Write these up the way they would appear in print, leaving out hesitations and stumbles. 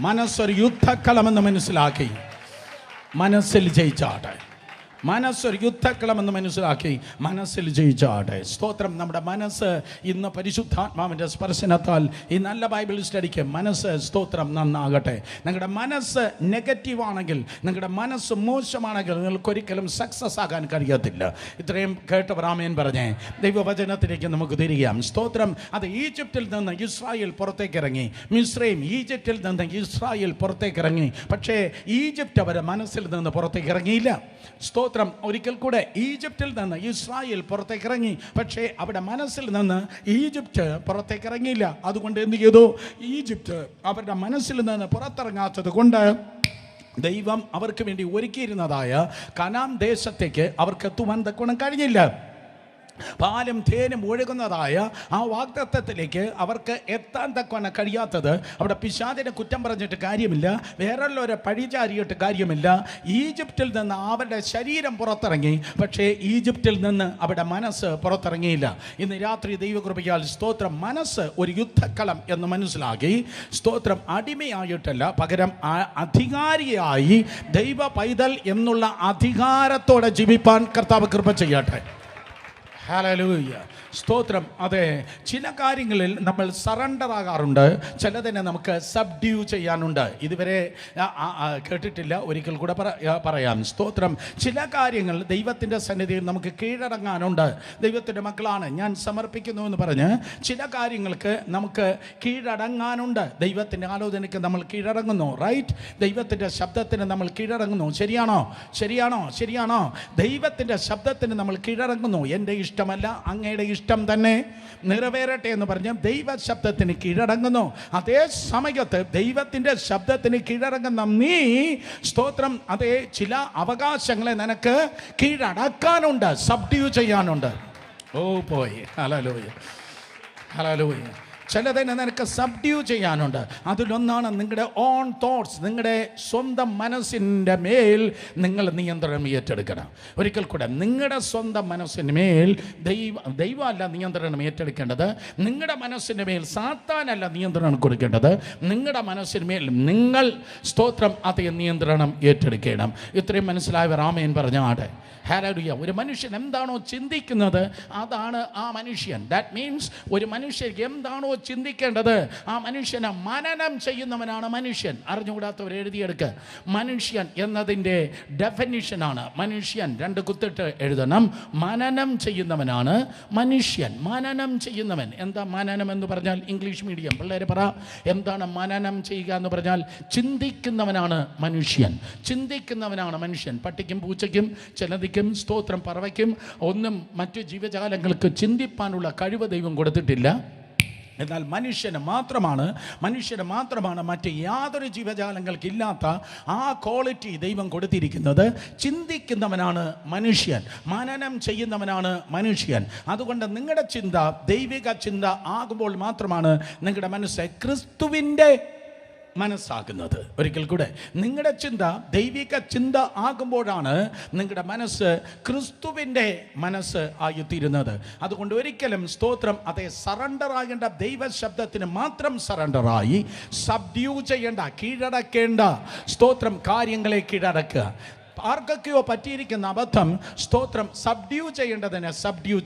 മനസ്സൊരു യുദ്ധക്കളമെന്ന് മനസ്സിലാക്കി മനസ്സിൽ ജയിച്ചാട്ടെ. മനസ്സൊരു യുദ്ധക്കളമെന്ന് മനസ്സിലാക്കി മനസ്സിൽ ജയിച്ചാട്ടെ. സ്തോത്രം. നമ്മുടെ മനസ്സ് ഇന്ന് പരിശുദ്ധാത്മാവിൻ്റെ സ്പർശനത്താൽ ഈ നല്ല ബൈബിൾ സ്റ്റഡിക്ക് മനസ്സ് സ്തോത്രം നന്നാകട്ടെ. നിങ്ങളുടെ മനസ്സ് നെഗറ്റീവാണെങ്കിൽ, നിങ്ങളുടെ മനസ്സ് മോശമാണെങ്കിൽ നിങ്ങൾക്കൊരിക്കലും സക്സസ് ആകാൻ കഴിയത്തില്ല. ഇത്രയും കേട്ടവർ ആമേൻ പറഞ്ഞേ. ദൈവവചനത്തിലേക്ക് നമുക്ക് തിരികാം. സ്തോത്രം. അത് ഈജിപ്തിൽ നിന്ന് ഇസ്രായേൽ പുറത്തേക്ക് ഇറങ്ങി. മിസ്രൈം ഈജിപ്തിൽ നിന്ന് ഇസ്രായേൽ പുറത്തേക്ക് ഇറങ്ങി. പക്ഷേ ഈജിപ്റ്റ് അവരുടെ മനസ്സിൽ നിന്ന് പുറത്തേക്ക് ഇറങ്ങിയില്ല. സ്തോത്രം. ഒരിക്കൽ കൂടെ ഈജിപ്തിൽ നിന്ന് ഇസ്രായേൽ പുറത്തേക്ക് ഇറങ്ങി. പക്ഷേ അവിടെ മനസ്സിൽ നിന്ന് ഈജിപ്റ്റ് പുറത്തേക്ക് ഇറങ്ങിയില്ല. അതുകൊണ്ട് എന്ത് ചെയ്തു? ഈജിപ്റ്റ് അവരുടെ മനസ്സിൽ നിന്ന് പുറത്തിറങ്ങാത്തത് കൊണ്ട് ദൈവം അവർക്ക് വേണ്ടി ഒരുക്കിയിരുന്നതായ കനാൻ ദേശത്തേക്ക് അവർക്ക് എത്തുവാൻ തക്കവണ്ണം കഴിഞ്ഞില്ല. പാലും തേനും ഒഴുകുന്നതായ ആ വാഗ്ദത്തത്തിലേക്ക് അവർക്ക് എത്താൻ തക്കവണ്ണം കഴിയാത്തത് അവിടെ പിശാചിനെ കുറ്റം പറഞ്ഞിട്ട് കാര്യമില്ല, വേറെയുള്ളവരെ പഴിചാരിയിട്ട് കാര്യമില്ല. ഈജിപ്തിൽ നിന്ന് അവരുടെ ശരീരം പുറത്തിറങ്ങി, പക്ഷേ ഈജിപ്തിൽ നിന്ന് അവരുടെ മനസ്സ് പുറത്തിറങ്ങിയില്ല. ഇന്ന് രാത്രി ദൈവകൃപയാൽ സ്തോത്രം മനസ്സ് ഒരു യുദ്ധക്കളം എന്ന് മനസ്സിലാക്കി സ്തോത്രം അടിമയായിട്ടല്ല, പകരം അധികാരിയായി ദൈവ പൈതൽ എന്നുള്ള അധികാരത്തോടെ ജീവിപ്പാൻ കർത്താവ് കൃപ ചെയ്യട്ടെ. ഹല്ലേലൂയ. സ്തോത്രം. അതെ, ചില കാര്യങ്ങളിൽ നമ്മൾ സറണ്ടർ ആകാറുണ്ട്, ചിലതിനെ നമുക്ക് സബ്ഡ്യൂ ചെയ്യാനുണ്ട്. ഇതുവരെ കേട്ടിട്ടില്ല, ഒരിക്കൽ കൂടെ പറയാം. സ്തോത്രം. ചില കാര്യങ്ങൾ ദൈവത്തിൻ്റെ സന്നിധിയിൽ നമുക്ക് കീഴടങ്ങാനുണ്ട്. ദൈവത്തിൻ്റെ മക്കളാണ്, ഞാൻ സമർപ്പിക്കുന്നു എന്ന് പറഞ്ഞ് ചില കാര്യങ്ങൾക്ക് നമുക്ക് കീഴടങ്ങാനുണ്ട്. ദൈവത്തിൻ്റെ ആലോചനയ്ക്ക് നമ്മൾ കീഴടങ്ങുന്നു. റൈറ്റ്. ദൈവത്തിൻ്റെ ശബ്ദത്തിന് നമ്മൾ കീഴടങ്ങുന്നു. ശരിയാണോ? ശരിയാണോ? ശരിയാണോ? ദൈവത്തിൻ്റെ ശബ്ദത്തിന് നമ്മൾ കീഴടങ്ങുന്നു. എൻ്റെ ഇഷ്ടമല്ല, അങ്ങയുടെ ഇഷ്ടം തന്നെ നിറവേറട്ടെ എന്ന് പറഞ്ഞ് ദൈവ ശബ്ദത്തിന് കീഴടങ്ങുന്നു. അതേ സമയത്ത് ദൈവത്തിൻ്റെ ശബ്ദത്തിന് കീഴടങ്ങുന്ന നീ സ്തോത്രം അതേ ചില അവകാശങ്ങളെ നിനക്ക് കീഴടക്കാനുണ്ട്, സബ്ഡ്യൂ ചെയ്യാനുണ്ട്. ഓ പോയി. ഹല്ലേലൂയ. ഹല്ലേലൂയ. ചിലതിനെ നിനക്ക് സബ്ഡ്യൂ ചെയ്യാനുണ്ട്. അതിലൊന്നാണ് നിങ്ങളുടെ ഓൺ തോട്ട്സ്. നിങ്ങളുടെ സ്വന്തം മനസ്സിൻ്റെ മേൽ നിങ്ങൾ നിയന്ത്രണം ഏറ്റെടുക്കണം. ഒരിക്കൽ കൂടെ, നിങ്ങളുടെ സ്വന്തം മനസ്സിന് മേൽ ദൈവമല്ല നിയന്ത്രണം ഏറ്റെടുക്കേണ്ടത്. നിങ്ങളുടെ മനസ്സിൻ്റെ മേൽ സാത്താനല്ല നിയന്ത്രണം കൊടുക്കേണ്ടത്. നിങ്ങളുടെ മനസ്സിന് മേൽ നിങ്ങൾ സ്തോത്രം അതേ നിയന്ത്രണം ഏറ്റെടുക്കണം. ഇത്രയും മനസ്സിലായവർ ആമേൻ പറഞ്ഞാട്ടെ. ഹല്ലേലൂയ. ഒരു മനുഷ്യൻ എന്താണോ ചിന്തിക്കുന്നത് അതാണ് ആ മനുഷ്യൻ. ദാറ്റ് മീൻസ് ഒരു മനുഷ്യൻ എന്താണോ ചിന്തിക്കേണ്ടത് ആ മനുഷ്യനെ മനനം ചെയ്യുന്നവനാണ് മനുഷ്യൻ. അറിഞ്ഞുകൂടാത്തവർ എഴുതിയെടുക്കുക. മനുഷ്യൻ എന്നതിൻ്റെ ഡെഫിനിഷനാണ് മനുഷ്യൻ. 2 കുത്തിട്ട് എഴുതണം. മനനം ചെയ്യുന്നവനാണ് മനുഷ്യൻ. മനനം ചെയ്യുന്നവൻ. എന്താ മനനം എന്ന് പറഞ്ഞാൽ? ഇംഗ്ലീഷ് മീഡിയം പിള്ളേരെ പറ. എന്താണ് മനനം ചെയ്യുക എന്ന് പറഞ്ഞാൽ? ചിന്തിക്കുന്നവനാണ് മനുഷ്യൻ. ചിന്തിക്കുന്നവനാണ് മനുഷ്യൻ. പട്ടിക്കും പൂച്ചയ്ക്കും ചിലതിക്കും സ്തോത്രം പറവയ്ക്കും ഒന്നും മറ്റു ജീവജാലങ്ങൾക്ക് ചിന്തിപ്പാനുള്ള കഴിവ് ദൈവം കൊടുത്തിട്ടില്ല. എന്നാൽ മനുഷ്യന് മാത്രമാണ് മറ്റ് യാതൊരു ജീവജാലങ്ങൾക്കില്ലാത്ത ആ ക്വാളിറ്റി ദൈവം കൊടുത്തിരിക്കുന്നത്. ചിന്തിക്കുന്നവനാണ് മനുഷ്യൻ, മനനം ചെയ്യുന്നവനാണ് മനുഷ്യൻ. അതുകൊണ്ട് നിങ്ങളുടെ ചിന്ത ദൈവിക ചിന്ത ആകുമ്പോൾ മാത്രമാണ് നിങ്ങളുടെ മനസ്സ് ക്രിസ്തുവിൻ്റെ മനസ്സാകുന്നത്. ഒരിക്കൽ കൂടെ, നിങ്ങളുടെ ചിന്ത ദൈവിക ചിന്ത ആകുമ്പോഴാണ് നിങ്ങളുടെ മനസ്സ് ക്രിസ്തുവിൻ്റെ മനസ്സ് ആയിത്തീരുന്നത്. അതുകൊണ്ട് ഒരിക്കലും സ്തോത്രം അതേ സറണ്ടർ ആകേണ്ട ദൈവശബ്ദത്തിന് മാത്രം സറണ്ടറായി സബ്ഡ്യൂ ചെയ്യേണ്ട, കീഴടക്കേണ്ട സ്തോത്രം കാര്യങ്ങളെ കീഴടക്കുക. ആർക്കൊക്കെയോ പറ്റിയിരിക്കുന്ന അബദ്ധം, സ്തോത്രം സബ്ഡ്യൂ ചെയ്യേണ്ടതിന് സബ്ഡ്യൂ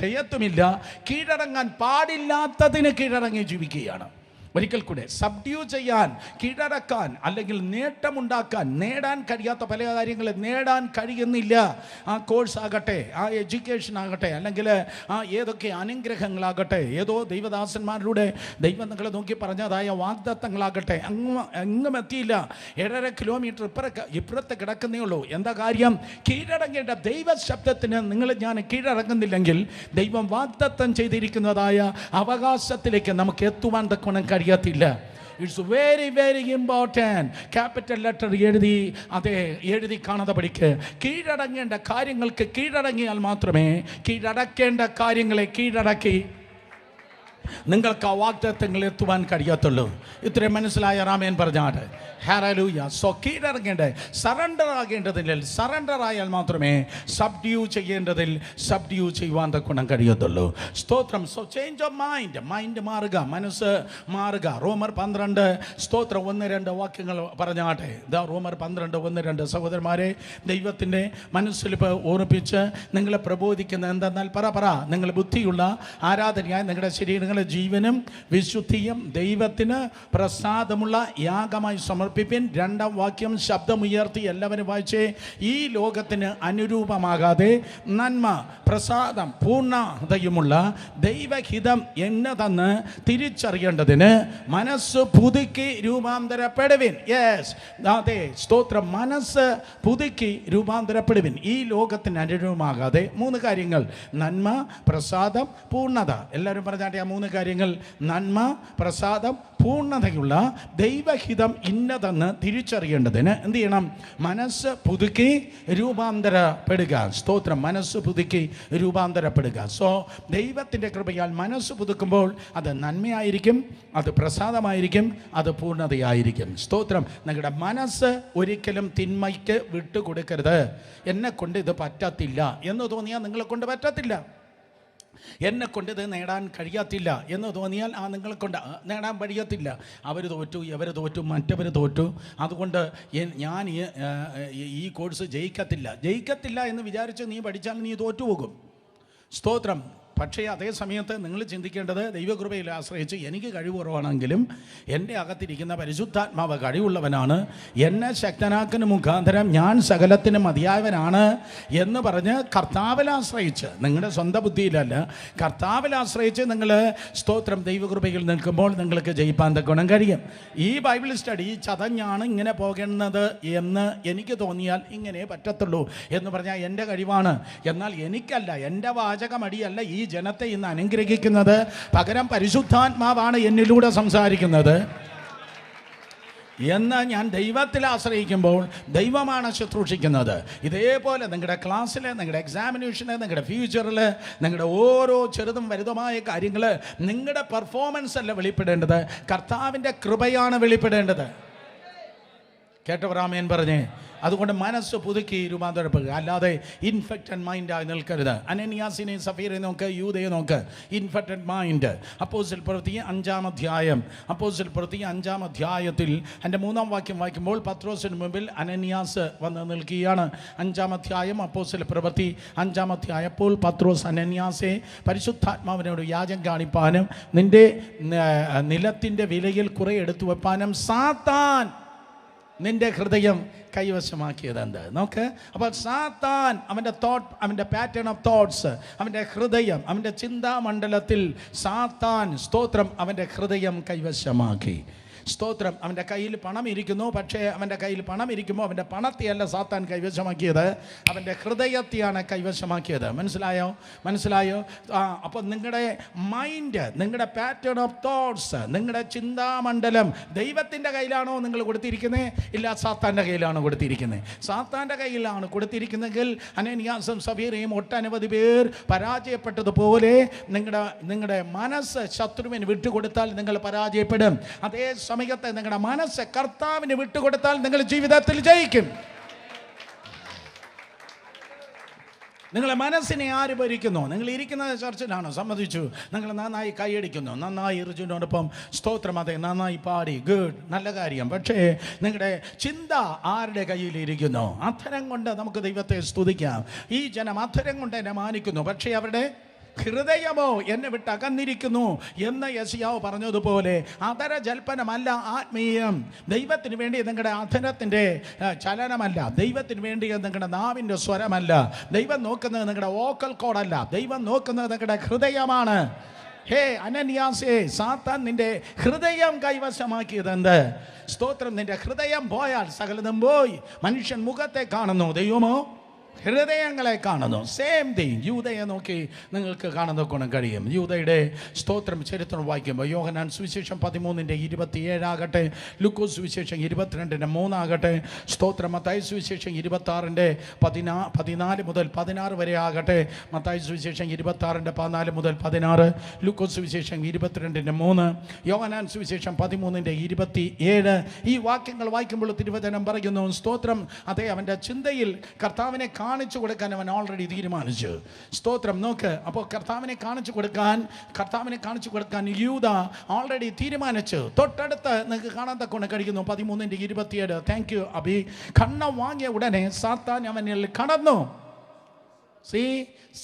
ചെയ്യത്തുമില്ല, കീഴടങ്ങാൻ പാടില്ലാത്തതിന് കീഴടങ്ങി ജീവിക്കുകയാണ്. ഒരിക്കൽ കൂടെ, സബ്ഡ്യൂ ചെയ്യാൻ, കീഴടക്കാൻ, അല്ലെങ്കിൽ നേട്ടമുണ്ടാക്കാൻ, നേടാൻ കഴിയാത്ത പല കാര്യങ്ങൾ നേടാൻ കഴിയുന്നില്ല. ആ കോഴ്സ് ആകട്ടെ, ആ എഡ്യൂക്കേഷൻ ആകട്ടെ, അല്ലെങ്കിൽ ആ ഏതൊക്കെ അനുഗ്രഹങ്ങളാകട്ടെ, ഏതോ ദൈവദാസന്മാരിലൂടെ ദൈവം നിങ്ങളെ നോക്കി പറഞ്ഞതായ വാഗ്ദത്തങ്ങളാകട്ടെ, അങ്ങും എത്തിയില്ല. 7.5 കിലോമീറ്റർ ഇപ്പുറത്ത് കിടക്കുന്നേ ഉള്ളൂ. എന്താ കാര്യം? കീഴടങ്ങേണ്ട ദൈവശബ്ദത്തിന് ഞാൻ കീഴടങ്ങുന്നില്ലെങ്കിൽ ദൈവം വാഗ്ദത്തം ചെയ്തിരിക്കുന്നതായ അവകാശത്തിലേക്ക് നമുക്ക് എത്തുവാൻ തക്കവണ്ണം കഴിയത്തില്ല. It's very very important. Capital letter എഴുതി കാണാതെ പഠിക്ക്. കീഴടങ്ങേണ്ട കാര്യങ്ങൾക്ക് കീഴടങ്ങിയാൽ മാത്രമേ കീഴടക്കേണ്ട കാര്യങ്ങളെ കീഴടക്കി നിങ്ങൾക്ക് ആ വാഗ്ദത്തങ്ങളിൽ എത്തുവാൻ കഴിയത്തുള്ളൂ. ഇത്രയും മനസ്സിലായ റാമേൻ പറഞ്ഞാട്ട് ഹല്ലേലൂയ. സോ കീഴടങ്ങേണ്ടത് സറണ്ടർ ആകേണ്ടതിൽ സറണ്ടർ ആയാൽ മാത്രമേ സബ്ഡ്യൂ ചെയ്യേണ്ടതിൽ സബ്ഡ്യൂ ചെയ്യുവാൻ ഗുണം കഴിയത്തുള്ളൂ. സ്തോത്രം. സോ ചേഞ്ച് ഓഫ് മൈൻഡ് മാറുക, മനസ്സ് മാറുക. റോമർ 12 സ്തോത്രം 1-2 വാക്യങ്ങൾ പറഞ്ഞാട്ടെ. ഇതാ റോമർ 12:1-2. സഹോദരന്മാരെ, ദൈവത്തിൻ്റെ മനസ്സിലിപ്പോൾ ഓർപ്പിച്ച് നിങ്ങളെ പ്രബോധിക്കുന്ന എന്തെന്നാൽ പറ നിങ്ങൾ ബുദ്ധിയുള്ള ആരാധനയായ നിങ്ങളുടെ ശരീരങ്ങളെ ജീവനും വിശുദ്ധിയും ദൈവത്തിന് പ്രസാദമുള്ള യാഗമായി സമർപ്പിപ്പിൻ. 2-ാം വാക്യം ശബ്ദമുയർത്തി എല്ലാവരും വായിച്ചേ. ഈ ലോകത്തിന് അനുരൂപമാകാതെ നന്മ, പ്രസാദം, പൂർണ്ണതയുമുള്ള ദൈവഹിതം എന്നതെന്ന് തിരിച്ചറിയേണ്ടതിന് മനസ്സ് പുതുക്കി രൂപാന്തരപ്പെടുവിൻ. യെസ്, അതെ, സ്തോത്രം. മനസ്സ് പുതുക്കി രൂപാന്തരപ്പെടുവിൻ. ഈ ലോകത്തിന് അനുരൂപമാകാതെ 3 കാര്യങ്ങൾ: നന്മ, പ്രസാദം, പൂർണ്ണത. എല്ലാവരും പറഞ്ഞാട്ടെ ആ 3 കാര്യങ്ങൾ. നന്മ, പ്രസാദം, പൂർണ്ണതയുള്ള ദൈവഹിതം ഇന്നതെന്ന് തിരിച്ചറിയേണ്ടതിന് എന്ത് ചെയ്യണം? മനസ്സ് പുതുക്കി രൂപാന്തരപ്പെടുക. സ്തോത്രം. മനസ്സ് പുതുക്കി രൂപാന്തരപ്പെടുക. സോ ദൈവത്തിൻ്റെ കൃപയാൽ മനസ്സ് പുതുക്കുമ്പോൾ അത് നന്മയായിരിക്കും, അത് പ്രസാദമായിരിക്കും, അത് പൂർണ്ണതയായിരിക്കും. സ്തോത്രം. നിങ്ങളുടെ മനസ്സ് ഒരിക്കലും തിന്മയ്ക്ക് വിട്ടുകൊടുക്കരുത്. എന്നെ കൊണ്ട് ഇത് പറ്റത്തില്ല എന്ന് തോന്നിയാൽ നിങ്ങളെ കൊണ്ട് പറ്റത്തില്ല. എന്നെ കൊണ്ട് ഇത് നേടാൻ കഴിയത്തില്ല എന്ന് തോന്നിയാൽ നിങ്ങളെ കൊണ്ട് നേടാൻ കഴിയത്തില്ല. അവർ തോറ്റു, ഇവർ തോറ്റു, മറ്റവർ തോറ്റു, അതുകൊണ്ട് ഞാൻ ഈ കോഴ്സ് ജയിക്കത്തില്ല എന്ന് വിചാരിച്ച് നീ പഠിച്ചാൽ നീ തോറ്റുപോകും. സ്തോത്രം. പക്ഷേ അതേ സമയത്ത് നിങ്ങൾ ചിന്തിക്കേണ്ടത് ദൈവകൃപയിൽ ആശ്രയിച്ച് എനിക്ക് കഴിവ് കുറവാണെങ്കിലും എൻ്റെ അകത്തിരിക്കുന്ന പരിശുദ്ധാത്മാവ് കഴിവുള്ളവനാണ്, എന്നെ ശക്തനാക്കുന്ന മുഖാന്തരം ഞാൻ സകലത്തിന് മതിയായവനാണ് എന്ന് പറഞ്ഞ് കർത്താവിൽ ആശ്രയിച്ച്, നിങ്ങളുടെ സ്വന്തം ബുദ്ധിയിലല്ല, കർത്താവിൽ ആശ്രയിച്ച് നിങ്ങൾ സ്തോത്രം ദൈവകൃപയിൽ നിൽക്കുമ്പോൾ നിങ്ങൾക്ക് ജയിപ്പാൻ ഗുണം കഴിയും. ഈ ബൈബിൾ സ്റ്റഡി ചതഞ്ഞാണ് ഇങ്ങനെ പോകുന്നത് എന്ന് എനിക്ക് തോന്നിയാൽ ഇങ്ങനെ പറ്റത്തുള്ളൂ എന്ന് പറഞ്ഞാൽ എൻ്റെ കഴിവാണ്. എന്നാൽ എനിക്കല്ല, എൻ്റെ വാചകമടിയല്ല ഈ ജനത്തെ ഇന്ന് അനുഗ്രഹിക്കുന്നത്, പകരം പരിശുദ്ധാത്മാവാണ് എന്നിലൂടെ സംസാരിക്കുന്നത് എന്ന് ഞാൻ ദൈവത്തിൽ ആശ്രയിക്കുമ്പോൾ ദൈവമാണ് ശുശ്രൂഷിക്കുന്നത്. ഇതേപോലെ നിങ്ങളുടെ ക്ലാസ്സിൽ, നിങ്ങളുടെ എക്സാമിനേഷന്, നിങ്ങളുടെ ഫ്യൂച്ചറിൽ, നിങ്ങളുടെ ഓരോ ചെറുതും വലുതുമായ കാര്യങ്ങൾ നിങ്ങളുടെ പെർഫോമൻസ് അല്ല വെളിപ്പെടേണ്ടത്, കർത്താവിൻ്റെ കൃപയാണ് വെളിപ്പെടേണ്ടത്. കേട്ടവർ ആമേൻ പറഞ്ഞേ. അതുകൊണ്ട് മനസ്സ് പുതുക്കി രൂപാന്തരപ്പെടുക, അല്ലാതെ ഇൻഫെക്റ്റഡ് മൈൻഡായി നിൽക്കരുത്. അനനിയാസിനെ സഫീറെ നോക്ക്, യൂദയെ നോക്ക്. Infected mind. അപ്പോസ്തല പ്രവൃത്തി 5-ാം അധ്യായം, അപ്പോസ്തല പ്രവൃത്തി 5-ാം അധ്യായത്തിൽ എൻ്റെ 3-ാം വാക്യം വായിക്കുമ്പോൾ പത്രോസിന് മുമ്പിൽ അനനിയാസ് വന്ന് നിൽക്കുകയാണ്. 5-ാം അധ്യായം അപ്പോസ്തല പ്രവൃത്തി 5-ാം അധ്യായം. അപ്പോൾ പത്രോസ് അനനിയാസെ പരിശുദ്ധാത്മാവിനോട് യാചം കാണിപ്പാനും നിൻ്റെ നിലത്തിൻ്റെ വിലയിൽ കുറെ എടുത്തു വെപ്പാനും സാത്താൻ നിൻ്റെ ഹൃദയം കൈവശമാക്കിയത് എന്ത് നോക്ക്. അപ്പോൾ സാത്താൻ അവൻ്റെ അവൻ്റെ പാറ്റേൺ ഓഫ് തോട്ട്സ്, അവൻ്റെ ഹൃദയം, അവൻ്റെ ചിന്താമണ്ഡലത്തിൽ സാത്താൻ സ്തോത്രം അവൻ്റെ ഹൃദയം കൈവശമാക്കി. സ്തോത്രം. അവൻ്റെ കയ്യിൽ പണം ഇരിക്കുന്നു, പക്ഷേ അവൻ്റെ കയ്യിൽ പണം ഇരിക്കുമ്പോൾ അവൻ്റെ പണത്തെയല്ല സാത്താൻ കൈവശമാക്കിയത്, അവൻ്റെ ഹൃദയത്തെയാണ് കൈവശമാക്കിയത്. മനസ്സിലായോ? അപ്പോൾ നിങ്ങളുടെ മൈൻഡ്, നിങ്ങളുടെ പാറ്റേൺ ഓഫ് തോട്ട്സ്, നിങ്ങളുടെ ചിന്താമണ്ഡലം ദൈവത്തിൻ്റെ കയ്യിലാണോ നിങ്ങൾ കൊടുത്തിരിക്കുന്നത്? ഇല്ല, സാത്താൻ്റെ കയ്യിലാണോ കൊടുത്തിരിക്കുന്നത്? സാത്താൻ്റെ കയ്യിലാണ് കൊടുത്തിരിക്കുന്നതെങ്കിൽ അനനിയാസും സഫീറയും ഒട്ടനവധി പേർ പരാജയപ്പെട്ടതുപോലെ നിങ്ങളുടെ മനസ്സ് ശത്രുവിന് വിട്ടുകൊടുത്താൽ നിങ്ങൾ പരാജയപ്പെടും. അതേ സമയത്ത് നിങ്ങളുടെ മനസ്സ് കർത്താവിന് വിട്ടുകൊടുത്താൽ നിങ്ങൾ ജീവിതത്തിൽ ജയിക്കും. നിങ്ങളെ മനസ്സിനെ ആര് ഭരിക്കുന്നു? നിങ്ങൾ ഇരിക്കുന്നത് ചർച്ചിലാണോ? സമ്മതിച്ചു. നിങ്ങൾ നന്നായി കൈയടിക്കുന്നു, നന്നായി ഇറിജിനോടൊപ്പം സ്തോത്രം, അതെ, നന്നായി പാടി, ഗുഡ്, നല്ല കാര്യം. പക്ഷേ നിങ്ങളുടെ ചിന്ത ആരുടെ കയ്യിലിരിക്കുന്നു? അധരം കൊണ്ട് നമുക്ക് ദൈവത്തെ സ്തുതിക്കാം. ഈ ജനം അധരം കൊണ്ട് എന്നെ മാനിക്കുന്നു, പക്ഷേ അവരുടെ ഹൃദയമോ എന്നെ വിട്ട് അകന്നിരിക്കുന്നു എന്ന് യെശയ്യാവ് പറഞ്ഞതുപോലെ അധര ജൽപ്പനമല്ല ആത്മീയം. ദൈവത്തിന് വേണ്ടി നിങ്ങളുടെ അധരത്തിൻ്റെ ചലനമല്ല, ദൈവത്തിന് വേണ്ടി നിങ്ങളുടെ നാവിൻ്റെ സ്വരമല്ല, ദൈവം നോക്കുന്നത് നിങ്ങളുടെ വോക്കൽ കോഡല്ല, ദൈവം നോക്കുന്നത് നിങ്ങളുടെ ഹൃദയമാണ്. ഹേ അനന്യാസേ, സാത്താൻ നിന്റെ ഹൃദയം കൈവശമാക്കിയത് എന്ത്? സ്തോത്രം. നിന്റെ ഹൃദയം പോയാൽ സകലതും പോയി. മനുഷ്യൻ മുഖത്തെ കാണുന്നു, ദൈവമോ ഹൃദയങ്ങളെ കാണുന്നു. Same thing. യൂദയെ നോക്കി നിങ്ങൾക്ക് കാണുന്ന കഴിയും. യൂദയുടെ സ്തോത്രം ചരിത്രം വായിക്കുമ്പോൾ യോഹന്നാൻ സുവിശേഷം 13:27 ലൂക്കോസ് സുവിശേഷം 22:3 സ്തോത്രം മത്തായി സുവിശേഷം 26:14 മുതൽ 16 വരെ ആകട്ടെ, മത്തായി സുവിശേഷം 26:14 മുതൽ 16, ലൂക്കോസ് സുവിശേഷം 22:3, യോഹന്നാൻ സുവിശേഷം 13:27. ഈ വാക്യങ്ങൾ വായിക്കുമ്പോൾ തിരുവചനം പറയുന്നു, സ്തോത്രം അതെ, അവൻ്റെ ചിന്തയിൽ കർത്താവിനെ കാണിച്ചു കൊടുക്കാൻ അവൻ ഓൾറെഡി തീരുമാനിച്ചു. സ്തോത്രം നോക്ക്. അപ്പോൾ കർത്താവിനെ കാണിച്ചു കൊടുക്കാൻ യൂദ ഓൾറെഡി തീരുമാനിച്ചു. തൊട്ടടുത്ത് നിങ്ങൾക്ക് കാണാൻ തക്കൊണ്ട് കഴിക്കുന്നു 13:27. Thank you Abi. കണ്ണം വാങ്ങിയ ഉടനെ സാത്താൻ അവനിൽ കടന്നു.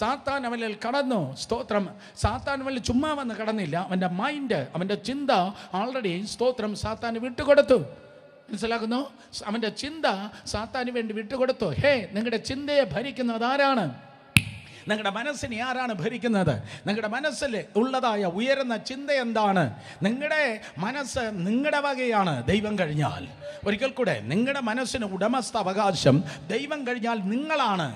സാത്താൻ അവനിൽ കടന്നു. സ്തോത്രം. സാത്താൻ അവനിൽ ചുമ്മാ വന്ന് കടന്നില്ല. അവൻ്റെ മൈൻഡ്, അവൻ്റെ ചിന്ത ഓൾറെഡി സ്തോത്രം സാത്താൻ വിട്ടുകൊടുത്തു. മനസ്സിലാക്കുന്നു? അവൻ്റെ ചിന്ത സാത്താന് വേണ്ടി വിട്ടുകൊടുത്തു. നിങ്ങളുടെ ചിന്തയെ ഭരിക്കുന്നത് ആരാണ്? നിങ്ങളുടെ മനസ്സിനെ ആരാണ് ഭരിക്കുന്നത്? നിങ്ങളുടെ മനസ്സിൽ ഉള്ളതായ ഉയരുന്ന ചിന്ത എന്താണ്? നിങ്ങളുടെ മനസ്സ് നിങ്ങളുടെ വകയാണ് ദൈവം കഴിഞ്ഞാൽ. ഒരിക്കൽ കൂടെ, നിങ്ങളുടെ മനസ്സിന് ഉടമസ്ഥ അവകാശം ദൈവം കഴിഞ്ഞാൽ നിങ്ങളാണ്.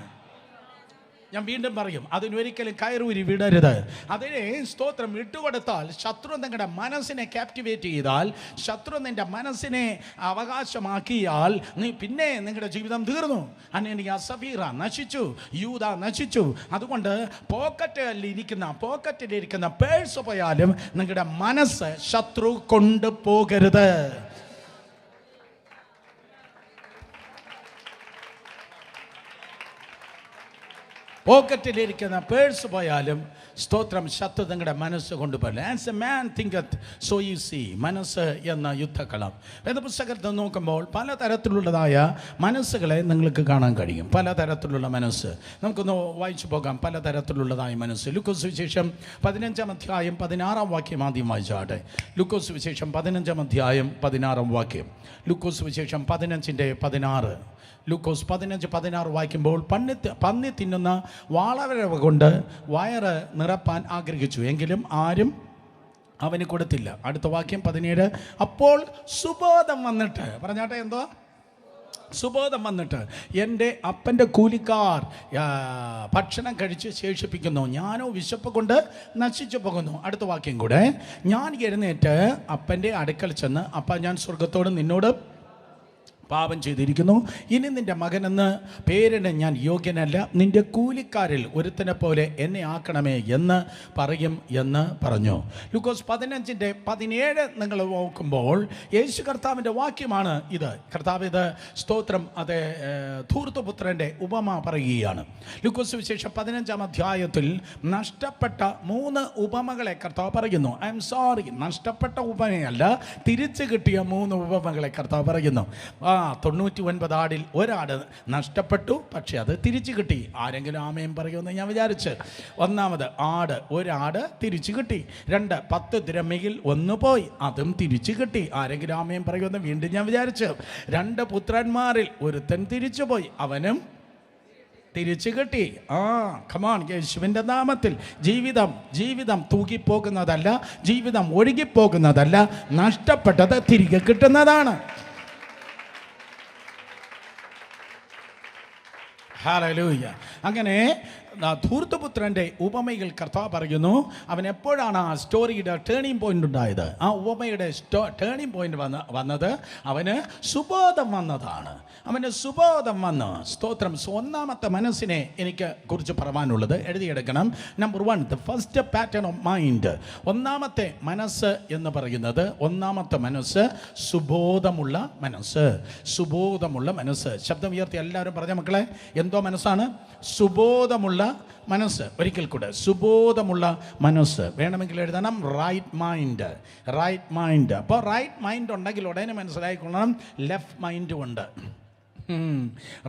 ഞാൻ വീണ്ടും പറയും, അതിനൊരിക്കലും കയറൂരി വിടരുത്. അതിനെ സ്തോത്രം വിട്ടുകൊടുത്താൽ, ശത്രു നിങ്ങളുടെ മനസ്സിനെ ക്യാപ്റ്റിവേറ്റ് ചെയ്താൽ, ശത്രു നിൻ്റെ മനസ്സിനെ അവകാശമാക്കിയാൽ, പിന്നെ നിങ്ങളുടെ ജീവിതം തീർന്നു. അനനിയ സഫീറ നശിച്ചു, യൂദ നശിച്ചു. അതുകൊണ്ട് പോക്കറ്റിലിരിക്കുന്ന പേഴ്സ് പോയാലും നിങ്ങളുടെ മനസ്സ് ശത്രു കൊണ്ടുപോകരുത്. പോക്കറ്റിലിരിക്കുന്ന പേഴ്സ് പോയാലും സ്തോത്രം ശത്രു നിങ്ങളുടെ മനസ്സ് കൊണ്ടുപോകില്ല. As a man thinketh so you see. മനസ്സ് എന്ന യുദ്ധക്കളം. വേദപുസ്തകത്തിൽ നോക്കുമ്പോൾ പലതരത്തിലുള്ളതായ മനസ്സുകളെ നിങ്ങൾക്ക് കാണാൻ കഴിയും. പലതരത്തിലുള്ള മനസ്സ് നമുക്കൊന്ന് വായിച്ചു പോകാം. പലതരത്തിലുള്ളതായ മനസ്സ്. ലൂക്കോസ് സുവിശേഷം 15-ാം അധ്യായം 16-ാം വാക്യം ആദ്യം വായിച്ചാട്ടെ. ലൂക്കോസ് സുവിശേഷം 15-ാം അധ്യായം 16-ാം വാക്യം. ലൂക്കോസ് സുവിശേഷം 15:16. ലൂക്കോസ് 15:16 വായിക്കുമ്പോൾ, പന്നി തിന്നുന്ന വാളവരവ കൊണ്ട് വയറ് നിറപ്പാൻ ആഗ്രഹിച്ചു, എങ്കിലും ആരും അവന് കൊടുത്തില്ല. അടുത്ത വാക്യം 17. അപ്പോൾ സുബോധം വന്നിട്ട്, പറഞ്ഞാട്ടെ എന്തോ? സുബോധം വന്നിട്ട്, എൻ്റെ അപ്പൻ്റെ കൂലിക്കാർ ഭക്ഷണം കഴിച്ച് ശേഷിപ്പിക്കുന്നു, ഞാനോ വിശപ്പ് കൊണ്ട് നശിച്ചു പോകുന്നു. അടുത്ത വാക്യം കൂടെ, ഞാൻ എഴുന്നേറ്റ് അപ്പൻ്റെ അടുക്കൽ ചെന്ന്, അപ്പ ഞാൻ സ്വർഗത്തോട് നിന്നോട് പാപം ചെയ്തിരിക്കുന്നു, ഇനി നിൻ്റെ മകനെന്ന് പേരിന് ഞാൻ യോഗ്യനല്ല, നിൻ്റെ കൂലിക്കാരിൽ ഒരുത്തനെ പോലെ എന്നെ ആക്കണമേ എന്ന് പറയും എന്ന് പറഞ്ഞു. ലൂക്കോസ് 15:17 നിങ്ങൾ നോക്കുമ്പോൾ യേശു കർത്താവിൻ്റെ വാക്യമാണ് ഇത്. കർത്താവ് ഇത് സ്തോത്രം അതെ ധൂർത്തപുത്രൻ്റെ ഉപമ പറയുകയാണ്. ലൂക്കോസ് സുവിശേഷം 15-ാം അധ്യായത്തിൽ നഷ്ടപ്പെട്ട 3 ഉപമകളെ കർത്താവ് പറയുന്നു. ഐ എം സോറി, നഷ്ടപ്പെട്ട ഉപമയല്ല, തിരിച്ചു കിട്ടിയ 3 ഉപമകളെ കർത്താവ് പറയുന്നു. 99 ആടിൽ ഒരാട് നഷ്ടപ്പെട്ടു, പക്ഷെ അത് തിരിച്ചു കിട്ടി. ആരെങ്കിലും ആമേൻ പറയുമെന്ന് ഞാൻ വിചാരിച്ച്. ഒന്നാമത് ഒരാട് തിരിച്ചു കിട്ടി. 2 10 ദിരഹ്മിൽ 1 പോയി, അതും തിരിച്ചു കിട്ടി. ആരെങ്കിലും ആമേൻ പറയുമെന്ന് വീണ്ടും ഞാൻ വിചാരിച്ചു. 2 പുത്രന്മാരിൽ ഒരുത്തൻ തിരിച്ചു പോയി, അവനും തിരിച്ചു കിട്ടി. കമാൺ, യേശുവിൻ്റെ നാമത്തിൽ. ജീവിതം തൂകിപ്പോകുന്നതല്ല, ജീവിതം ഒഴുകിപ്പോകുന്നതല്ല, നഷ്ടപ്പെട്ടത് തിരികെ കിട്ടുന്നതാണ്. ഹല്ലേലൂയ. അങ്ങനെ ധൂർത്തപുത്രൻ്റെ ഉപമയിൽ കർത്താവ് പറയുന്നു, അവൻ എപ്പോഴാണ് ആ സ്റ്റോറിയുടെ ടേണിംഗ് പോയിന്റ് ഉണ്ടായത്? ആ ഉപമയുടെ ടേണിംഗ് പോയിന്റ് വന്നത് അവന് സുബോധം വന്നതാണ്. അവന് സുബോധം വന്ന് സ്തോത്രം. ഒന്നാമത്തെ മനസ്സിനെ എനിക്ക് കുറിച്ച് പറയാനുള്ളത് എഴുതിയെടുക്കണം. Number 1, the first pattern of mind. ഒന്നാമത്തെ മനസ്സ് എന്ന് പറയുന്നത്, ഒന്നാമത്തെ മനസ്സ് സുബോധമുള്ള മനസ്സ്. സുബോധമുള്ള മനസ്സ്. ശബ്ദം ഉയർത്തി എല്ലാവരും പറഞ്ഞ മക്കളെ, എന്തോ മനസ്സാണ്? സുബോധമുള്ള മനസ്സ്. ഒരിക്കൽ കൂടെ, സുബോധമുള്ള മനസ്സ്. വേണമെങ്കിൽ എഴുതണം റൈറ്റ് മൈൻഡ്. Right mind. അപ്പോൾ റൈറ്റ് മൈൻഡ് ഉണ്ടെങ്കിൽ ഉടനെ മനസ്സിലായിക്കൊള്ളണം ലെഫ്റ്റ് മൈൻഡും ഉണ്ട്.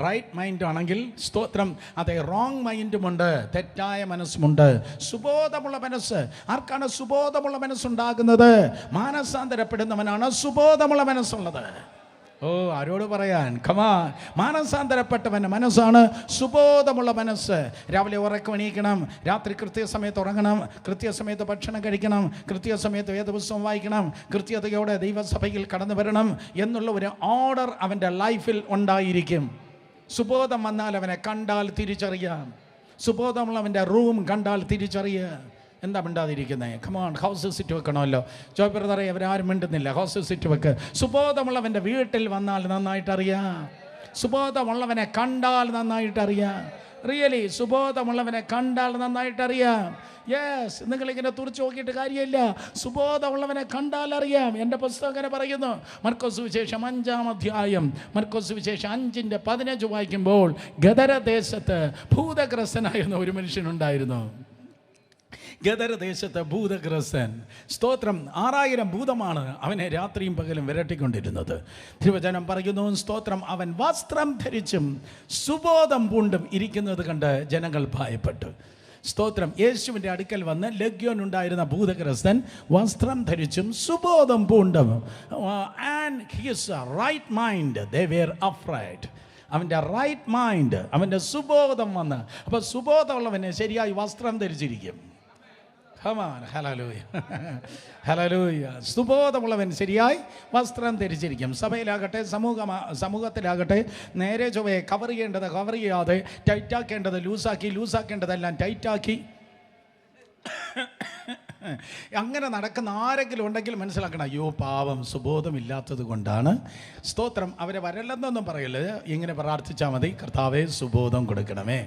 റൈറ്റ് മൈൻഡ് ആണെങ്കിൽ സ്തോത്രം അതെ റോങ് മൈൻഡുമുണ്ട്, തെറ്റായ മനസ്സുമുണ്ട്. സുബോധമുള്ള മനസ്സ്. ആർക്കാണ് സുബോധമുള്ള മനസ്സുണ്ടാകുന്നത്? മാനസാന്തരപ്പെടുന്നവനാണ് സുബോധമുള്ള മനസ്സുള്ളത്. ആരോട് പറയാൻ? കമാൻ. മാനസാന്തരപ്പെട്ടവൻ്റെ മനസ്സാണ് സുബോധമുള്ള മനസ്സ്. രാവിലെ ഉറക്കമെണീക്കണം, രാത്രി കൃത്യസമയത്ത് ഉറങ്ങണം, കൃത്യസമയത്ത് ഭക്ഷണം കഴിക്കണം, കൃത്യസമയത്ത് വേദപുസ്തകം വായിക്കണം, കൃത്യതയോടെ ദൈവസഭയിൽ കടന്നു വരണം എന്നുള്ള ഒരു ഓർഡർ അവൻ്റെ ലൈഫിൽ ഉണ്ടായിരിക്കും. സുബോധം വന്നാൽ അവനെ കണ്ടാൽ തിരിച്ചറിയാം. സുബോധമുള്ളവൻ്റെ റൂം കണ്ടാൽ തിരിച്ചറിയുക. എന്താ മിണ്ടാതിരിക്കുന്നത്? കമോൺ, ഹൗസ് സിറ്റ് വെക്കണമല്ലോ. ജോയ് ബ്രദറെ, അവരാരും മിണ്ടുന്നില്ല. ഹൗസ് സിറ്റ് വെക്ക്. സുബോധമുള്ളവൻ്റെ വീട്ടിൽ വന്നാൽ നന്നായിട്ടറിയാം. സുബോധമുള്ളവനെ കണ്ടാൽ നന്നായിട്ടറിയാം. റിയലി സുബോധമുള്ളവനെ കണ്ടാൽ നന്നായിട്ടറിയാം. യെസ്, നിങ്ങളിങ്ങനെ തുറച്ചു നോക്കിയിട്ട് കാര്യമില്ല. സുബോധമുള്ളവനെ കണ്ടാൽ അറിയാം. എൻ്റെ പുസ്തകം അങ്ങനെ പറയുന്നു. മർക്കോസ് സുവിശേഷം 5-ാം അധ്യായം, മർക്കോസ് സുവിശേഷം 5:15 വായിക്കുമ്പോൾ, ഗദരദേശത്ത് ഭൂതഗ്രസ്തനായിരുന്ന ഒരു മനുഷ്യനുണ്ടായിരുന്നു. ഗദരദേശത്ത് ഭൂതഗ്രസ്തൻ. സ്തോത്രം. 6000 ഭൂതമാണ് അവനെ രാത്രിയും പകലും വിരട്ടിക്കൊണ്ടിരുന്നത്. തിരുവചനം പറയുന്നു, സ്തോത്രം, അവൻ വസ്ത്രം ധരിച്ചും സുബോധം പൂണ്ടും ഇരിക്കുന്നത് കണ്ട് ജനങ്ങൾ ഭയപ്പെട്ടു. സ്തോത്രം. യേശുവിൻ്റെ അടുക്കൽ വന്ന് ലഗ്യോൻ ഉണ്ടായിരുന്ന ഭൂതഗ്രസ്തൻ വസ്ത്രം ധരിച്ചും സുബോധം പൂണ്ടും, and his right mind they were afraid. അവൻ്റെ റൈറ്റ് മൈൻഡ്, അവൻ്റെ സുബോധം വന്ന്. അപ്പോൾ സുബോധമുള്ളവനെ ശരിയായി വസ്ത്രം ധരിച്ചിരിക്കും. Hallelujah, hallelujah. സുബോധമുള്ളവൻ ശരിയായി വസ്ത്രം ധരിച്ചിരിക്കും. സഭയിലാകട്ടെ, സമൂഹത്തിലാകട്ടെ, നേരെ ചൊവ്വേ കവർ ചെയ്യേണ്ടത് കവർ ചെയ്യാതെ, ടൈറ്റാക്കേണ്ടത് ലൂസാക്കേണ്ടതെല്ലാം ടൈറ്റാക്കി അങ്ങനെ നടക്കുന്ന ആരെങ്കിലും ഉണ്ടെങ്കിൽ മനസ്സിലാക്കണം, അയ്യോ പാവം, സുബോധമില്ലാത്തത് കൊണ്ടാണ്. സ്തോത്രം. അവരെ വരല്ലെന്നൊന്നും പറയല്. ഇങ്ങനെ പ്രാർത്ഥിച്ചാൽ മതി, കർത്താവേ സുബോധം കൊടുക്കണമേ.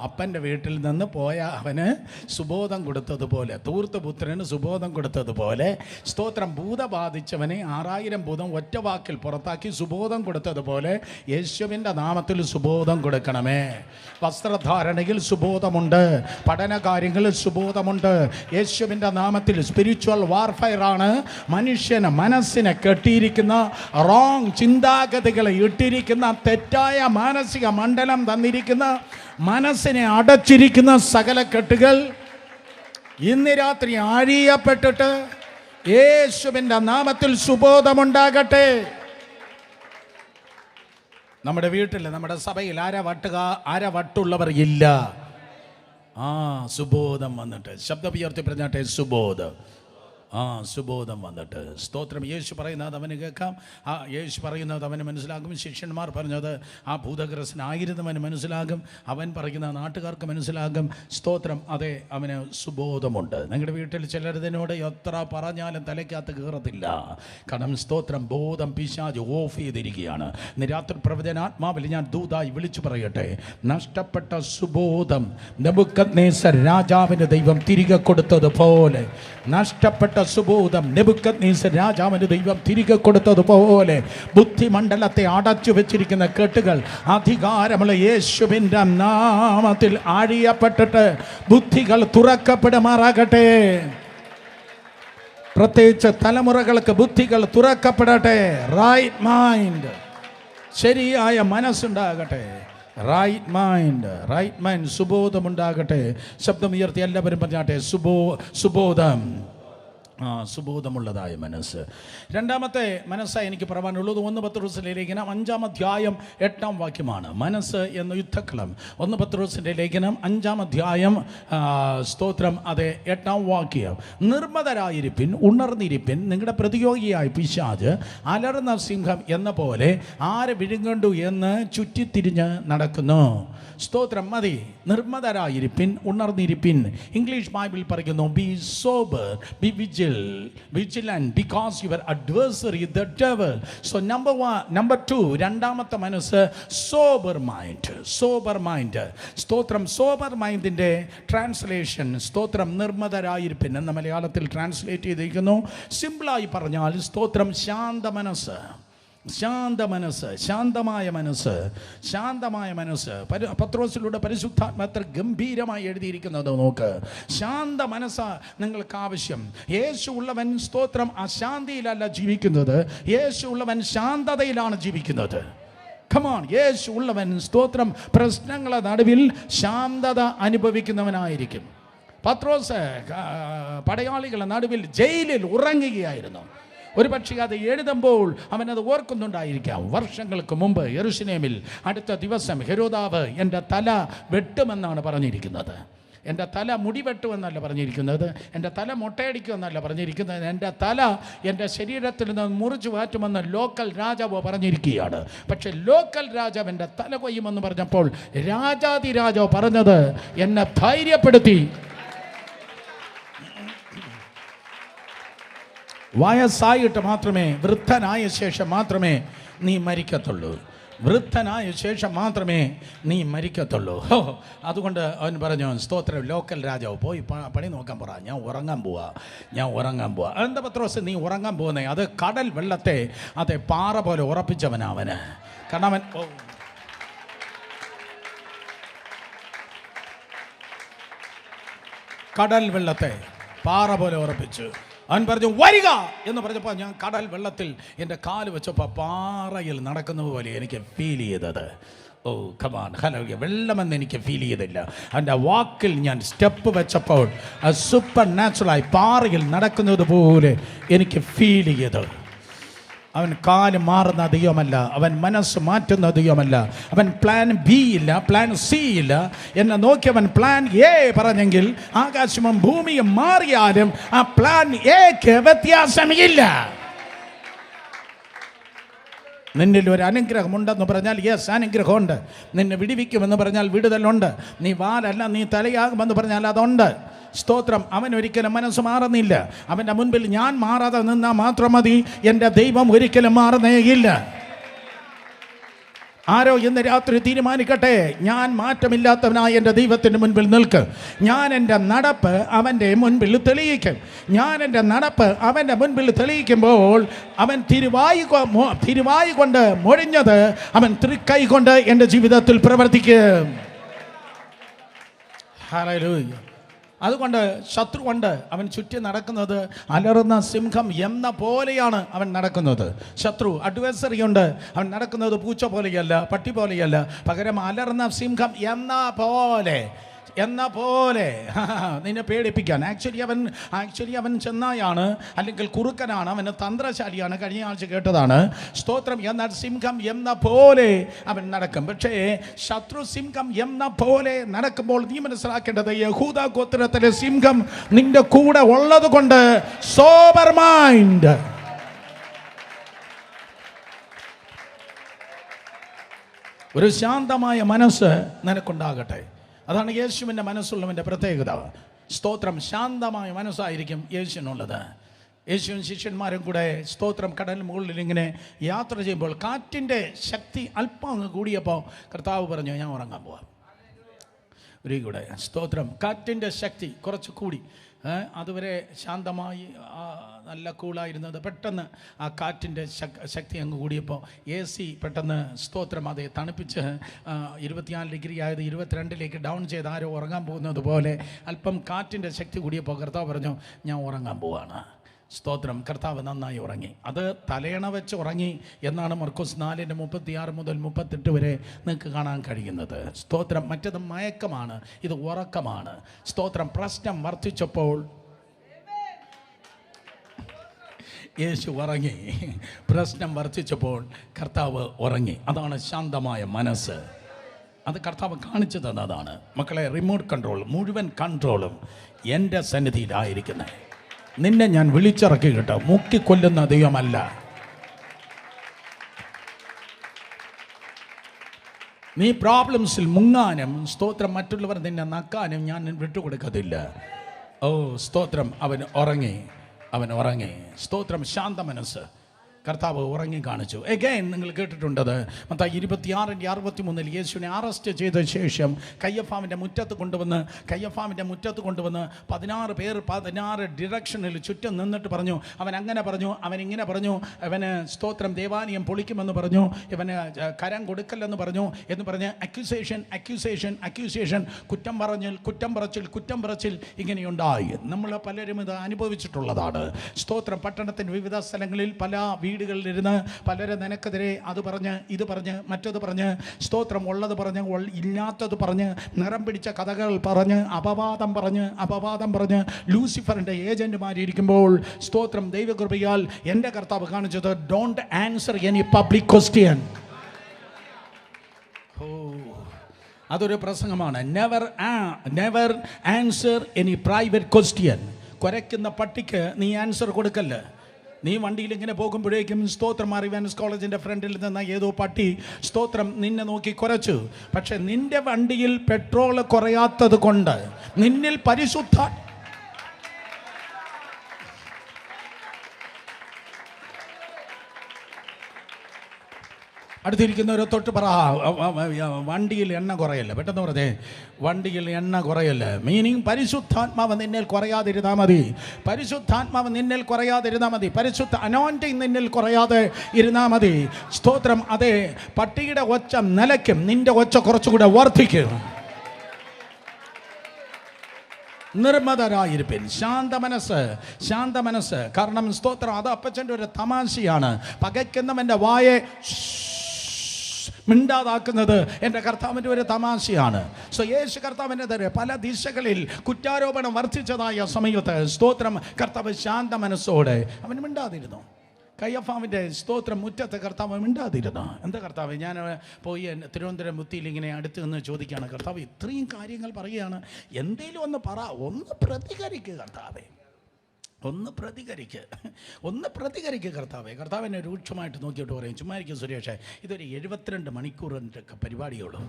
അപ്പൻ്റെ വീട്ടിൽ നിന്ന് പോയ അവന് സുബോധം കൊടുത്തതുപോലെ, ധൂർത്തപുത്രന് സുബോധം കൊടുത്തതുപോലെ, സ്തോത്രം, ഭൂത ബാധിച്ചവനെ 6000 ഭൂതം ഒറ്റ വാക്കിൽ പുറത്താക്കി സുബോധം കൊടുത്തതുപോലെ യേശുവിൻ്റെ നാമത്തിൽ സുബോധം കൊടുക്കണമേ. വസ്ത്രധാരണയിൽ സുബോധമുണ്ട്, പഠന കാര്യങ്ങളിൽ സുബോധമുണ്ട്. യേശുവിൻ്റെ നാമത്തിൽ സ്പിരിച്വൽ വാർഫെയറാണ് മനുഷ്യന് മനസ്സിനെ കെട്ടിയിരിക്കുന്ന റോങ് ചിന്താഗതികളെ ഇട്ടിരിക്കുന്ന തെറ്റായ മാനസിക മണ്ഡലം തന്നിരിക്കുന്ന മനസ്സിനെ അടച്ചിരിക്കുന്ന സകല കെട്ടുകൾ ഇന്ന് രാത്രി അഴിയപ്പെട്ടിട്ട് യേശുവിൻ്റെ നാമത്തിൽ സുബോധമുണ്ടാകട്ടെ. നമ്മുടെ വീട്ടിൽ, നമ്മുടെ സഭയിൽ ആര വട്ടുള്ളവർ ഇല്ല. സുബോധം വന്നിട്ട്, ശബ്ദം ഉയർത്തി പറഞ്ഞാട്ടെ, സുബോധം. സുബോധം വന്നിട്ട്. സ്തോത്രം. യേശു പറയുന്നത് അവന് കേൾക്കാം, യേശു പറയുന്നത് അവന് മനസ്സിലാകും. ശിഷ്യന്മാർ പറഞ്ഞത് ആ ഭൂതഗ്രസ്തനായിരുന്നവന് മനസ്സിലാകും. അവൻ പറയുന്ന നാട്ടുകാർക്ക് മനസ്സിലാകും. സ്തോത്രം. അതെ, അവന് സുബോധമുണ്ട്. നിങ്ങളുടെ വീട്ടിൽ ചിലരിതിനോട് എത്ര പറഞ്ഞാലും തലയ്ക്കകത്ത് കയറത്തില്ല. കാരണം സ്തോത്രം, ബോധം പിശാച് ഓഫ് ചെയ്തിരിക്കുകയാണ്. ഇന്ന് രാത്രി പ്രവചനാത്മാവിൽ ഞാൻ ദൂതായി വിളിച്ചു പറയട്ടെ, നഷ്ടപ്പെട്ട സുബോധം നെബൂഖദ്നേസർ രാജാവിന് ദൈവം തിരികെ കൊടുത്തതുപോലെ, നഷ്ടപ്പെട്ട സുബോധം നെബൂഖദ്നേസർ രാജാവിന് ദൈവം തിരികെ കൊടുത്തതുപോലെ, ബുദ്ധിമണ്ഡലത്തെ അടച്ചു വെച്ചിരിക്കുന്ന കെട്ടുകൾ അധികാരമുള്ള യേശുവിൻ്റെ നാമത്തിൽ അഴിയപ്പെട്ടിട്ട് ബുദ്ധികൾ തുറക്കപ്പെടുമാറാകട്ടെ. പ്രത്യേകിച്ച് തലമുറകൾക്ക് ബുദ്ധികൾ തുറക്കപ്പെടട്ടെ. റൈറ്റ് മൈൻഡ്, ശരിയായ മനസ്സുണ്ടാകട്ടെ. Right mind, സുബോധമുണ്ടാകട്ടെ. ശബ്ദം ഉയർത്തി എല്ലാവരും പറഞ്ഞാട്ടെ, സുബോധം. സുബോധമുള്ളതായ മനസ്സ്. രണ്ടാമത്തെ മനസ്സായി എനിക്ക് പറയാനുള്ളത് 1 പത്രോസിന്റെ ലേഖനം 5-ാം അധ്യായം 8-ാം വാക്യമാണ്. മനസ്സ് എന്ന യുദ്ധക്കളം. 1 പത്രോസിന്റെ ലേഖനം 5-ാം അധ്യായം, സ്തോത്രം, അതെ, 8-ാം വാക്യം. നിർമ്മതരായിരിപ്പിൻ, ഉണർന്നിരിപ്പിൻ, നിങ്ങളുടെ പ്രതിയോഗിയായ പിശാച് അലർന്ന സിംഹം എന്ന പോലെ ആരെ വിഴുങ്ങണ്ടു എന്ന് ചുറ്റിത്തിരിഞ്ഞ് നടക്കുന്നു. സ്തോത്രം. മതി. നിർമ്മതരായിരിപ്പിൻ, ഉണർന്നിരിപ്പിൻ. ഇംഗ്ലീഷ് ബൈബിൾ പറയുന്നു, B sober, B vigilant because your adversary the devil. So number 1, number 2, രണ്ടാമത്തെ മനസ്സ് sober mind. സ്തോത്രം. sober mindന്റെ ട്രാൻസ്ലേഷൻ, സ്തോത്രം, നിർമ്മതരായിരിപ്പിൻ എന്ന മലയാളത്തിൽ ട്രാൻസ്ലേറ്റ് ചെയ്തിരിക്കുന്നു. സിമ്പിളായി പറഞ്ഞാൽ, സ്തോത്രം, ശാന്തമായ മനസ്സ്. പത്രോസിലൂടെ പരിശുദ്ധാത്മ എത്ര ഗംഭീരമായി എഴുതിയിരിക്കുന്നത് നോക്ക്. ശാന്ത മനസ്സാ നിങ്ങൾക്ക് ആവശ്യം. യേശു ഉള്ളവൻ, സ്തോത്രം, അശാന്തിയിലല്ല ജീവിക്കുന്നത്. യേശു ഉള്ളവൻ ശാന്തതയിലാണ് ജീവിക്കുന്നത്. കമോൺ. യേശു ഉള്ളവൻ, സ്തോത്രം, പ്രശ്നങ്ങളുടെ നടുവിൽ ശാന്തത അനുഭവിക്കുന്നവനായിരിക്കും. പത്രോസ് പടയാളികളുടെ നടുവിൽ ജയിലിൽ ഉറങ്ങുകയായിരുന്നു. ഒരു പക്ഷേ അത് എഴുതുമ്പോൾ അവനത് ഓർക്കുന്നുണ്ടായിരിക്കാം. വർഷങ്ങൾക്ക് മുമ്പ് യെരുശലേമിൽ അടുത്ത ദിവസം ഹെരോദാവ് എൻ്റെ തല വെട്ടുമെന്നാണ് പറഞ്ഞിരിക്കുന്നത്. എൻ്റെ തല മുടിവെട്ടുമെന്നല്ല പറഞ്ഞിരിക്കുന്നത്, എൻ്റെ തല മുട്ടയടിക്കുമെന്നല്ല പറഞ്ഞിരിക്കുന്നത്, എൻ്റെ തല എൻ്റെ ശരീരത്തിൽ നിന്ന് മുറിച്ചു മാറ്റുമെന്ന് ലോക്കൽ രാജാവ് പറഞ്ഞിരിക്കുകയാണ്. പക്ഷെ ലോക്കൽ രാജാവ് എൻ്റെ തല കൊയ്യുമെന്ന് പറഞ്ഞപ്പോൾ രാജാതിരാജാവ് പറഞ്ഞത് എന്നെ ധൈര്യപ്പെടുത്തി, വയസ്സായിട്ട് മാത്രമേ, വൃദ്ധനായ ശേഷം മാത്രമേ നീ മരിക്കത്തുള്ളൂ, വൃദ്ധനായ ശേഷം മാത്രമേ നീ മരിക്കത്തുള്ളൂ. അതുകൊണ്ട് അവൻ പറഞ്ഞു, സ്തോത്രം, ലോക്കൽ രാജാവ് പോയി പണി നോക്കാൻ പറ, ഞാൻ ഉറങ്ങാൻ പോവാ. എന്താ പത്രോസ് നീ ഉറങ്ങാൻ പോകുന്നേ? അത് കടൽ വെള്ളത്തെ അതെ പാറ പോലെ ഉറപ്പിച്ചവനാ അവന്. കാരണം അവൻ കടൽ വെള്ളത്തെ പാറ പോലെ ഉറപ്പിച്ചു. അവൻ പറഞ്ഞു വരിക എന്ന് പറഞ്ഞപ്പോൾ ഞാൻ കടൽ വെള്ളത്തിൽ എൻ്റെ കാല് വെച്ചപ്പോൾ പാറയിൽ നടക്കുന്നത് പോലെ എനിക്ക് ഫീൽ ചെയ്തത്. ഓ കമാൻ, ഹലോ, വെള്ളമെന്ന് എനിക്ക് ഫീൽ ചെയ്തില്ല. എൻ്റെ വാക്കിൽ ഞാൻ സ്റ്റെപ്പ് വെച്ചപ്പോൾ സൂപ്പർ നാച്ചുറലായി പാറയിൽ നടക്കുന്നത് പോലെ എനിക്ക് ഫീൽ ചെയ്തു. അവൻ കാല് മാറുന്ന ദൈവമല്ല, അവൻ മനസ്സ് മാറ്റുന്ന ദൈവമല്ല. അവൻ പ്ലാൻ ബി ഇല്ല, പ്ലാൻ സി ഇല്ല. എന്നെ നോക്കിയവൻ പ്ലാൻ എ പറഞ്ഞെങ്കിൽ ആകാശവും ഭൂമിയും മാറിയാലും ആ പ്ലാൻ എക്ക് വ്യത്യാസമില്ല. നിന്നിൽ ഒരു അനുഗ്രഹമുണ്ടെന്ന് പറഞ്ഞാൽ യെസ്, അനുഗ്രഹമുണ്ട്. നിന്നെ വിടുവിക്കുമെന്ന് പറഞ്ഞാൽ വിടുതലുണ്ട്. നീ വാലല്ല നീ തലയാകുമെന്ന് പറഞ്ഞാൽ അതുണ്ട്. സ്തോത്രം. അവൻ ഒരിക്കലും മനസ്സ് മാറുന്നില്ല. അവൻ്റെ മുൻപിൽ ഞാൻ മാറാതെ നിന്നാൽ മാത്രം മതി. എൻ്റെ ദൈവം ഒരിക്കലും മാറുന്നേയില്ല. ആരോ ഇന്ന് രാത്രി തീരുമാനിക്കട്ടെ, ഞാൻ മാറ്റമില്ലാത്തവനായ എൻ്റെ ദൈവത്തിൻ്റെ മുൻപിൽ നിൽക്ക്. ഞാൻ എൻ്റെ നടപ്പ് അവൻ്റെ മുൻപിൽ തെളിയിക്കും. ഞാൻ എൻ്റെ നടപ്പ് അവൻ്റെ മുൻപിൽ തെളിയിക്കുമ്പോൾ അവൻ തിരുവായി കൊണ്ട് മൊഴിഞ്ഞത് അവൻ തൃക്കൈ കൊണ്ട് എൻ്റെ ജീവിതത്തിൽ പ്രവർത്തിക്കും. ഹല്ലേലൂയ. അതുകൊണ്ട് ശത്രുവുണ്ട്, അവൻ ചുറ്റി നടക്കുന്നത് അലറുന്ന സിംഹം എന്ന പോലെയാണ് അവൻ നടക്കുന്നത്. ശത്രു അഡ്വേഴ്സറി ഉണ്ട്, അവൻ നടക്കുന്നത് പൂച്ച പോലെയല്ല, പട്ടി പോലെയല്ല, പകരം അലറുന്ന സിംഹം എന്ന പോലെ നിന്നെ പേടിപ്പിക്കാൻ. ആക്ച്വലി അവൻ ചെന്നായാണ്, അല്ലെങ്കിൽ കുറുക്കനാണ്, അവന് തന്ത്രശാലിയാണ്. കഴിഞ്ഞ ആഴ്ച കേട്ടതാണ്. സ്തോത്രം. എന്നാൽ സിംഹം എന്ന പോലെ അവൻ നടക്കും. പക്ഷേ ശത്രു സിംഹം എന്ന പോലെ നടക്കുമ്പോൾ നീ മനസ്സിലാക്കേണ്ടത്, യഹൂദ ഗോത്രത്തിലെ സിംഹം നിന്റെ കൂടെ ഉള്ളത് കൊണ്ട് സോബർ മൈൻഡ്. ഒരു ശാന്തമായ മനസ്സ് നിനക്കുണ്ടാകട്ടെ. അതാണ് യേശുവിൻ്റെ മനസ്സുള്ളവൻ്റെ പ്രത്യേകത. സ്തോത്രം. ശാന്തമായ മനസ്സായിരിക്കും യേശുവിനുള്ളത്. യേശുവും ശിഷ്യന്മാരും കൂടെ സ്തോത്രം കടൽ മുകളിൽ ഇങ്ങനെ യാത്ര ചെയ്യുമ്പോൾ കാറ്റിൻ്റെ ശക്തി അല്പം അങ്ങ് കൂടിയപ്പോൾ കർത്താവ് പറഞ്ഞു, ഞാൻ ഉറങ്ങാൻ പോവാം. ഒരു കൂടെ സ്തോത്രം. കാറ്റിൻ്റെ ശക്തി കുറച്ച് കൂടി. അതുവരെ ശാന്തമായി നല്ല കൂളായിരുന്നത് പെട്ടെന്ന് ആ കാറ്റിൻ്റെ ശക്തി അങ്ങ് കൂടിയപ്പോൾ AC പെട്ടെന്ന് സ്തോത്രം അതെ തണുപ്പിച്ച് 24 ഡിഗ്രി ആയത് 22 ഡൗൺ ചെയ്ത് ആരോ ഉറങ്ങാൻ പോകുന്നത് പോലെ അല്പം കാറ്റിൻ്റെ ശക്തി കൂടിയപ്പോൾ കർത്താവ് പറഞ്ഞു, ഞാൻ ഉറങ്ങാൻ പോവാണ്. സ്തോത്രം. കർത്താവ് നന്നായി ഉറങ്ങി. അത് തലയണ വെച്ച് ഉറങ്ങി എന്നാണ് മർക്കോസ് 4:36 മുതൽ 38 വരെ നിങ്ങൾക്ക് കാണാൻ കഴിയുന്നത്. സ്തോത്രം. മറ്റത് മയക്കമാണ്, ഇത് ഉറക്കമാണ്. സ്തോത്രം. പ്രശ്നം വർദ്ധിച്ചപ്പോൾ യേശു ഉറങ്ങി. പ്രശ്നം വർദ്ധിച്ചപ്പോൾ കർത്താവ് ഉറങ്ങി. അതാണ് ശാന്തമായ മനസ്സ്. അത് കർത്താവ് കാണിച്ചു തന്നതാണ്. മക്കളെ, റിമോട്ട് കൺട്രോൾ, മുഴുവൻ കൺട്രോളും എൻ്റെ സന്നിധിയിലായിരിക്കുന്നത്. നിന്നെ ഞാൻ വിളിച്ചിറക്കി കേട്ടോ, മുക്കിക്കൊല്ലുന്ന ദൈവമല്ല. നീ പ്രോബ്ലംസിൽ മുങ്ങാനും സ്തോത്രം മറ്റുള്ളവർ നിന്നെ നക്കാനും ഞാൻ വിട്ടുകൊടുക്കത്തില്ല. ഓ സ്തോത്രം. അവൻ ഉറങ്ങി. സ്തോത്രം. ശാന്ത മനസ്സ്. കർത്താവ് ഉറങ്ങി കാണിച്ചു. എഗൈൻ നിങ്ങൾ കേട്ടിട്ടുണ്ടത് മത്തായി 26:63 യേശുവിനെ അറസ്റ്റ് ചെയ്ത ശേഷം കയ്യഫാവിൻ്റെ മുറ്റത്ത് കൊണ്ടുവന്ന് 16 ഡിറക്ഷനിൽ ചുറ്റും നിന്നിട്ട് പറഞ്ഞു, അവൻ അങ്ങനെ പറഞ്ഞു, അവൻ ഇങ്ങനെ പറഞ്ഞു, അവന് സ്തോത്രം ദേവാലയം പൊളിക്കുമെന്ന് പറഞ്ഞു, ഇവന് കരം കൊടുക്കല്ലെന്ന് പറഞ്ഞു എന്ന് പറഞ്ഞ് അക്യൂസേഷൻ കുറ്റം പറച്ചിൽ ഇങ്ങനെയുണ്ടായി. നമ്മൾ പലരും ഇത് അനുഭവിച്ചിട്ടുള്ളതാണ്. സ്തോത്രം. പട്ടണത്തിൻ്റെ വിവിധ സ്ഥലങ്ങളിൽ പല വീടുകളിലിരുന്ന് പലരും നിനക്കെതിരെ അത് പറഞ്ഞ് ഇത് പറഞ്ഞ് മറ്റത് പറഞ്ഞ് സ്തോത്രം ഉള്ളത് പറഞ്ഞ് ഇല്ലാത്തത് പറഞ്ഞ് നിറം പിടിച്ച കഥകൾ പറഞ്ഞ് അപവാദം പറഞ്ഞ് ലൂസിഫറിൻ്റെ ഏജന്റുമാരിയ്ക്കുമ്പോൾ സ്തോത്രം ദൈവകൃപയാൽ എൻ്റെ കർത്താവ് കാണിച്ചത്, don't answer any public question. അതൊരു പ്രസംഗമാണ്. Never answer any private question. കുരയ്ക്കുന്ന പട്ടിക്ക് നീ ആൻസർ കൊടുക്കല്ല. നീ വണ്ടിയിൽ ഇങ്ങനെ പോകുമ്പോഴേക്കും സ്തോത്രം അറിവാൻസ് കോളേജിൻ്റെ ഫ്രണ്ടിൽ നിന്ന് ഏതോ പട്ടി സ്തോത്രം നിന്നെ നോക്കി കുരച്ചു. പക്ഷെ നിന്റെ വണ്ടിയിൽ പെട്രോൾ കുറയാത്തത് കൊണ്ട് നിന്നിൽ പരിശുദ്ധ അടുത്തിരിക്കുന്നവരെ തൊട്ട് പറ, വണ്ടിയിൽ എണ്ണ കുറയല്ല. പെട്ടെന്ന് പറഞ്ഞേ, വണ്ടിയിൽ എണ്ണ കുറയല്ല. മീനിങ് പരിശുദ്ധാത്മാവ് നിന്നിൽ കുറയാതിരുന്നാൽ മതി. പരിശുദ്ധാത്മാവ് നിന്നിൽ കുറയാതിരുന്നാൽ മതി. പരിശുദ്ധ അനോയിന്റിങ് നിന്നിൽ കുറയാതെ ഇരുന്നാൽ മതി. സ്തോത്രം. അതെ, പട്ടിയുടെ ഒച്ച നിലയ്ക്കും, നിന്റെ ഒച്ച കുറച്ചുകൂടെ വർദ്ധിക്കും. നിർമ്മതരായിരിപ്പിൻ. ശാന്ത മനസ്സ്. കാരണം സ്തോത്രം, അത് അപ്പച്ചൻ്റെ ഒരു തമാശയാണ്. പകയ്ക്കുന്നവൻ്റെ വായെ മിണ്ടാതാക്കുന്നത് എൻ്റെ കർത്താവിൻ്റെ ഒരു തമാശയാണ്. സോ യേശു കർത്താവിനെതിരെ പല ദിശകളിൽ കുറ്റാരോപണം വർദ്ധിച്ചതായ സമയത്ത് സ്തോത്രം കർത്താവ് ശാന്ത മനസ്സോടെ അവൻ മിണ്ടാതിരുന്നു. കയ്യഫാവിൻ്റെ സ്തോത്രം മുറ്റത്ത് കർത്താവ് മിണ്ടാതിരുന്നു. എന്താ കർത്താവ്? ഞാൻ പോയി തിരുവനന്തപുരം മുത്തിയിൽ ഇങ്ങനെ അടുത്ത് നിന്ന് ചോദിക്കുകയാണ്, കർത്താവ് ഇത്രയും കാര്യങ്ങൾ പറയുകയാണ്, എന്തേലും ഒന്ന് പറ, ഒന്ന് പ്രതികരിക്കുക കർത്താവേ, ഒന്ന് പ്രതികരിക്കുക കർത്താവേ. കർത്താവിനെ രൂക്ഷമായിട്ട് നോക്കിയിട്ട് പറയും, ചുമ്മായിരിക്കും സുരേഷേ, ഇതൊരു 72 മണിക്കൂറിൻ്റെ ഒക്കെ പരിപാടിയുള്ളൂ.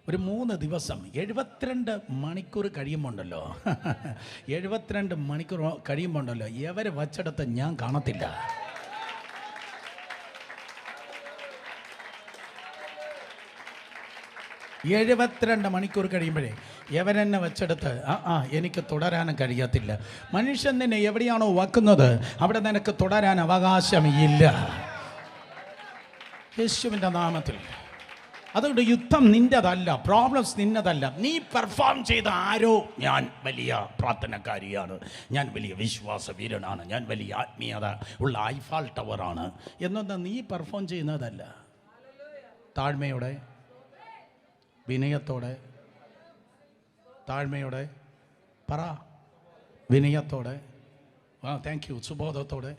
ഒരു 3 ദിവസം 72 മണിക്കൂർ കഴിയുമ്പോണ്ടല്ലോ 72 മണിക്കൂർ കഴിയുമ്പോണ്ടല്ലോ എവരെ വച്ചെടുത്ത് ഞാൻ കാണത്തില്ല. എഴുപത്തിരണ്ട് മണിക്കൂർ കഴിയുമ്പോഴേ എവരെന്നെ വെച്ചെടുത്ത് എനിക്ക് തുടരാനും കഴിയത്തില്ല. മനുഷ്യൻ നിന്നെ എവിടെയാണോ വയ്ക്കുന്നത് അവിടെ നിനക്ക് തുടരാൻ അവകാശമില്ല, യേശുവിൻ്റെ നാമത്തിൽ. അതുകൊണ്ട് യുദ്ധം നിൻ്റെതല്ല, പ്രോബ്ലംസ് നിന്നതല്ല. നീ പെർഫോം ചെയ്ത ആരോ, ഞാൻ വലിയ പ്രാർത്ഥനക്കാരിയാണ്, ഞാൻ വലിയ വിശ്വാസ വീരനാണ്, ഞാൻ വലിയ ആത്മീയത ഉള്ള ഐഫാൽ ടവറാണ് എന്നൊന്നും നീ പെർഫോം ചെയ്യുന്നതല്ല. താഴ്മയോടെ, വിനയത്തോടെ, താഴ്മയോടെ പറ, വിനയത്തോടെ, താങ്ക് യു, സുബോധത്തോടെ,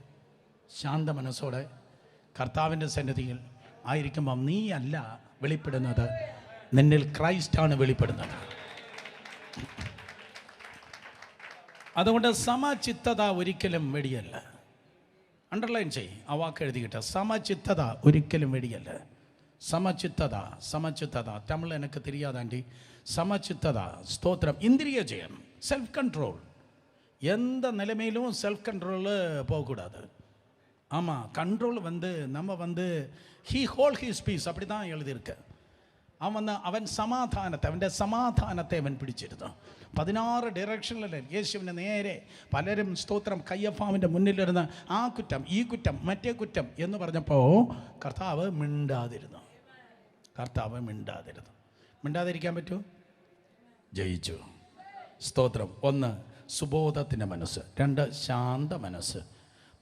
ശാന്ത മനസ്സോടെ കർത്താവിൻ്റെ സന്നിധിയിൽ ആയിരിക്കുമ്പം നീ അല്ല വെളിപ്പെടുന്നത്, നിന്നിൽ ക്രൈസ്റ്റാണ് വെളിപ്പെടുന്നത്. അതുകൊണ്ട് സമചിത്തത ഒരിക്കലും വെടിയല്ല. അണ്ടർലൈൻ ചെയ്, ആ വാക്ക് എഴുതിയിട്ട്, സമചിത്തത ഒരിക്കലും വെടിയല്ല. സമചിത്തത തമിഴ് എനിക്ക് தெரியாதாண்டி. സമചിത്തത സ്തോത്രം, ഇന്ദ്രിയ ജയം, செல்ஃப் கண்ட்ரோல். எந்த நிலைமையிலும் செல்ஃப் கண்ட்ரோல் போகக்கூடாது. ஆமாம், கண்ட்ரோல் நம்ம ஹீ ஹோல் ஹீஸ் பீஸ் அப்படி தான் எழுதியிருக்கு. അവൻ അവൻ്റെ സമാധാനത്തെ അവൻ പിടിച്ചിരുന്നു. 16 ഡയറക്ഷനിൽ യേശുവിൻ്റെ നേരെ പലരും സ്തോത്രം കയ്യഫാവിൻ്റെ മുന്നിലിരുന്ന് ആ കുറ്റം, ഈ കുറ്റം, മറ്റേ കുറ്റം എന്ന് പറഞ്ഞപ്പോൾ കർത്താവ് മിണ്ടാതിരുന്നു. മിണ്ടാതിരിക്കാൻ പറ്റൂ? ജയിച്ചു. സ്തോത്രം. 1 സുബോധത്തിൻ്റെ മനസ്സ്, 2 ശാന്ത മനസ്സ്,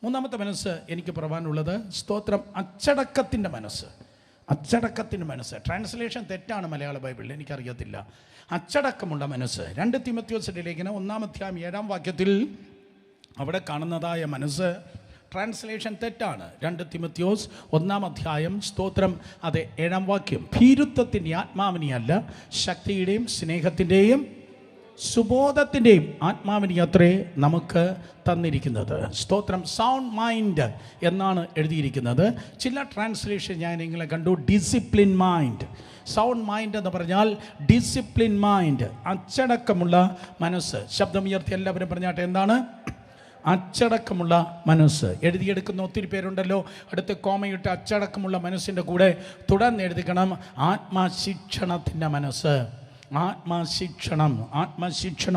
3ാമത്തെ മനസ്സ് എനിക്ക് പറയാനുള്ളത് സ്തോത്രം അച്ചടക്കത്തിൻ്റെ മനസ്സ്. ട്രാൻസ്ലേഷൻ തെറ്റാണ് മലയാള ബൈബിളിൽ, എനിക്കറിയത്തില്ല. അച്ചടക്കമുള്ള മനസ്സ്. 2 തിമോത്തിയോസിന്റെ ലേഖനം 1-ാം അധ്യായം 7-ാം വാക്യത്തിൽ അവിടെ കാണുന്നതായ മനസ്സ് ട്രാൻസ്ലേഷൻ തെറ്റാണ്. 2 തിമോത്തിയോസ് 1-ാം അധ്യായം സ്തോത്രം അതെ 7-ാം വാക്യം, ഭീരുത്വത്തിൻ്റെ ആത്മാവിനെയല്ല ശക്തിയുടെയും സ്നേഹത്തിൻ്റെയും സുബോധത്തിൻ്റെയും ആത്മാവിനെ അത്രേ നമുക്ക് തന്നിരിക്കുന്നത്. സ്തോത്രം. സൗണ്ട് മൈൻഡ് എന്നാണ് എഴുതിയിരിക്കുന്നത്. ചില ട്രാൻസ്ലേഷൻ ഞാൻ നിങ്ങളെ കണ്ടു, ഡിസിപ്ലിൻ മൈൻഡ്. സൗണ്ട് മൈൻഡ് എന്ന് പറഞ്ഞാൽ ഡിസിപ്ലിൻ മൈൻഡ്, അച്ചടക്കമുള്ള മനസ്സ്. ശബ്ദമുയർത്തി എല്ലാവരും പറഞ്ഞാട്ടെ, എന്താണ് അച്ചടക്കമുള്ള മനസ്സ്? എഴുതിയെടുക്കുന്ന ഒത്തിരി പേരുണ്ടല്ലോ. അടുത്ത് കോമയിട്ട് അച്ചടക്കമുള്ള മനസ്സിൻ്റെ കൂടെ തുടർന്ന് എഴുതിക്കണം ആത്മശിക്ഷണത്തിൻ്റെ മനസ്സ്. ആത്മശിക്ഷണം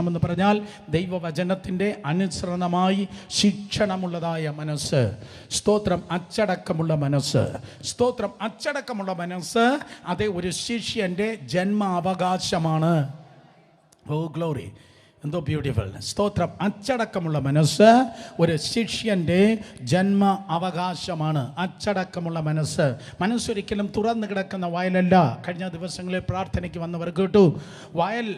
എന്ന് പറഞ്ഞാൽ ദൈവവചനത്തിൻ്റെ അനുസരണമായി ശിക്ഷണമുള്ളതായ മനസ്സ്. സ്തോത്രം. അച്ചടക്കമുള്ള മനസ്സ്. സ്തോത്രം. അച്ചടക്കമുള്ള മനസ്സ് അതേ ഒരു ശിഷ്യൻ്റെ ജന്മാവകാശമാണ്. ഓ ഗ്ലോറി, എന്തോ ബ്യൂട്ടിഫുൾ. സ്തോത്രം. അച്ചടക്കമുള്ള മനസ്സ് ഒരു ശിഷ്യൻ്റെ ജന്മ അവകാശമാണ്. അച്ചടക്കമുള്ള മനസ്സൊരിക്കലും തുറന്നു കിടക്കുന്ന വയലല്ല. കഴിഞ്ഞ ദിവസങ്ങളിൽ പ്രാർത്ഥനയ്ക്ക് വന്നവർ കേട്ടു, വയൽ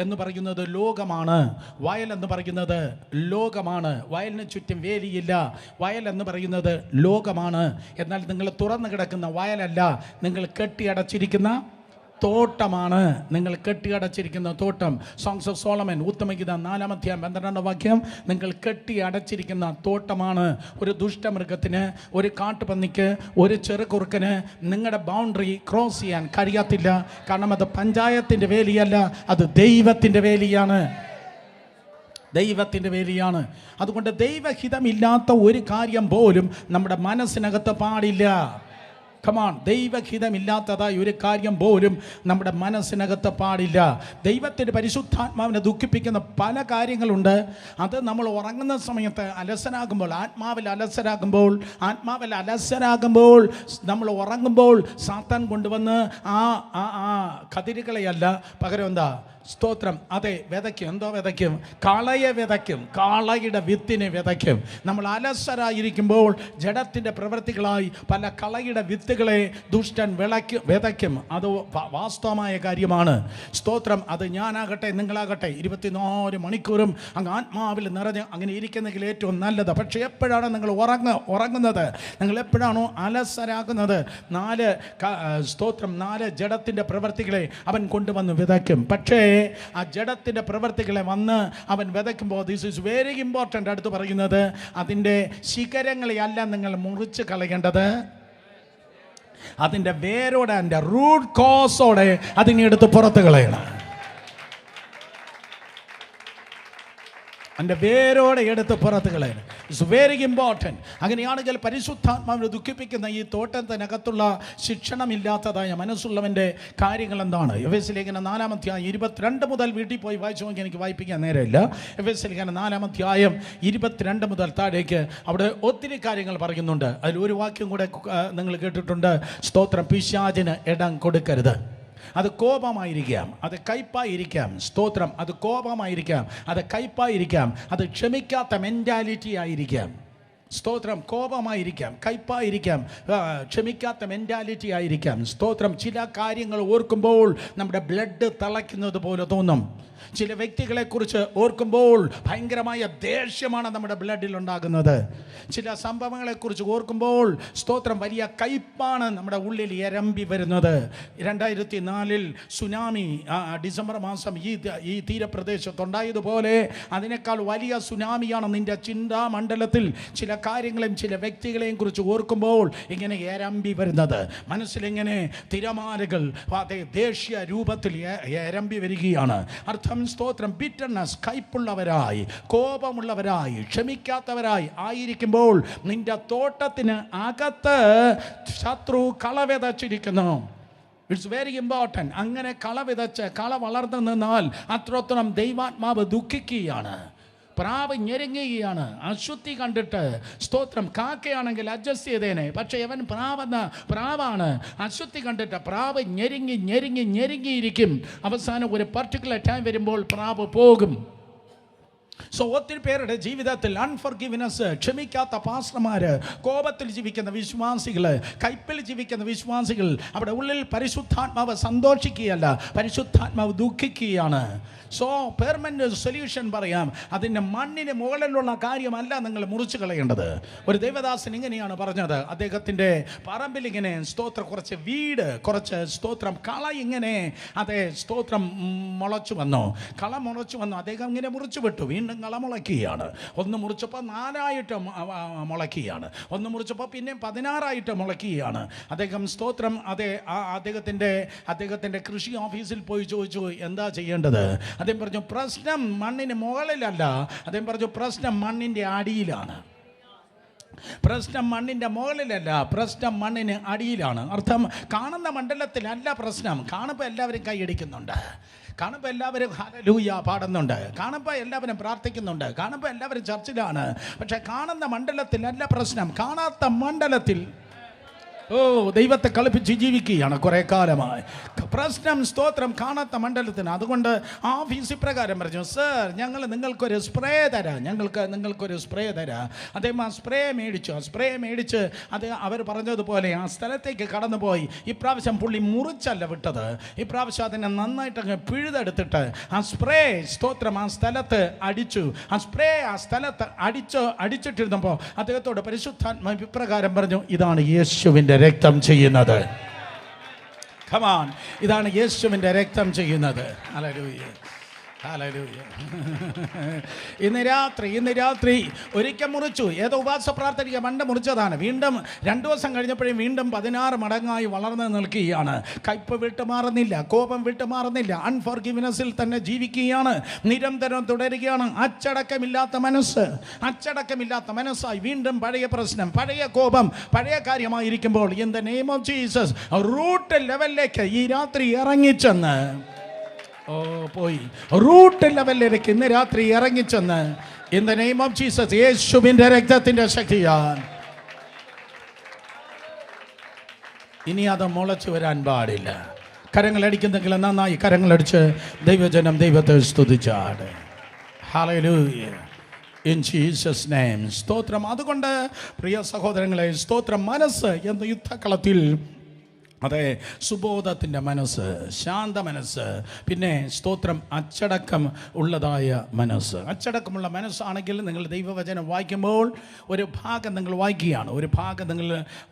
എന്ന് പറയുന്നത് ലോകമാണ്. വയലിന് ചുറ്റും വേലിയില്ല. വയൽ എന്ന് പറയുന്നത് ലോകമാണ്. എന്നാൽ നിങ്ങൾ തുറന്നു കിടക്കുന്ന വയലല്ല, നിങ്ങൾ കെട്ടിയടച്ചിരിക്കുന്ന തോട്ടമാണ് നിങ്ങൾ കെട്ടിയടച്ചിരിക്കുന്ന തോട്ടം. സോങ്സ് ഓഫ് സോളമൻ ഉത്തമഗീതം 4-12 വാക്യം. നിങ്ങൾ കെട്ടിയടച്ചിരിക്കുന്ന തോട്ടമാണ്. ഒരു ദുഷ്ടമൃഗത്തിന്, ഒരു കാട്ടുപന്നിക്ക്, ഒരു ചെറുകുറുക്കന് നിങ്ങളുടെ ബൗണ്ടറി ക്രോസ് ചെയ്യാൻ കഴിയത്തില്ല. കാരണം അത് പഞ്ചായത്തിൻ്റെ വേലിയല്ല, അത് ദൈവത്തിൻ്റെ വേലിയാണ്. ദൈവത്തിൻ്റെ വേലിയാണ്. അതുകൊണ്ട് ദൈവഹിതമില്ലാത്ത ഒരു കാര്യം പോലും നമ്മുടെ മനസ്സിനകത്ത് പാടില്ല. കമാൺ, ദൈവഹിതമില്ലാത്തതായി ഒരു കാര്യം പോലും നമ്മുടെ മനസ്സിനകത്ത് പാടില്ല. ദൈവത്തിൻ്റെ പരിശുദ്ധാത്മാവിനെ ദുഃഖിപ്പിക്കുന്ന പല കാര്യങ്ങളുണ്ട്. അത് നമ്മൾ ഉറങ്ങുന്ന സമയത്ത് അലസരാകുമ്പോൾ, ആത്മാവിൽ അലസരാകുമ്പോൾ നമ്മൾ ഉറങ്ങുമ്പോൾ സാത്താൻ കൊണ്ടുവന്ന് ആ കതിരുകളെയല്ല, പകരം എന്താ? സ്തോത്രം. അതെ, വിതയ്ക്കും. എന്തോ വിതയ്ക്കും? കളയെ വിതയ്ക്കും. കാളയുടെ വിത്തിനെ വിതയ്ക്കും. നമ്മൾ അലസരായിരിക്കുമ്പോൾ ജഡത്തിൻ്റെ പ്രവൃത്തികളായി പല കളയുടെ വിത്തുകളെ ദുഷ്ടൻ വിതയ്ക്കും. അത് വാസ്തവമായ കാര്യമാണ്. സ്തോത്രം. അത് ഞാനാകട്ടെ നിങ്ങളാകട്ടെ 24 മണിക്കൂറും അങ്ങ് ആത്മാവിൽ നിറഞ്ഞ് അങ്ങനെ ഇരിക്കുന്നെങ്കിൽ ഏറ്റവും നല്ലത്. പക്ഷേ എപ്പോഴാണ് നിങ്ങൾ ഉറങ്ങുന്നത്? നിങ്ങൾ എപ്പോഴാണോ അലസരാകുന്നത്? 4 ജഡത്തിൻ്റെ പ്രവൃത്തികളെ അവൻ കൊണ്ടുവന്ന് വിതയ്ക്കും. പക്ഷേ ആ ജഡത്തിൻ്റെ പ്രവൃത്തികളെ വന്ന് അവൻ വിതയ്ക്കുമ്പോൾ, ദിസ് ഈസ് വെരി ഇമ്പോർട്ടൻ്റ്. അടുത്ത് പറയുന്നത്, അതിൻ്റെ ശിഖരങ്ങളെയല്ല നിങ്ങൾ മുറിച്ച് കളയേണ്ടത്, അതിൻ്റെ വേരോടെ, അതിൻ്റെ റൂട്ട് കോസോടെ അതിനെ എടുത്ത് പുറത്ത് കളയണം. അതിൻ്റെ വേരോടെ എടുത്ത് പുറത്ത് കളയണം. It's very important. അങ്ങനെയാണെങ്കിൽ പരിശുദ്ധാത്മാവിനെ ദുഃഖിപ്പിക്കുന്ന ഈ തോട്ടത്തിനകത്തുള്ള ശിക്ഷണമില്ലാത്തതായ മനസ്സുള്ളവൻ്റെ കാര്യങ്ങൾ എന്താണ്? എഫേസ്യ ലേഖനം 4-22 മുതൽ വീട്ടിൽ പോയി വായിച്ചു നോക്കി, എനിക്ക് വായിപ്പിക്കാൻ നേരമില്ല. എഫേസ്യ ലേഖനം 4-22 മുതൽ താഴേക്ക് അവിടെ ഒത്തിരി കാര്യങ്ങൾ പറയുന്നുണ്ട്. അതിൽ ഒരു വാക്യം കൂടെ നിങ്ങൾ കേട്ടിട്ടുണ്ട്. സ്തോത്രം. പിശാചിന് ഇടം കൊടുക്കരുത്. അത് കോപമായിരിക്കാം, അത് കയ്പായിരിക്കാം. സ്തോത്രം. അത് കോപമായിരിക്കാം, അത് കയ്പായിരിക്കാം, അത് ക്ഷമിക്കാത്ത മെൻറ്റാലിറ്റി ആയിരിക്കാം. സ്തോത്രം. കോപമായിരിക്കാം, കയ്പായിരിക്കാം, ക്ഷമിക്കാത്ത മെൻറ്റാലിറ്റി ആയിരിക്കാം. സ്തോത്രം. ചില കാര്യങ്ങൾ ഓർക്കുമ്പോൾ നമ്മുടെ ബ്ലഡ് തിളയ്ക്കുന്നത് പോലെ തോന്നും. ചില വ്യക്തികളെക്കുറിച്ച് ഓർക്കുമ്പോൾ ഭയങ്കരമായ ദേഷ്യമാണ് നമ്മുടെ ബ്ലഡിൽ ഉണ്ടാകുന്നത്. ചില സംഭവങ്ങളെക്കുറിച്ച് ഓർക്കുമ്പോൾ സ്തോത്രം വലിയ കയ്പാണ് നമ്മുടെ ഉള്ളിൽ ഇരമ്പി വരുന്നത്. 2004 സുനാമി ഡിസംബർ മാസം ഈ തീരപ്രദേശത്തുണ്ടായതുപോലെ അതിനേക്കാൾ വലിയ സുനാമിയാണ് നിൻ്റെ ചിന്താമണ്ഡലത്തിൽ ചില കാര്യങ്ങളെയും ചില വ്യക്തികളെയും കുറിച്ച് ഓർക്കുമ്പോൾ ഇങ്ങനെ ഇരമ്പി വരുന്നത്. മനസ്സിലിങ്ങനെ തിരമാലകൾ അതേ ദേഷ്യ രൂപത്തിൽ ഇരമ്പി വരികയാണ്. അർത്ഥം സ്തോത്രം. ബിറ്റർനെസ്, കയ്പുള്ളവരായി, കോപമുള്ളവരായി, ക്ഷമിക്കാത്തവരായി ആയിരിക്കുമ്പോൾ നിന്റെ തോട്ടത്തിന് അകത്ത് ശത്രു കള വിതച്ചിരിക്കുന്നു. It's very important. അങ്ങനെ കള വിതച്ച് കള വളർന്നു നിന്നാൽ അത്രത്തോളം ദൈവാത്മാവ് ദുഃഖിക്കുകയാണ്. പ്രാവ് ഞെരുങ്ങുകയാണ്. അശുദ്ധി കണ്ടിട്ട് സ്തോത്രം. കാക്കയാണെങ്കിൽ അഡ്ജസ്റ്റ് ചെയ്തേനെ, പക്ഷേ ഇവൻ പ്രാവാണ്. അശുദ്ധി കണ്ടിട്ട് പ്രാവ് ഞെരുങ്ങിയിരിക്കും. അവസാനം ഒരു പർട്ടിക്കുലർ ടൈം വരുമ്പോൾ പ്രാവ് പോകും. സോ ഒത്തിരി പേരുടെ ജീവിതത്തിൽ അൺഫർഗിവ്നെസ്, ക്ഷമിക്കാത്ത പാസ്റ്റർമാർ, കോപത്തിൽ ജീവിക്കുന്ന വിശ്വാസികൾ, കയ്പിൽ ജീവിക്കുന്ന വിശ്വാസികൾ, അവിടെ ഉള്ളിൽ പരിശുദ്ധാത്മാവ് സന്തോഷിക്കുകയല്ല, പരിശുദ്ധാത്മാവ് ദുഃഖിക്കുകയാണ്. സോ പെർമനന്റ് സൊല്യൂഷൻ പറയാം. അതിൻ്റെ മണ്ണിന് മുകളിലുള്ള കാര്യമല്ല നിങ്ങൾ മുറിച്ച് കളയേണ്ടത്. ഒരു ദേവദാസൻ ഇങ്ങനെയാണ് പറഞ്ഞത്. അദ്ദേഹത്തിൻ്റെ പറമ്പിൽ ഇങ്ങനെ സ്തോത്രം കുറച്ച് സ്തോത്രം കള ഇങ്ങനെ അതേ സ്തോത്രം മുളച്ചു വന്നു. അദ്ദേഹം ഇങ്ങനെ മുറിച്ചു വിട്ടു. വീണ്ടും കള മുളയ്ക്കുകയാണ്. ഒന്ന് മുറിച്ചപ്പോൾ 4 മുളയ്ക്കുകയാണ്. ഒന്ന് മുറിച്ചപ്പോൾ പിന്നെ 16 മുളയ്ക്കുകയാണ്. അദ്ദേഹം സ്തോത്രം അദ്ദേഹത്തിൻ്റെ കൃഷി ഓഫീസിൽ പോയി ചോദിച്ചു, എന്താ ചെയ്യേണ്ടത്? അദ്ദേഹം പറഞ്ഞു, പ്രശ്നം മണ്ണിന് മുകളിലല്ല, അദ്ദേഹം പറഞ്ഞു പ്രശ്നം മണ്ണിൻ്റെ അടിയിലാണ്. പ്രശ്നം മണ്ണിൻ്റെ മുകളിലല്ല, പ്രശ്നം മണ്ണിന് അടിയിലാണ്. അർത്ഥം കാണുന്ന മണ്ഡലത്തിലല്ല പ്രശ്നം. കാണുമ്പോൾ എല്ലാവരും കൈയടിക്കുന്നുണ്ട്, കാണുമ്പോൾ എല്ലാവരും ഹല്ലേലൂയ പാടുന്നുണ്ട്, കാണുമ്പോൾ എല്ലാവരും പ്രാർത്ഥിക്കുന്നുണ്ട്, കാണുമ്പോൾ എല്ലാവരും ചർച്ചിലാണ്. പക്ഷെ കാണുന്ന മണ്ഡലത്തിലല്ല പ്രശ്നം. കാണാത്ത മണ്ഡലത്തിൽ ദൈവത്തെ കളിപ്പിച്ച് ജീവിക്കുകയാണ് കുറേ കാലമായി. പ്രശ്നം സ്തോത്രം കാണാത്ത മണ്ഡലത്തിന്. അതുകൊണ്ട് ഓഫീസ് പ്രകാരം പറഞ്ഞു, സർ ഞങ്ങൾ നിങ്ങൾക്കൊരു സ്പ്രേ തരാം, നിങ്ങൾക്കൊരു സ്പ്രേ തരാം. അദ്ദേഹം ആ സ്പ്രേ മേടിച്ച് അത് അവർ പറഞ്ഞതുപോലെ ആ സ്ഥലത്തേക്ക് കടന്നുപോയി. ഇപ്രാവശ്യം പുള്ളി മുറിച്ചല്ല വിട്ടത്, ഇപ്രാവശ്യം അതിനെ നന്നായിട്ടങ്ങ് പിഴുതെടുത്തിട്ട് ആ സ്പ്രേ സ്തോത്രം ആ സ്ഥലത്ത് അടിച്ചു. ആ സ്പ്രേ ആ സ്ഥലത്ത് അടിച്ചിട്ടിരുന്നപ്പോൾ അദ്ദേഹത്തോട് പരിശുദ്ധാത്മാവ് ഇപ്രകാരം പറഞ്ഞു, ഇതാണ് യേശുവിൻ്റെ രക്തം ചെയ്യുന്നത്. കമാൻ, ഇതാണ് യേശുവിൻ്റെ രക്തം ചെയ്യുന്നത്. Hallelujah, hallelujah. ഇന്ന് രാത്രി ഒരിക്കൽ മുറിച്ചു. ഏതോ ഉപവാസ പ്രാർത്ഥനയ്ക്ക് പണ്ട് മുറിച്ചതാണ്. വീണ്ടും 2 ദിവസം കഴിഞ്ഞപ്പോഴും വീണ്ടും 16 മടങ്ങായി വളർന്നു നിൽക്കുകയാണ്. കയ്പ് വിട്ടുമാറുന്നില്ല, കോപം വിട്ടുമാറുന്നില്ല, അൺഫോർഗിവ്നെസ്സിൽ തന്നെ ജീവിക്കുകയാണ്, നിരന്തരം തുടരുകയാണ്. അച്ചടക്കമില്ലാത്ത മനസ്സായി വീണ്ടും പഴയ പ്രശ്നം, പഴയ കോപം, പഴയ കാര്യമായിരിക്കുമ്പോൾ in the name of Jesus root ലെവലിലേക്ക് ഈ രാത്രി ഇറങ്ങിച്ചെന്ന് പോയി റൂട്ട് ലെവലിലേക്ക് ഇന്ന് രാത്രി ഇറങ്ങിച്ചെന്ന് in the name of Jesus യേശുവിൻ്റെ രക്തത്തിൻ്റെ ശക്തിയാൽ ഇനി അത് മുളച്ചു വരാൻ പാടില്ല. കരങ്ങളടിക്കുന്നെങ്കിൽ നന്നായി കരങ്ങളടിച്ച് ദൈവജനം ദൈവത്തെ സ്തുതിച്ചാട്. Hallelujah, in Jesus name. സ്തോത്രം. അതുകൊണ്ട് പ്രിയ സഹോദരങ്ങളെ, സ്തോത്രം. മനസ്സ് എന്ന യുദ്ധക്കളത്തിൽ അതെ, സുബോധത്തിൻ്റെ മനസ്സ്, ശാന്ത മനസ്സ്, പിന്നെ സ്തോത്രം അച്ചടക്കം ഉള്ളതായ മനസ്സ്. അച്ചടക്കമുള്ള മനസ്സാണെങ്കിൽ നിങ്ങൾ ദൈവവചനം വായിക്കുമ്പോൾ ഒരു ഭാഗം നിങ്ങൾ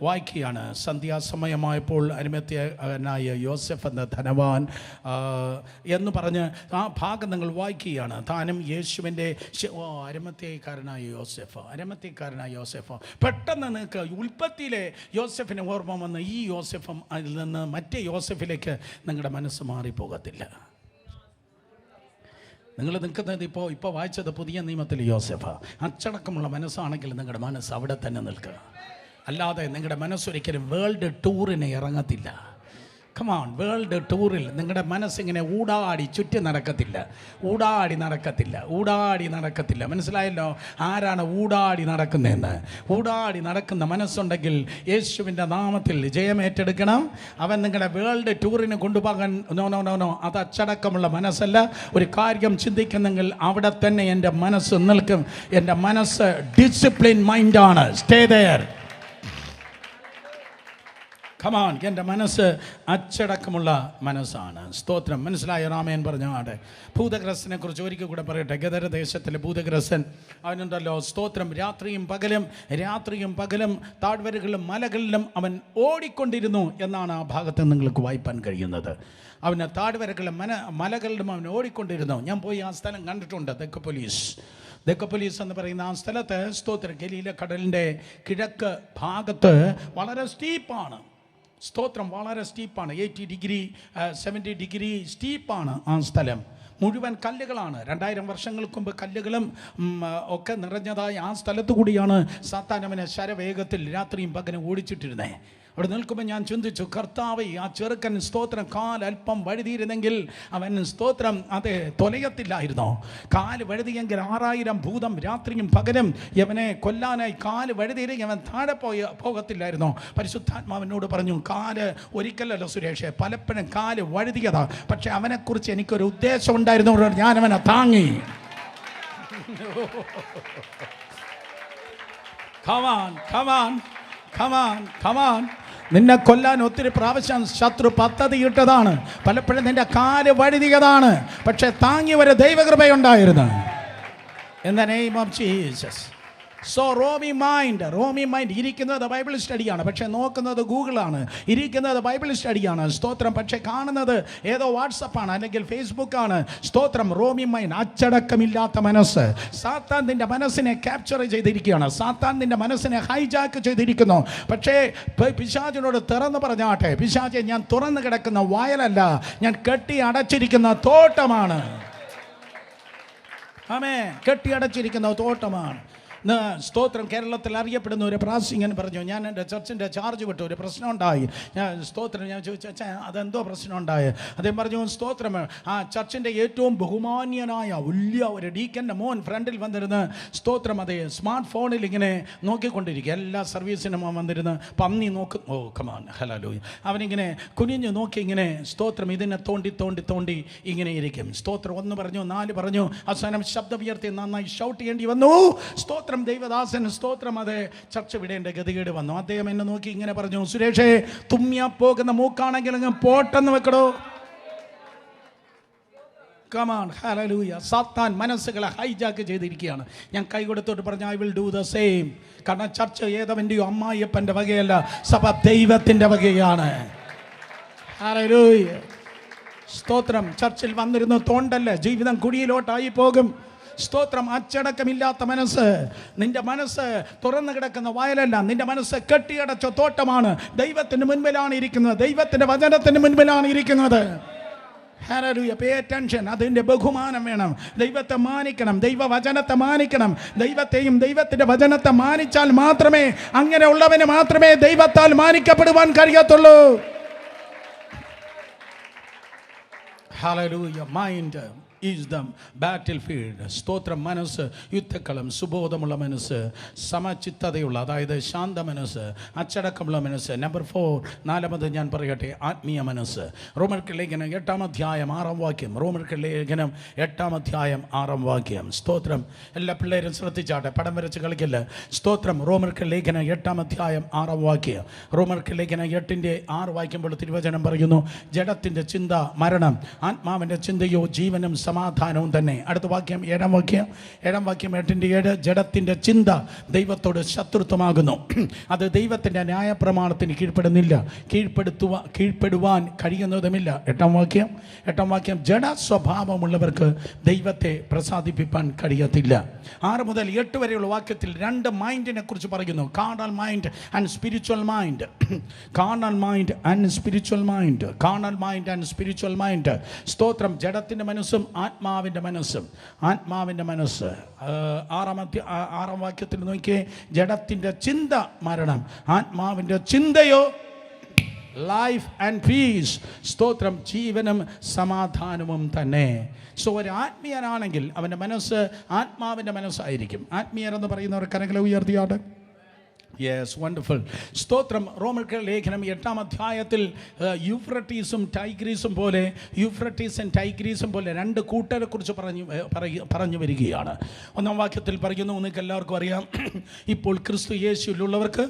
വായിക്കുകയാണ്. സന്ധ്യാസമയമായപ്പോൾ അരിമത്യനായ യോസെഫ് എന്ന ധനവാൻ എന്ന് പറഞ്ഞ് ആ ഭാഗം നിങ്ങൾ വായിക്കുകയാണ്. താനും യേശുവിൻ്റെ അരിമത്യക്കാരനായ യോസെഫ്. പെട്ടെന്ന് നിങ്ങൾക്ക് ഉൽപ്പത്തിയിലെ യോസെഫിനെ ഓർമ്മ വന്ന് ഈ യോസെഫും അതിൽ നിന്ന് മറ്റേ യോസെഫിലേക്ക് നിങ്ങളുടെ മനസ്സ് മാറിപ്പോകത്തില്ല. നിങ്ങൾ നിൽക്കുന്നത് ഇപ്പോൾ വായിച്ചത് പുതിയ നിയമത്തിൽ യോസെഫാ. അച്ചടക്കമുള്ള മനസ്സാണെങ്കിൽ നിങ്ങളുടെ മനസ്സ് അവിടെ തന്നെ നിൽക്കുക. അല്ലാതെ നിങ്ങളുടെ മനസ്സൊരിക്കലും വേൾഡ് ടൂറിന് ഇറങ്ങത്തില്ല. കമാൺ, വേൾഡ് ടൂറിൽ നിങ്ങളുടെ മനസ്സിങ്ങനെ ഊടാടി ചുറ്റി നടക്കത്തില്ല. മനസ്സിലായല്ലോ ആരാണ് ഊടാടി നടക്കുന്നതെന്ന്? ഊടാടി നടക്കുന്ന മനസ്സുണ്ടെങ്കിൽ യേശുവിൻ്റെ നാമത്തിൽ ജയമേറ്റെടുക്കണം. അവൻ നിങ്ങളുടെ വേൾഡ് ടൂറിന് കൊണ്ടുപോകാൻ നോ, അത് അച്ചടക്കമുള്ള മനസ്സല്ല. ഒരു കാര്യം ചിന്തിക്കുന്നെങ്കിൽ അവിടെ തന്നെ എൻ്റെ മനസ്സ് നിൽക്കും. എൻ്റെ മനസ്സ് ഡിസിപ്ലിൻ മൈൻഡാണ്. Stay there. കമാൺ, എൻ്റെ മനസ്സ് അച്ചടക്കമുള്ള മനസ്സാണ്. സ്തോത്രം. മനസ്സിലായ രാമേൻ പറഞ്ഞാടെ. ഭൂതഗ്രസ്തനെ കുറിച്ച് ഒരിക്കൽ കൂടെ പറയട്ടെ. ഗദര ദേശത്തിലെ ഭൂതഗ്രസ്തൻ അവനുണ്ടല്ലോ, സ്തോത്രം. രാത്രിയും പകലും താഴ്വരകളിലും മലകളിലും അവൻ ഓടിക്കൊണ്ടിരുന്നു എന്നാണ് ആ ഭാഗത്ത് നിങ്ങൾക്ക് വായിപ്പാൻ കഴിയുന്നത്. അവന് താഴ്വരകളിലും മലകളിലും അവൻ ഓടിക്കൊണ്ടിരുന്നു. ഞാൻ പോയി ആ സ്ഥലം കണ്ടിട്ടുണ്ട്. ദെക്കപ്പൊലീസ് എന്ന് പറയുന്ന ആ സ്ഥലത്ത്, സ്തോത്രം, ഗലീല കടലിൻ്റെ കിഴക്ക് ഭാഗത്ത് വളരെ സ്റ്റീപ്പാണ്. സ്തോത്രം, വളരെ സ്റ്റീപ്പാണ്. 80 ഡിഗ്രി 70 ഡിഗ്രി സ്റ്റീപ്പാണ് ആ സ്ഥലം. മുഴുവൻ കല്ലുകളാണ്. 2000 വർഷങ്ങൾക്ക് മുമ്പ് കല്ലുകളും ഒക്കെ നിറഞ്ഞതായി ആ സ്ഥലത്തു കൂടിയാണ് സാത്താൻ അവനെ ശരവേഗത്തിൽ രാത്രിയും പകലും ഓടിച്ചിട്ടിരുന്നത്. അവിടെ നിൽക്കുമ്പോൾ ഞാൻ ചിന്തിച്ചു, കർത്താവേ, ആ ചെറുക്കൻ സ്തോത്രം കാലല്പം വഴുതിയിരുന്നെങ്കിൽ അവൻ സ്തോത്രം അതെ തൊലയത്തില്ലായിരുന്നോ? കാല് വഴുതിയെങ്കിൽ 6000 ഭൂതം രാത്രിയും പകലും യവനെ കൊല്ലാനായി കാല് വഴുതിയിരുന്നെങ്കിൽ അവൻ താഴെ പോകത്തില്ലായിരുന്നോ? പരിശുദ്ധാത്മാവിനോട് പറഞ്ഞു, കാല് ഒരിക്കലല്ല സുരേഷേ, പലപ്പോഴും കാല് വഴുതിയതാ. പക്ഷെ അവനെക്കുറിച്ച് എനിക്കൊരു ഉദ്ദേശം ഉണ്ടായിരുന്നു. ഞാൻ അവനെ താങ്ങി. Come on. നിന്നെ കൊല്ലാൻ ഒത്തിരി പ്രാവശ്യം ശത്രു പദ്ധതി ഇട്ടതാണ്. പലപ്പോഴും നിന്റെ കാല് വഴുതിയതാണ്. പക്ഷെ താങ്ങി ഒരു ദൈവകൃപയുണ്ടായിരുന്നു. In the name of Jesus. So റോമി മൈൻഡ് ഇരിക്കുന്നത് ബൈബിൾ സ്റ്റഡിയാണ്, പക്ഷേ നോക്കുന്നത് ഗൂഗിളാണ്. ഇരിക്കുന്നത് ബൈബിൾ സ്റ്റഡിയാണ്. സ്തോത്രം. പക്ഷേ കാണുന്നത് ഏതോ വാട്സപ്പാണ് അല്ലെങ്കിൽ ഫേസ്ബുക്കാണ്. സ്തോത്രം. റോമി മൈൻഡ്, അച്ചടക്കമില്ലാത്ത മനസ്സ്. സാത്താൻ നിന്റെ മനസ്സിനെ ക്യാപ്ചർ ചെയ്തിരിക്കുകയാണ്. സാത്താൻ നിന്റെ മനസ്സിനെ ഹൈജാക്ക് ചെയ്തിരിക്കുന്നു. പക്ഷേ പിശാചിനോട് തുറന്ന് പറഞ്ഞാട്ടെ, പിശാചെ, ഞാൻ തുറന്നു കിടക്കുന്ന വയലല്ല, ഞാൻ കെട്ടി അടച്ചിരിക്കുന്ന തോട്ടമാണ്. ആമേൻ. കെട്ടി അടച്ചിരിക്കുന്ന തോട്ടമാണ്. സ്തോത്രം. കേരളത്തിൽ അറിയപ്പെടുന്ന ഒരു പ്രാസിംഗൻ പറഞ്ഞു, ഞാൻ എൻ്റെ ചർച്ചിൻ്റെ ചാർജ് വിട്ടു, ഒരു പ്രശ്നം ഉണ്ടായി. ഞാൻ ചോദിച്ചാൽ അതെന്തോ പ്രശ്നം ഉണ്ടായി? അദ്ദേഹം പറഞ്ഞു, സ്തോത്രം, ആ ചർച്ചിൻ്റെ ഏറ്റവും ബഹുമാന്യനായ വലിയ ഒരു ഡീക്കൻ്റെ മോൻ ഫ്രണ്ടിൽ വന്നിരുന്ന് സ്തോത്രം അതേ സ്മാർട്ട് ഫോണിൽ ഇങ്ങനെ നോക്കിക്കൊണ്ടിരിക്കുക. എല്ലാ സർവീസിനും വന്നിരുന്ന് പന്നി നോക്കും. Oh come on, hallelujah. അവനിങ്ങനെ കുനിഞ്ഞു നോക്കി ഇങ്ങനെ സ്തോത്രം ഇതിനെ തോണ്ടി ഇങ്ങനെ ഇരിക്കും. സ്തോത്രം. 1 പറഞ്ഞു, 4 പറഞ്ഞു. അവസാനം ശബ്ദമുയർത്തി നന്നായി ഷൗട്ട് ചെയ്യേണ്ടി വന്നു. സ്തോത്രം. ദൈവദാസൻ സ്തോത്രം അത് ചർച്ച വിടേണ്ട ഗതികേട് വന്നു. അദ്ദേഹം എന്നെ നോക്കി ഇങ്ങനെ പറഞ്ഞു, സുരേഷേ, തുമ്മിയാ പോകുന്ന മൂക്കാണെങ്കിൽ അങ്ങ് പോട്ടെന്ന് വെക്കടോ. Come on, hallelujah. സാത്താൻ മനസ്സുകളെ ഹൈജാക്ക് ചെയ്തിരിക്കുകയാണ്. ഞാൻ കൈ കൊടുത്തോട്ട് പറഞ്ഞു, I will do the same. കാരണം ചർച്ച ഏതവൻ്റെയോ അമ്മായിയപ്പൻ്റെ വകയല്ല, സഭ ദൈവത്തിൻ്റെ വകയാണ്. ഹല്ലേലൂയ. സ്തോത്രം. ചർച്ചിൽ വന്നിരുന്നു തോണ്ടല്ല, ജീവിതം കുഴിയിലോട്ടായി പോകും. സ്തോത്രം. അച്ചടക്കമില്ലാത്ത മനസ്സ്, നിന്റെ മനസ്സ് തുറന്നു കിടക്കുന്ന വയലല്ല, നിന്റെ മനസ്സ് കെട്ടിയടച്ച തോട്ടമാണ്. ദൈവത്തിന് മുൻപിലാണ് ഇരിക്കുന്നത്, ദൈവത്തിന്റെ വചനത്തിന് മുൻപിലാണ് ഇരിക്കുന്നത്. ഹല്ലേലൂയ. Pay attention. അതിൻ്റെ ബഹുമാനം വേണം. ദൈവത്തെ മാനിക്കണം, ദൈവവചനത്തെ മാനിക്കണം. ദൈവത്തെയും ദൈവത്തിൻ്റെ വചനത്തെ മാനിച്ചാൽ മാത്രമേ, അങ്ങനെയുള്ളവന് മാത്രമേ ദൈവത്താൽ മാനിക്കപ്പെടുവാൻ കഴിയത്തുള്ളൂ. Hallelujah. Mind is the battlefield. സ്തോത്രം. മനസ്സ് യുദ്ധക്കളം. സുബോധമുള്ള മനസ്സ്, സമചിത്തതയുള്ള, അതായത് ശാന്ത മനസ്സ്, അച്ചടക്കമുള്ള മനസ്സ്. നമ്പർ 4, നാലാമത് ഞാൻ പറയട്ടെ, ആത്മീയ മനസ്സ്. റോമർക്ക് ലേഖനം 8-ാം അധ്യായം 6-ാം വാക്യം. റോമർക്ക് ലേഖനം 8-ാം അധ്യായം 6-ാം വാക്യം. സ്തോത്രം. എല്ലാ പിള്ളേരും ശ്രദ്ധിച്ചാട്ടെ, പടം വരച്ച് കളിക്കില്ല. സ്തോത്രം. റോമർക്ക് ലേഖനം 8-ാം അധ്യായം 6-ാം വാക്യം. റോമർക്ക് ലേഖനം 8-6 വായിക്കുമ്പോൾ തിരുവചനം പറയുന്നു, ജഡത്തിൻ്റെ ചിന്ത മരണം, ആത്മാവിൻ്റെ ചിന്തയോ ജീവനും സമാധാനവും തന്നെ. അടുത്ത വാക്യം 7-ാം വാക്യം. 7-ാം വാക്യം 8-7. ജഡത്തിൻ്റെ ചിന്ത ദൈവത്തോട് ശത്രുത്വമാകുന്നു, അത് ദൈവത്തിൻ്റെ ന്യായപ്രമാണത്തിന് കീഴ്പ്പെടുന്നില്ല, കീഴ്പ്പെടുവാൻ കഴിയുന്നതുമില്ല. 8-ാം വാക്യം. 8-ാം വാക്യം. ജഡ സ്വഭാവമുള്ളവർക്ക് ദൈവത്തെ പ്രസാദിപ്പിക്കാൻ കഴിയത്തില്ല. 6 മുതൽ 8 വരെയുള്ള വാക്യത്തിൽ 2 മൈൻഡിനെ കുറിച്ച് പറയുന്നു. Carnal mind and spiritual mind. Carnal mind and spiritual mind. Carnal mind and spiritual mind. സ്തോത്രം. ജഡത്തിൻ്റെ മനസ്സും ആത്മാവിൻ്റെ മനസ്സും. ആത്മാവിൻ്റെ മനസ്സ് 6-ാം വാക്യത്തിൽ നോക്കിയേ. ജഡത്തിൻ്റെ ചിന്ത മരണം, ആത്മാവിൻ്റെ ചിന്തയോ ലൈഫ് ആൻഡ് പീസ്. സ്തോത്രം. ജീവനും സമാധാനവും തന്നെ. സോ ഒരു ആത്മീയനാണെങ്കിൽ അവൻ്റെ മനസ്സ് ആത്മാവിൻ്റെ മനസ്സായിരിക്കും. ആത്മീയരെന്ന് പറയുന്നവർ കരങ്ങളെ ഉയർത്തിയാട്. Yes, wonderful. സ്തോത്രം. റോമർക്ക് ലേഖനം 8-ാം അധ്യായത്തിൽ യൂഫ്രട്ടീസും ടൈഗ്രീസും പോലെ, യൂഫ്രട്ടീസും ടൈഗ്രീസും പോലെ 2 കൂട്ടരെ കുറിച്ച് പറഞ്ഞു വരികയാണ്. 1-ാം വാക്യത്തിൽ പറയുന്നു, നിങ്ങൾക്ക് എല്ലാവർക്കും അറിയാം, ഇപ്പോൾ ക്രിസ്തു യേശുവിലുള്ളവർക്ക്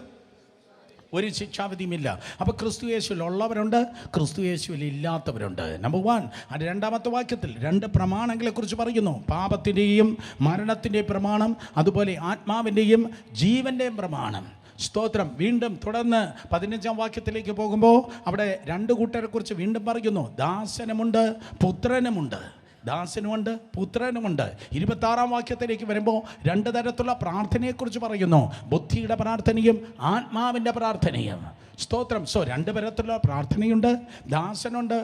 ഒരു ശിക്ഷാവിധിയുമില്ല. അപ്പോൾ ക്രിസ്തു യേശുവിലുള്ളവരുണ്ട്, ക്രിസ്തു യേശുവിൽ ഇല്ലാത്തവരുണ്ട്. നമ്പർ 1. അത് 2-ാമത്തെ വാക്യത്തിൽ 2 പ്രമാണങ്ങളെക്കുറിച്ച് പറയുന്നു. പാപത്തിൻ്റെയും മരണത്തിൻ്റെയും പ്രമാണം, അതുപോലെ ആത്മാവിൻ്റെയും ജീവൻ്റെയും പ്രമാണം. സ്തോത്രം. വീണ്ടും തുടർന്ന് 15-ാം വാക്യത്തിലേക്ക് പോകുമ്പോൾ അവിടെ 2 കൂട്ടരെ കുറിച്ച് വീണ്ടും പറയുന്നു. ദാസനുമുണ്ട്, പുത്രനുമുണ്ട്. ദാസനുമുണ്ട്, പുത്രനുമുണ്ട്. 26-ാം വാക്യത്തിലേക്ക് വരുമ്പോൾ 2 തരത്തിലുള്ള പ്രാർത്ഥനയെക്കുറിച്ച് പറയുന്നു. ബുദ്ധിയുടെ പ്രാർത്ഥനയും ആത്മാവിൻ്റെ പ്രാർത്ഥനയും. സ്തോത്രം. സോ 2 തരത്തിലുള്ള പ്രാർത്ഥനയുണ്ട്. ദാസനുണ്ട്,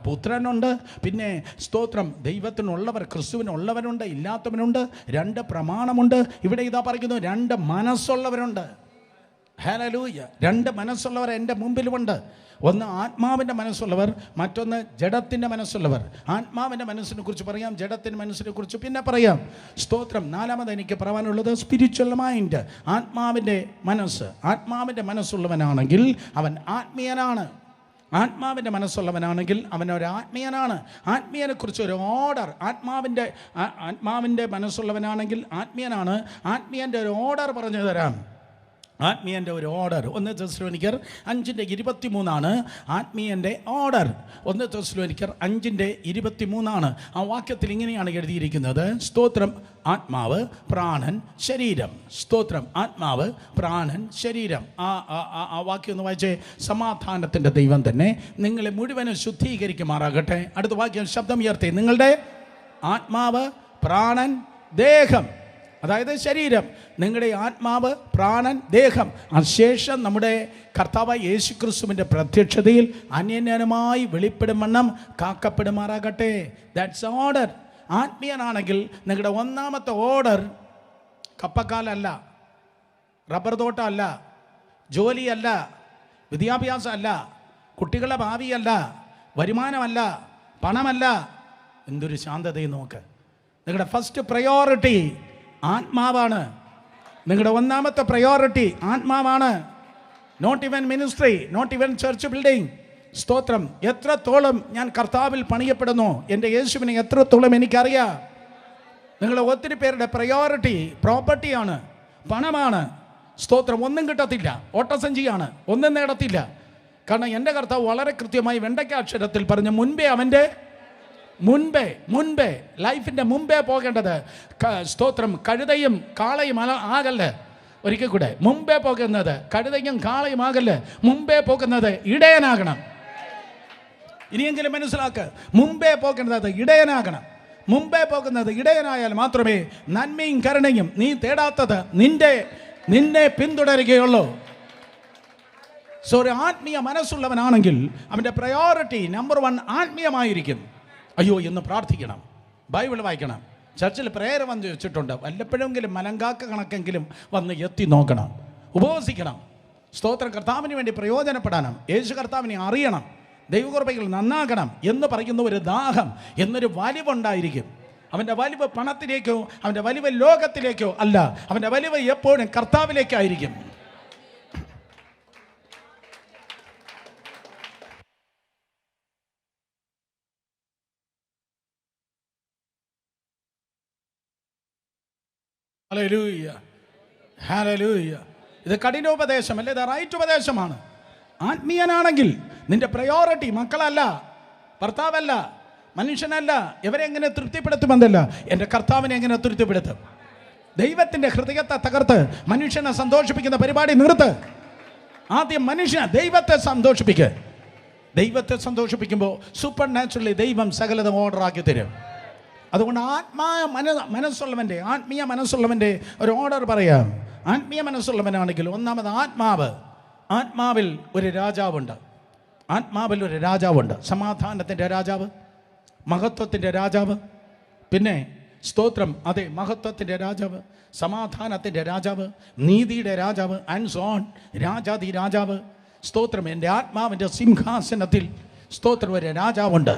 പുത്രനുണ്ട്. പിന്നെ സ്തോത്രം. ദൈവത്തിനുള്ളവർ, ക്രിസ്തുവിനുള്ളവരുണ്ട്, ഇല്ലാത്തവനുണ്ട്. 2 പ്രമാണമുണ്ട്. ഇവിടെ ഇതാ പറയുന്നു, 2 മനസ്സുള്ളവരുണ്ട്. ഹല്ലേലൂയ. 2 മനസ്സുള്ളവർ എൻ്റെ മുമ്പിലുമുണ്ട്. ഒന്ന് ആത്മാവിൻ്റെ മനസ്സുള്ളവർ, മറ്റൊന്ന് ജഡത്തിൻ്റെ മനസ്സുള്ളവർ. ആത്മാവിൻ്റെ മനസ്സിനെ കുറിച്ച് പറയാം, ജഡത്തിൻ്റെ മനസ്സിനെ കുറിച്ച് പിന്നെ പറയാം. സ്തോത്രം. 4-ാമത് എനിക്ക് പറയാനുള്ളത് സ്പിരിച്വൽ മൈൻഡ്. ആത്മാവിൻ്റെ മനസ്സ്. ആത്മാവിൻ്റെ മനസ്സുള്ളവനാണെങ്കിൽ അവൻ ആത്മീയനാണ്. ആത്മാവിൻ്റെ മനസ്സുള്ളവനാണെങ്കിൽ അവനൊരു ആത്മീയനാണ്. ആത്മീയനെക്കുറിച്ച് ഒരു ഓർഡർ. ആത്മാവിൻ്റെ മനസ്സുള്ളവനാണെങ്കിൽ ആത്മീയനാണ്. ആത്മീയൻ്റെ ഒരു ഓർഡർ പറഞ്ഞു തരാം. ആത്മീയൻ്റെ ഒരു ഓർഡർ 1 തെസ്സലോനിക്കർ 5:23 ആത്മീയൻ്റെ ഓർഡർ. 1 തെസ്സലോനിക്കർ 5:23 ആ വാക്യത്തിൽ ഇങ്ങനെയാണ് എഴുതിയിരിക്കുന്നത്. സ്തോത്രം. ആത്മാവ്, പ്രാണൻ, ശരീരം. സ്തോത്രം. ആത്മാവ്, പ്രാണൻ, ശരീരം. ആ വാക്യം ഒന്ന് വായിച്ചേ. സമാധാനത്തിൻ്റെ ദൈവം തന്നെ നിങ്ങളെ മുഴുവനും ശുദ്ധീകരിക്കുമാറാകട്ടെ. അടുത്ത വാക്യം ശബ്ദം ഉയർത്തി. നിങ്ങളുടെ ആത്മാവ്, പ്രാണൻ, ദേഹം, അതായത് ശരീരം. നിങ്ങളുടെ ആത്മാവ്, പ്രാണൻ, ദേഹം അശേഷം നമ്മുടെ കർത്താവായ യേശുക്രിസ്തുവിൻ്റെ പ്രത്യക്ഷതയിൽ അന്യന്യമായി വെളിപ്പെടും വണ്ണം കാക്കപ്പെടുമാറാകട്ടെ. That's order. ആത്മീയനാണെങ്കിൽ നിങ്ങളുടെ 1-ാമത്തെ ഓർഡർ കപ്പക്കാലല്ല, റബ്ബർ തോട്ടമല്ല, ജോലിയല്ല, വിദ്യാഭ്യാസമല്ല, കുട്ടികളുടെ ഭാവിയല്ല, വരുമാനമല്ല, പണമല്ല. എന്തൊരു ശാന്തതയും നോക്ക്. നിങ്ങളുടെ ഫസ്റ്റ് പ്രയോറിറ്റി ആത്മാവാണ്. നിങ്ങളുടെ 1-ാമത്തെ പ്രയോറിറ്റി ആത്മാവാണ്. Not even ministry, not even church building. സ്തോത്രം. എത്രത്തോളം ഞാൻ കർത്താവിൽ പണിയപ്പെടുന്നു, എൻ്റെ യേശുവിനെ എത്രത്തോളം എനിക്കറിയാം. നിങ്ങളുടെ ഒത്തിരി പേരുടെ പ്രയോറിറ്റി പ്രോപ്പർട്ടിയാണ്, പണമാണ്. സ്തോത്രം. ഒന്നും കിട്ടത്തില്ല, ഓട്ടസഞ്ചിയാണ്, ഒന്നും നേടത്തില്ല. കാരണം എൻ്റെ കർത്താവ് വളരെ കൃത്യമായി വെണ്ടയ്ക്കാക്ഷരത്തിൽ പറഞ്ഞ് മുൻപേ അവൻ്റെ മുൻപേ ലൈഫിൻ്റെ മുമ്പേ പോകേണ്ടത് സ്തോത്രം കഴുതയും കാളയും ആകല്ലേ. ഒരിക്കൽ കൂടെ, മുമ്പേ പോകുന്നത് കഴുതയ്ക്കും കാളയുമാകല്ലേ, മുമ്പേ പോകുന്നത് ഇടയനാകണം. ഇനിയെങ്കിലും മനസ്സിലാക്ക്, മുമ്പേ പോകുന്നത് ഇടയനാകണം. മുമ്പേ പോകുന്നത് ഇടയനായാൽ മാത്രമേ നന്മയും കരുണയും നീ തേടാത്തത് നിന്നെ പിന്തുടരുകയുള്ളൂ. സോ ഒരു ആത്മീയ മനസ്സുള്ളവനാണെങ്കിൽ അവൻ്റെ പ്രയോറിറ്റി നമ്പർ 1 ആത്മീയമായിരിക്കും. അയ്യോ എന്ന് പ്രാർത്ഥിക്കണം, ബൈബിൾ വായിക്കണം, ചർച്ചിൽ പ്രേയർ വന്ന് വെച്ചിട്ടുണ്ട്, വല്ലപ്പോഴെങ്കിലും മലങ്കാക്ക കണക്കെങ്കിലും വന്ന് എത്തി നോക്കണം, ഉപവസിക്കണം, സ്തോത്രം, കർത്താവിന് വേണ്ടി പ്രയോജനപ്പെടാനും യേശു കർത്താവിനെ അറിയണം, ദൈവകൃപകൾ നന്നാകണം എന്ന് പറയുന്ന ഒരു ദാഹം എന്നൊരു വലിവുണ്ടായിരിക്കും. അവൻ്റെ വലിവ് പണത്തിലേക്കോ അവൻ്റെ വലിവ് ലോകത്തിലേക്കോ അല്ല, അവൻ്റെ വലിവ് എപ്പോഴും കർത്താവിലേക്കായിരിക്കും. Hallelujah, hallelujah. ഇത് കഠിനോപദേശം അല്ലേ, ഇത് റൈറ്റ് ഉപദേശമാണ്. ആത്മീയനാണെങ്കിൽ നിന്റെ പ്രയോറിറ്റി മക്കളല്ല, ഭർത്താവല്ല, മനുഷ്യനല്ല. ഇവരെങ്ങനെ തൃപ്തിപ്പെടുത്തുമെന്നല്ല, എൻ്റെ കർത്താവിനെ എങ്ങനെ തൃപ്തിപ്പെടുത്തും. ദൈവത്തിൻ്റെ ഹൃദയത്തെ തകർത്ത് മനുഷ്യനെ സന്തോഷിപ്പിക്കുന്ന പരിപാടി നിർത്ത്. ആദ്യം മനുഷ്യനെ, ദൈവത്തെ സന്തോഷിപ്പിക്കുക. ദൈവത്തെ സന്തോഷിപ്പിക്കുമ്പോൾ സൂപ്പർ നാച്ചുറലി ദൈവം സകലത ഓർഡറാക്കി തരും. അതുകൊണ്ട് മനസ്സുള്ളവൻ്റെ, ആത്മീയ മനസ്സുള്ളവൻ്റെ ഒരു ഓർഡർ പറയാം. ആത്മീയ മനസ്സുള്ളവനാണെങ്കിൽ ഒന്നാമത് ആത്മാവിൽ ഒരു രാജാവുണ്ട്. ആത്മാവിൽ ഒരു രാജാവുണ്ട്. സമാധാനത്തിൻ്റെ രാജാവ്, മഹത്വത്തിൻ്റെ രാജാവ്, പിന്നെ സ്തോത്രം, അതെ, മഹത്വത്തിൻ്റെ രാജാവ്, സമാധാനത്തിൻ്റെ രാജാവ്, നീതിയുടെ രാജാവ്, ആൻഡ് സോ ഓൺ, രാജാതി രാജാവ്. സ്തോത്രം, എൻ്റെ ആത്മാവിൻ്റെ സിംഹാസനത്തിൽ സ്തോത്രം ഒരു രാജാവുണ്ട്.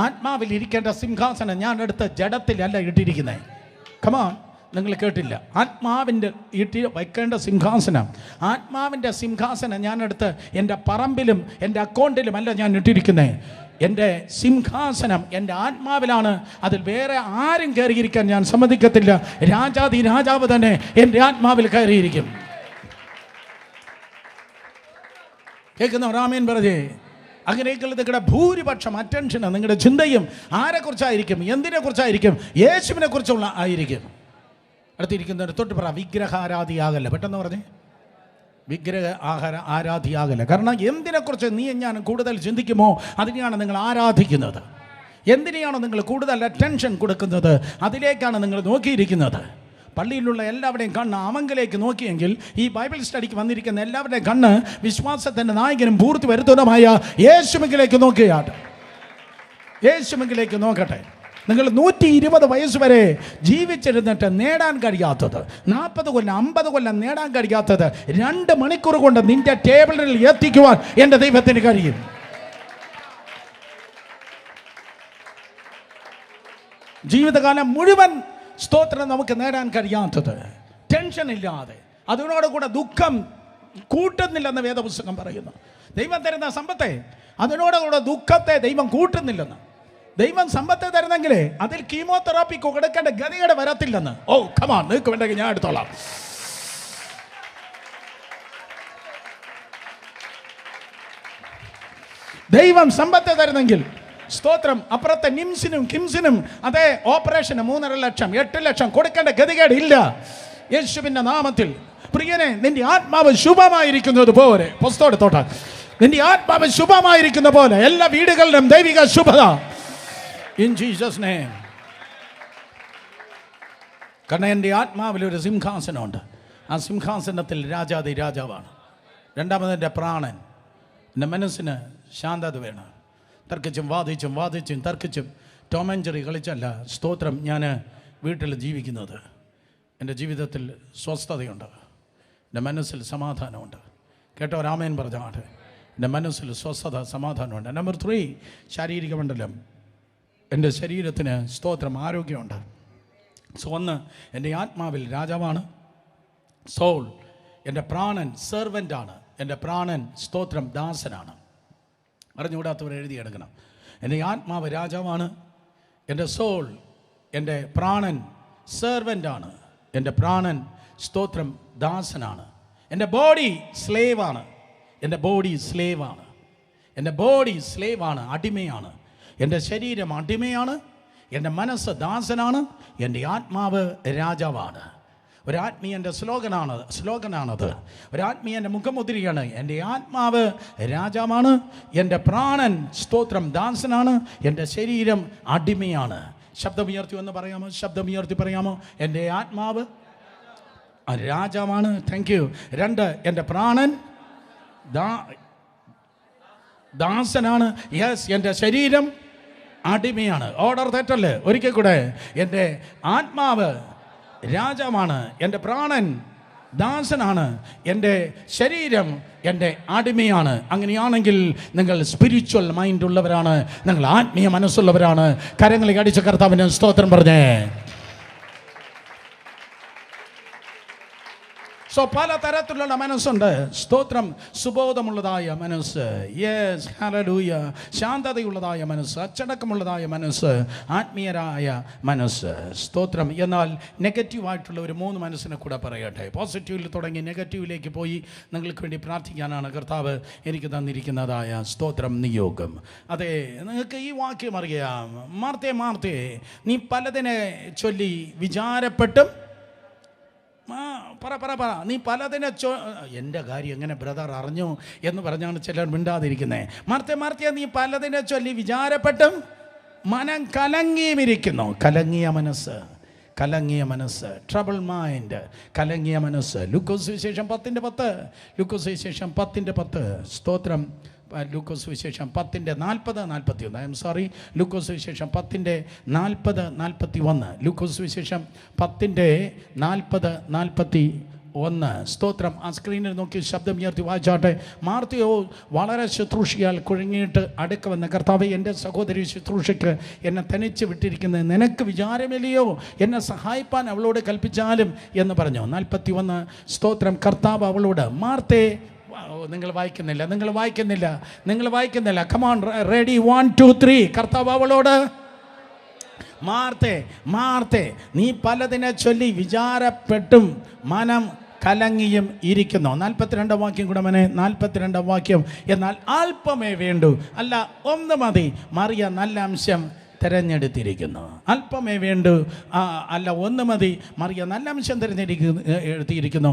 ആത്മാവിൽ ഇരിക്കേണ്ട സിംഹാസനം ഞാൻ എടുത്ത ജഡത്തിലല്ല ഇട്ടിരിക്കുന്നത്. കമാൺ, നിങ്ങൾ കേട്ടില്ല, ആത്മാവിൻ്റെ വയ്ക്കേണ്ട സിംഹാസനം, ആത്മാവിൻ്റെ സിംഹാസനം ഞാനെടുത്ത് എൻ്റെ പറമ്പിലും എൻ്റെ അക്കൗണ്ടിലുമല്ല ഞാൻ ഇട്ടിരിക്കുന്നത്. എൻ്റെ സിംഹാസനം എൻ്റെ ആത്മാവിലാണ്. അതിൽ വേറെ ആരും കയറിയിരിക്കാൻ ഞാൻ സമ്മതിക്കത്തില്ല. രാജാതി രാജാവ് തന്നെ എൻ്റെ ആത്മാവിൽ കയറിയിരിക്കും. കേൾക്കുന്നവർ ആമേൻ പറഞ്ഞേ. അങ്ങനെയൊക്കെയുള്ള നിങ്ങളുടെ ഭൂരിപക്ഷം അറ്റൻഷനും നിങ്ങളുടെ ചിന്തയും ആരെക്കുറിച്ചായിരിക്കും, എന്തിനെക്കുറിച്ചായിരിക്കും? യേശുവിനെ കുറിച്ചുള്ള ആയിരിക്കും. അടുത്തിരിക്കുന്നവർ തൊട്ട് പറ, വിഗ്രഹാരാധിയാകല്ല. പെട്ടെന്ന് പറഞ്ഞേ, ആരാധിയാകല്ല. കാരണം എന്തിനെക്കുറിച്ച് നീ ഞാൻ കൂടുതൽ ചിന്തിക്കുമോ അതിനെയാണ് നിങ്ങൾ ആരാധിക്കുന്നത്. എന്തിനെയാണോ നിങ്ങൾ കൂടുതൽ അറ്റൻഷൻ കൊടുക്കുന്നത് അതിലേക്കാണ് നിങ്ങൾ നോക്കിയിരിക്കുന്നത്. പള്ളിയിലുള്ള എല്ലാവരുടെയും കണ്ണ് അവങ്കിലേക്ക് നോക്കിയെങ്കിൽ ഈ ബൈബിൾ സ്റ്റഡിക്ക് വന്നിരിക്കുന്ന എല്ലാവരുടെയും കണ്ണ് വിശ്വാസത്തിൻ്റെ നായകനും പൂർത്തി വരുത്തുന്നതുമായ യേശുവിലേക്ക് നോക്കുകയാണ്. യേശുവിലേക്ക് നോക്കട്ടെ. നിങ്ങൾ 120 വയസ്സ് വരെ ജീവിച്ചിരുന്നിട്ട് നേടാൻ കഴിയാത്തത്, 40 കൊല്ലം 50 കൊല്ലം നേടാൻ കഴിയാത്തത് 2 മണിക്കൂർ കൊണ്ട് നിന്റെ ടേബിളിൽ എത്തിക്കുവാൻ എൻ്റെ ദൈവത്തിന് കഴിയും. ജീവിതകാലം മുഴുവൻ സ്തോത്രം നമുക്ക് നേടാൻ കഴിയാത്തത്, ടെൻഷൻ ഇല്ലാതെ, അതിനോട് കൂടെ ദുഃഖം കൂട്ടുന്നില്ലെന്ന് വേദപുസ്തകം പറയുന്നു. ദൈവം തരുന്ന സമ്പത്തെ അതിനോടുകൂടെ ദുഃഖത്തെ ദൈവം കൂട്ടുന്നില്ലെന്ന്. ദൈവം സമ്പത്തെ തരുന്നെങ്കിലേ അതിൽ കീമോതെറാപ്പി കൊടുക്കേണ്ട ഗതികേട് വരത്തില്ലെന്ന്. ഓ കമാൺ, നിങ്ങൾക്ക് വേണ്ടെങ്കിൽ ഞാൻ എടുത്തോളാം. ദൈവം സമ്പത്തെ തരുന്നെങ്കിൽ സ്തോത്രം, അപ്പുറത്തെ നിംസിനും കിംസിനും അതേ ഓപ്പറേഷന് 3.5 ലക്ഷം 8 ലക്ഷം കൊടുക്കേണ്ട ഗതികേട് ഇല്ല. യേശുവിൻ്റെ നാമത്തിൽ പ്രിയനെ, നിന്റെ ആത്മാവ് ശുഭമായിരിക്കുന്നത് പോലെ, പുസ്തകത്തോട്ട്, നിന്റെ ആത്മാവ് ശുഭമായിരിക്കുന്ന പോലെ എല്ലാ വീടുകളിലും ദൈവിക ശുഭത ഇൻ ജീസസ് നെയിം. കാരണം എൻ്റെ ആത്മാവിലൊരു സിംഹാസനമുണ്ട്. ആ സിംഹാസനത്തിൽ രാജാതി രാജാവാണ്. രണ്ടാമത് എൻ്റെ പ്രാണൻ. എൻ്റെ മനസ്സിന് ശാന്തത വേണം. തർക്കിച്ചും വാദിച്ചും തർക്കിച്ചും ടോം ആൻഡ് ജെറി കളിച്ചല്ല സ്തോത്രം ഞാൻ വീട്ടിൽ ജീവിക്കുന്നത്. എൻ്റെ ജീവിതത്തിൽ സ്വസ്ഥതയുണ്ട്, എൻ്റെ മനസ്സിൽ സമാധാനമുണ്ട്. കേട്ടോ, രാമേൻ പറഞ്ഞാട്ട് എൻ്റെ മനസ്സിൽ സ്വസ്ഥത സമാധാനമുണ്ട്. നമ്പർ 3, ശാരീരിക മണ്ഡലം. എൻ്റെ ശരീരത്തിന് സ്തോത്രം ആരോഗ്യമുണ്ട്. സോ 1, എൻ്റെ ആത്മാവിൽ രാജാവാണ്. സോൾ, എൻ്റെ പ്രാണൻ സെർവൻ്റാണ്. എൻ്റെ പ്രാണൻ സ്തോത്രം ദാസനാണ്. അറിഞ്ഞുകൂടാത്തവർ എഴുതിയെടുക്കണം. എൻ്റെ ആത്മാവ് രാജാവാണ്. എൻ്റെ സോൾ, എൻ്റെ പ്രാണൻ സെർവൻ്റാണ്. എൻ്റെ പ്രാണൻ സ്തോത്രം ദാസനാണ്. എൻ്റെ ബോഡി സ്ലേവാണ്. എൻ്റെ ബോഡി സ്ലേവാണ്. എൻ്റെ ബോഡി സ്ലേവാണ്, അടിമയാണ്. എൻ്റെ ശരീരം അടിമയാണ്. എൻ്റെ മനസ്സ് ദാസനാണ്. എൻ്റെ ആത്മാവ് രാജാവാണ്. ഒരാത്മീയൻ്റെ സ്ലോഗനാണത്. ഒരാത്മീയൻ്റെ മുഖമുദ്രയാണ്. എൻ്റെ ആത്മാവ് രാജാവാണ്, എൻ്റെ പ്രാണൻ സ്തോത്രം ദാസനാണ്, എൻ്റെ ശരീരം അടിമയാണ്. ശബ്ദമുയർത്തി ഒന്ന് പറയാമോ? ശബ്ദമുയർത്തി പറയാമോ? എൻ്റെ ആത്മാവ് രാജാവാണ്. Thank you. 2, എൻ്റെ പ്രാണൻ ദാസനാണ്. യെസ്, എൻ്റെ ശരീരം അടിമയാണ്. ഓർഡർ തെറ്റല്ലേ? ഒരിക്കൽ കൂടെ, എൻ്റെ ആത്മാവ് രാജാവാണ്, എൻ്റെ പ്രാണൻ ദാസനാണ്, എൻ്റെ ശരീരം എൻ്റെ അടിമയാണ്. അങ്ങനെയാണെങ്കിൽ നിങ്ങൾ സ്പിരിച്വൽ മൈൻഡ് ഉള്ളവരാണ്, നിങ്ങൾ ആത്മീയ മനസ്സുള്ളവരാണ്. കരങ്ങളിൽ അടിച്ച കർത്താവിന് സ്തോത്രം പറഞ്ഞേ. പല തരത്തിലുള്ള മനസ്സുണ്ട്. സ്തോത്രം. സുബോധമുള്ളതായ മനസ്സ്, യെസ്, ഹല്ലേലൂയ. ശാന്തതയുള്ളതായ മനസ്സ്, അച്ചടക്കമുള്ളതായ മനസ്സ്, ആത്മീയരായ മനസ്സ്. സ്തോത്രം. എന്നാൽ നെഗറ്റീവായിട്ടുള്ള ഒരു 3 മനസ്സിനെ കൂടെ പറയട്ടെ. പോസിറ്റീവിൽ തുടങ്ങി നെഗറ്റീവിലേക്ക് പോയി നിങ്ങൾക്ക് വേണ്ടി പ്രാർത്ഥിക്കാനാണ് കർത്താവ് എനിക്ക് തന്നിരിക്കുന്നതായ സ്തോത്രം നിയോഗം. അതെ, നിങ്ങൾക്ക് ഈ വാക്യം അറിയാം. മാർത്തേ നീ പലതിനെ ചൊല്ലി വിചാരപ്പെട്ടും പറ നീ പലതിനെ എൻ്റെ കാര്യം എങ്ങനെ ബ്രദർ അറിഞ്ഞു എന്ന് പറഞ്ഞാണ് ചിലർ മിണ്ടാതിരിക്കുന്നത്. മാർത്തേ നീ പലതിനെ ചൊല്ലി വിചാരപ്പെട്ടും മനം കലങ്ങിയുമിരിക്കുന്നു. കലങ്ങിയ മനസ്സ്, ട്രബിൾ മൈൻഡ്, കലങ്ങിയ മനസ്സ്. ലൂക്കോസ് വിശേഷം 10:10. സ്തോത്രം. ലൂക്കോസ് വിശേഷം 10:40-41. ഐ എം സോറി, ലൂക്കോസ് വിശേഷം 10:40-41. ലൂക്കോസ് വിശേഷം 10:40-41. സ്തോത്രം. ആ സ്ക്രീനിൽ നോക്കി ശബ്ദം ഉയർത്തി വായിച്ചാട്ടെ. മാർത്തയോ വളരെ ശുശ്രൂഷയാൽ കുഴങ്ങിയിട്ട് അടുക്ക വന്ന കർത്താവേ, എൻ്റെ സഹോദരി ശുശ്രൂഷയ്ക്ക് എന്നെ തനിച്ച് വിട്ടിരിക്കുന്നത് നിനക്ക് വിചാരമില്ലയോ? എന്നെ സഹായിപ്പാൻ അവളോട് കൽപ്പിച്ചാലും എന്ന് പറഞ്ഞു. 41. സ്തോത്രം. കർത്താവ് അവളോട്, മാർത്തേ, നിങ്ങൾ വായിക്കുന്നില്ല. Come on, ready, 1 2 3. കർത്താവ് അവളോട്, മാർത്തേ നീ പലതിനെ ചൊല്ലി വിചാരപ്പെട്ടും മനം കലങ്ങിയും ഇരിക്കുന്നു. 42 വാക്യം കൂടെ മനെ. 42 വാക്യം. എന്നാൽ അല്പമേ വേണ്ടൂ, അല്ല ഒന്ന് മതി. മറിയ നല്ല അംശം തിരഞ്ഞെടുത്തിരിക്കുന്നു. അല്പമേ വേണ്ടു, അല്ല ഒന്ന് മതി. മറിയ നല്ല അംശം തിരഞ്ഞെടുത്തിരിക്കുന്നു.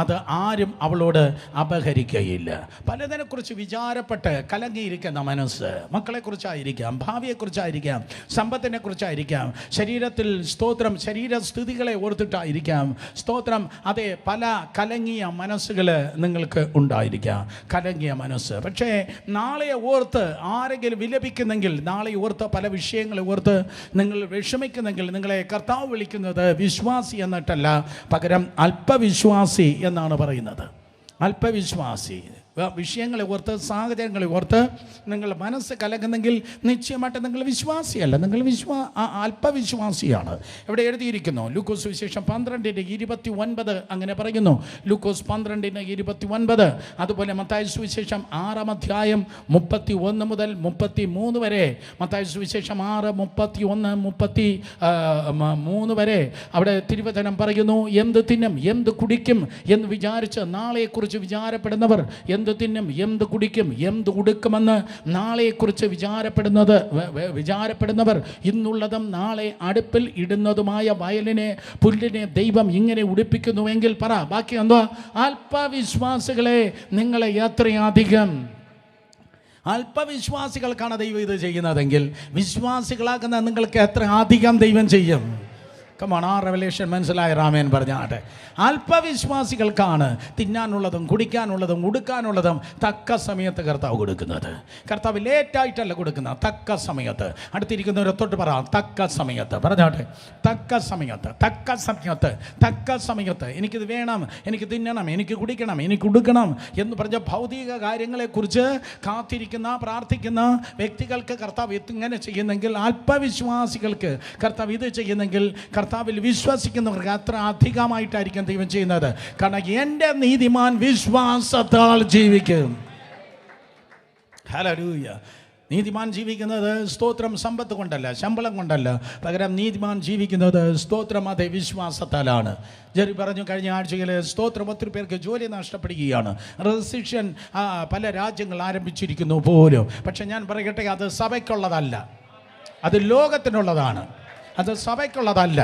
അത് ആരും അവളോട് അപഹരിക്കുകയില്ല. പലതിനെക്കുറിച്ച് വിചാരപ്പെട്ട് കലങ്ങിയിരിക്കുന്ന മനസ്സ്, മക്കളെക്കുറിച്ചായിരിക്കാം, ഭാവിയെക്കുറിച്ചായിരിക്കാം, സമ്പത്തിനെ കുറിച്ചായിരിക്കാം, ശരീരത്തിൽ സ്തോത്രം ശരീരസ്ഥിതികളെ ഓർത്തിട്ടായിരിക്കാം. സ്തോത്രം. അതെ, പല കലങ്ങിയ മനസ്സുകൾ നിങ്ങൾക്ക് ഉണ്ടായിരിക്കാം. കലങ്ങിയ മനസ്സ്. പക്ഷേ നാളെ ഓർത്ത് ആരെങ്കിലും വിലപിക്കുന്നെങ്കിൽ, നാളെ ഓർത്ത് പല വിഷയങ്ങളെ ഓർത്ത് നിങ്ങൾ വിഷമിക്കുന്നെങ്കിൽ, നിങ്ങളെ കർത്താവ് വിളിക്കുന്നത് വിശ്വാസി എന്നിട്ടല്ല, പകരം അല്പവിശ്വാസി എന്നാണ് പറയുന്നത്. അല്പവിശ്വാസി. വിഷയങ്ങളെ ഓർത്ത്, സാഹചര്യങ്ങളെ ഓർത്ത് നിങ്ങൾ മനസ്സ് കലങ്ങുന്നെങ്കിൽ നിശ്ചയമായിട്ട് നിങ്ങൾ വിശ്വാസിയല്ല, നിങ്ങൾ അല്പവിശ്വാസിയാണ്. ഇവിടെ എഴുതിയിരിക്കുന്നു. ലൂക്കോസ് വിശേഷം 12:29 അങ്ങനെ പറയുന്നു. ലൂക്കോസ് 12:29. അതുപോലെ മത്തായി സുവിശേഷം 6:31 മുതൽ 33 വരെ. മത്തായി സുവിശേഷം 6:31-33 വരെ അവിടെ തിരുവചനം പറയുന്നു. എന്ത് തിന്നും, എന്ത് കുടിക്കും എന്ന് വിചാരിച്ച് നാളെക്കുറിച്ച് വിചാരപ്പെടുന്നവർ എന്ത് തിന്നും, എന്ത് കുടിക്കും, എന്ത് ഉടുക്കുമെന്ന് നാളെക്കുറിച്ച് വിചാരപ്പെടുന്നവർ ഇന്നുള്ളതും നാളെ അടുപ്പിൽ ഇടുന്നതുമായ വയലിനെ, പുല്ലിനെ ദൈവം ഇങ്ങനെ ഉടുപ്പിക്കുന്നുവെങ്കിൽ പറ ബാക്കി എന്തോ? അല്പവിശ്വാസികളെ, നിങ്ങളെ എത്രയധികം. അല്പവിശ്വാസികൾക്കാണ് ദൈവം ഇത് ചെയ്യുന്നതെങ്കിൽ വിശ്വാസികളാക്കുന്ന നിങ്ങൾക്ക് എത്ര അധികം ദൈവം ചെയ്യും? കമോൺ, ആ റെവലേഷൻ മനസ്സിലായ റാമേൻ പറഞ്ഞാട്ടെ. അല്പവിശ്വാസികൾക്കാണ് തിന്നാനുള്ളതും കുടിക്കാനുള്ളതും ഉടുക്കാനുള്ളതും തക്ക സമയത്ത് കർത്താവ് കൊടുക്കുന്നത്. കർത്താവ് ലേറ്റായിട്ടല്ല കൊടുക്കുന്നത്, തക്ക സമയത്ത്. അടുത്തിരിക്കുന്നവരെ തൊട്ട് പറ, തക്ക സമയത്ത്. പറഞ്ഞാട്ടെ, തക്ക സമയത്ത്. എനിക്കിത് വേണം, എനിക്ക് തിന്നണം, എനിക്ക് കുടിക്കണം, എനിക്ക് ഉടുക്കണം എന്ന് പറഞ്ഞ ഭൗതിക കാര്യങ്ങളെക്കുറിച്ച് കാത്തിരിക്കുന്ന, പ്രാർത്ഥിക്കുന്ന വ്യക്തികൾക്ക് കർത്താവ് ഇങ്ങനെ ചെയ്യുന്നെങ്കിൽ, അല്പവിശ്വാസികൾക്ക് കർത്താവ് ഇത് ചെയ്യുന്നെങ്കിൽ, കർത്താവിൽ വിശ്വസിക്കുന്നവർക്ക് അത്ര അധികമായിട്ടായിരിക്കും ദൈവം ചെയ്യുന്നത്. കാരണം എൻ്റെ നീതിമാൻ വിശ്വാസത്താൽ ജീവിക്കും. ഹല്ലേലൂയ. നീതിമാൻ ജീവിക്കുന്നത് സ്തോത്രം സമ്പത്ത് കൊണ്ടല്ല, ശമ്പളം കൊണ്ടല്ല, പകരം നീതിമാൻ ജീവിക്കുന്നത് സ്തോത്രം അതേ വിശ്വാസത്താലാണ്. ജെറി പറഞ്ഞു കഴിഞ്ഞ ആഴ്ചയിൽ സ്തോത്രം ഒത്തിരി പേർക്ക് ജോലി നഷ്ടപ്പെടുകയാണ്. റെസിഷൻ പല രാജ്യങ്ങൾ ആരംഭിച്ചിരിക്കുന്നു പോലും. പക്ഷെ ഞാൻ പറയട്ടെ, അത് സഭയ്ക്കുള്ളതല്ല, അത് ലോകത്തിനുള്ളതാണ്, അത് സഭയ്ക്കുള്ളതല്ല.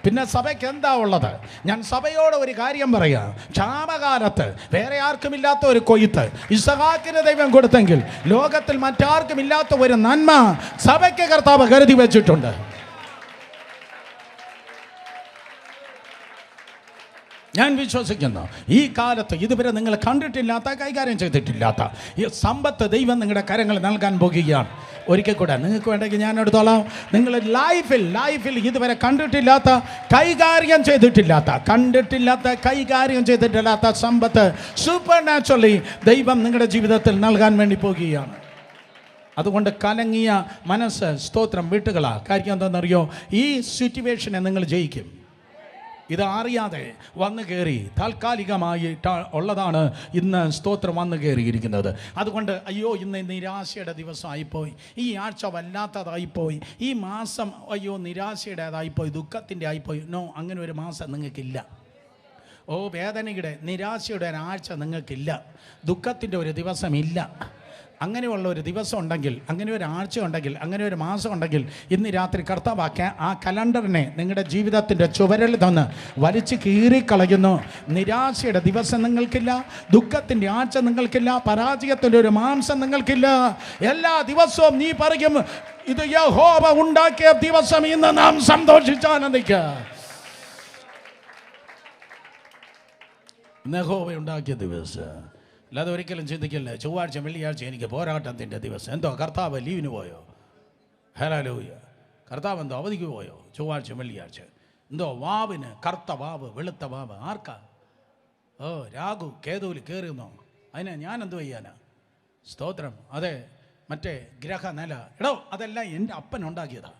പിന്നെ സഭയ്ക്ക് എന്താ ഉള്ളത്? ഞാൻ സഭയോട് ഒരു കാര്യം പറയാം. ക്ഷാമകാലത്ത് വേറെ ആർക്കുമില്ലാത്ത ഒരു കൊയ്ത്ത് ഇസ്ഹാക്കിന് ദൈവം കൊടുത്തെങ്കിൽ ലോകത്തിൽ മറ്റാർക്കും ഇല്ലാത്ത ഒരു നന്മ സഭയ്ക്ക് കർത്താവ് കരുതി വെച്ചിട്ടുണ്ട്. ഞാൻ വിശ്വസിക്കുന്നു ഈ കാലത്ത് ഇതുവരെ നിങ്ങൾ കണ്ടിട്ടില്ലാത്ത, കൈകാര്യം ചെയ്തിട്ടില്ലാത്ത ഈ സമ്പത്ത് ദൈവം നിങ്ങളുടെ കരങ്ങൾ നൽകാൻ പോകുകയാണ്. ഒരിക്കൽ കൂടെ നിങ്ങൾക്ക് വേണ്ടെങ്കിൽ ഞാൻ എടുത്തോളാം. നിങ്ങൾ ലൈഫിൽ ഇതുവരെ കണ്ടിട്ടില്ലാത്ത, കൈകാര്യം ചെയ്തിട്ടില്ലാത്ത സമ്പത്ത് സൂപ്പർ നാച്ചുറലി ദൈവം നിങ്ങളുടെ ജീവിതത്തിൽ നൽകാൻ വേണ്ടി പോകുകയാണ്. അതുകൊണ്ട് കലങ്ങിയ മനസ്സ് സ്തോത്രം വിട്ടുകളാ. കാര്യം എന്താണെന്നറിയോ? ഈ സിറ്റുവേഷനെ നിങ്ങൾ ജയിക്കും. ഇത് അറിയാതെ വന്നു കയറി താൽക്കാലികമായി ഉള്ളതാണ് ഇന്ന് സ്തോത്രം വന്നു കയറിയിരിക്കുന്നത്. അതുകൊണ്ട് അയ്യോ ഇന്ന് നിരാശയുടെ ദിവസമായിപ്പോയി, ഈ ആഴ്ച വല്ലാത്തതായിപ്പോയി, ഈ മാസം അയ്യോ നിരാശയുടേതായിപ്പോയി, ദുഃഖത്തിൻ്റെ ആയിപ്പോയി. നോ, അങ്ങനെ ഒരു മാസം നിങ്ങൾക്കില്ല. വേദനയുടെ നിരാശയുടെ ഒരാഴ്ച നിങ്ങൾക്കില്ല. ദുഃഖത്തിൻ്റെ ഒരു ദിവസമില്ല. അങ്ങനെയുള്ള ഒരു ദിവസം ഉണ്ടെങ്കിൽ, അങ്ങനെ ഒരു ആഴ്ച ഉണ്ടെങ്കിൽ, അങ്ങനെ ഒരു മാസം ഉണ്ടെങ്കിൽ ഇന്ന് രാത്രി കർത്താവ് ആ കലണ്ടറിനെ നിങ്ങളുടെ ജീവിതത്തിൻ്റെ ചുവരിൽ നിന്ന് വലിച്ചു കീറിക്കളയുന്നു. നിരാശയുടെ ദിവസം നിങ്ങൾക്കില്ല, ദുഃഖത്തിൻ്റെ ആഴ്ച നിങ്ങൾക്കില്ല, പരാജയത്തിൻ്റെ ഒരു മാംസം നിങ്ങൾക്കില്ല. എല്ലാ ദിവസവും നീ പറയും, ഇത് യഹോവ ഉണ്ടാക്കിയ ദിവസം, ഇന്ന് നാം സന്തോഷിച്ചാനന്ദിക്കുക. യഹോവ ഉണ്ടാക്കിയ ദിവസം അല്ലാതെ ഒരിക്കലും ചിന്തിക്കില്ല ചൊവ്വാഴ്ച വെള്ളിയാഴ്ച എനിക്ക് പോരാട്ടത്തിൻ്റെ ദിവസം. എന്തോ കർത്താവ് ലീവിന് പോയോ? ഹല്ലേലൂയ. കർത്താവ് എന്തോ അവധിക്ക് പോയോ? ചൊവ്വാഴ്ച വെള്ളിയാഴ്ച എന്തോ വാവിന് കറുത്ത വാവ് വെളുത്ത വാവ് ആർക്കാ? രാഹു കേതുവിൽ കയറിയെന്നോ? അതിനെ ഞാൻ എന്തു ചെയ്യാനാ? സ്തോത്രം. അതെ, മറ്റേ ഗ്രഹനില. എടോ, അതെല്ലാം എൻ്റെ അപ്പൻ ഉണ്ടാക്കിയതാ.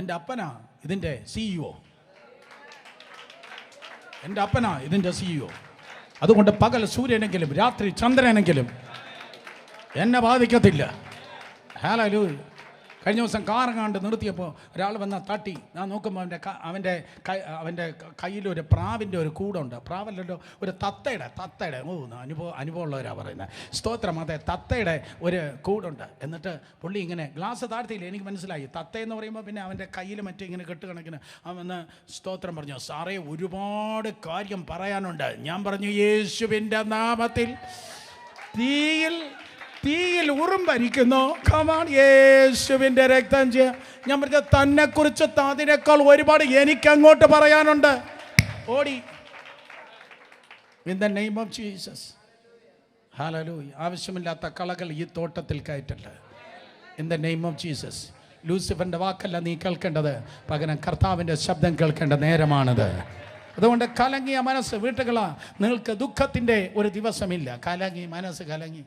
എൻ്റെ അപ്പനാ ഇതിൻ്റെ CEO. എൻ്റെ അപ്പനാ ഇതിൻ്റെ CEO. അതുകൊണ്ട് പകൽ സൂര്യനെങ്കിലും രാത്രി ചന്ദ്രനെങ്കിലും എന്നെ ബാധിക്കത്തില്ല. ഹല്ലേലൂയ. കഴിഞ്ഞ ദിവസം കാറങ്ങാണ്ട് നിർത്തിയപ്പോൾ ഒരാൾ വന്നാൽ തട്ടി. ഞാൻ നോക്കുമ്പോൾ അവൻ്റെ കയ്യിലൊരു പ്രാവിൻ്റെ ഒരു കൂടുണ്ട്. പ്രാവല്ലല്ലോ, ഒരു തത്തയുടെ അനുഭവമുള്ളവരാണ് പറയുന്നത്. സ്തോത്രം. അതെ, തത്തയുടെ ഒരു കൂടുണ്ട്. എന്നിട്ട് പുള്ളി ഇങ്ങനെ ഗ്ലാസ് താഴ്ത്തിയില്ല. എനിക്ക് മനസ്സിലായി തത്തയെന്ന് പറയുമ്പോൾ പിന്നെ അവൻ്റെ കയ്യിൽ മറ്റേ ഇങ്ങനെ കെട്ടുകണക്കിന് അവന്ന് സ്തോത്രം പറഞ്ഞു, സാറേ ഒരുപാട് കാര്യം പറയാനുണ്ട്. ഞാൻ പറഞ്ഞു, യേശുവിൻ്റെ നാമത്തിൽ തീയിൽ ഉറുമ്പരിക്കുന്നു. കമാൺ, യേശുവിൻ്റെ രക്തം ഞാൻ പറഞ്ഞ തന്നെക്കുറിച്ച് അതിനേക്കാൾ ഒരുപാട് എനിക്കങ്ങോട്ട് പറയാനുണ്ട്. ഓടി in the name of Jesus. Hallelujah. ആവശ്യമില്ലാത്ത കളകൾ ഈ തോട്ടത്തിൽ കയറ്റല്ല. In the name of Jesus. ലൂസിഫറിൻ്റെ വാക്കല്ല നീ കേൾക്കേണ്ടത്, പകരം കർത്താവിൻ്റെ ശബ്ദം കേൾക്കേണ്ട നേരമാണിത്. അതുകൊണ്ട് കലങ്ങിയ മനസ്സ് വീട്ടുകളാ, നിങ്ങൾക്ക് ദുഃഖത്തിൻ്റെ ഒരു ദിവസമില്ല. മനസ്സ് കലങ്ങി.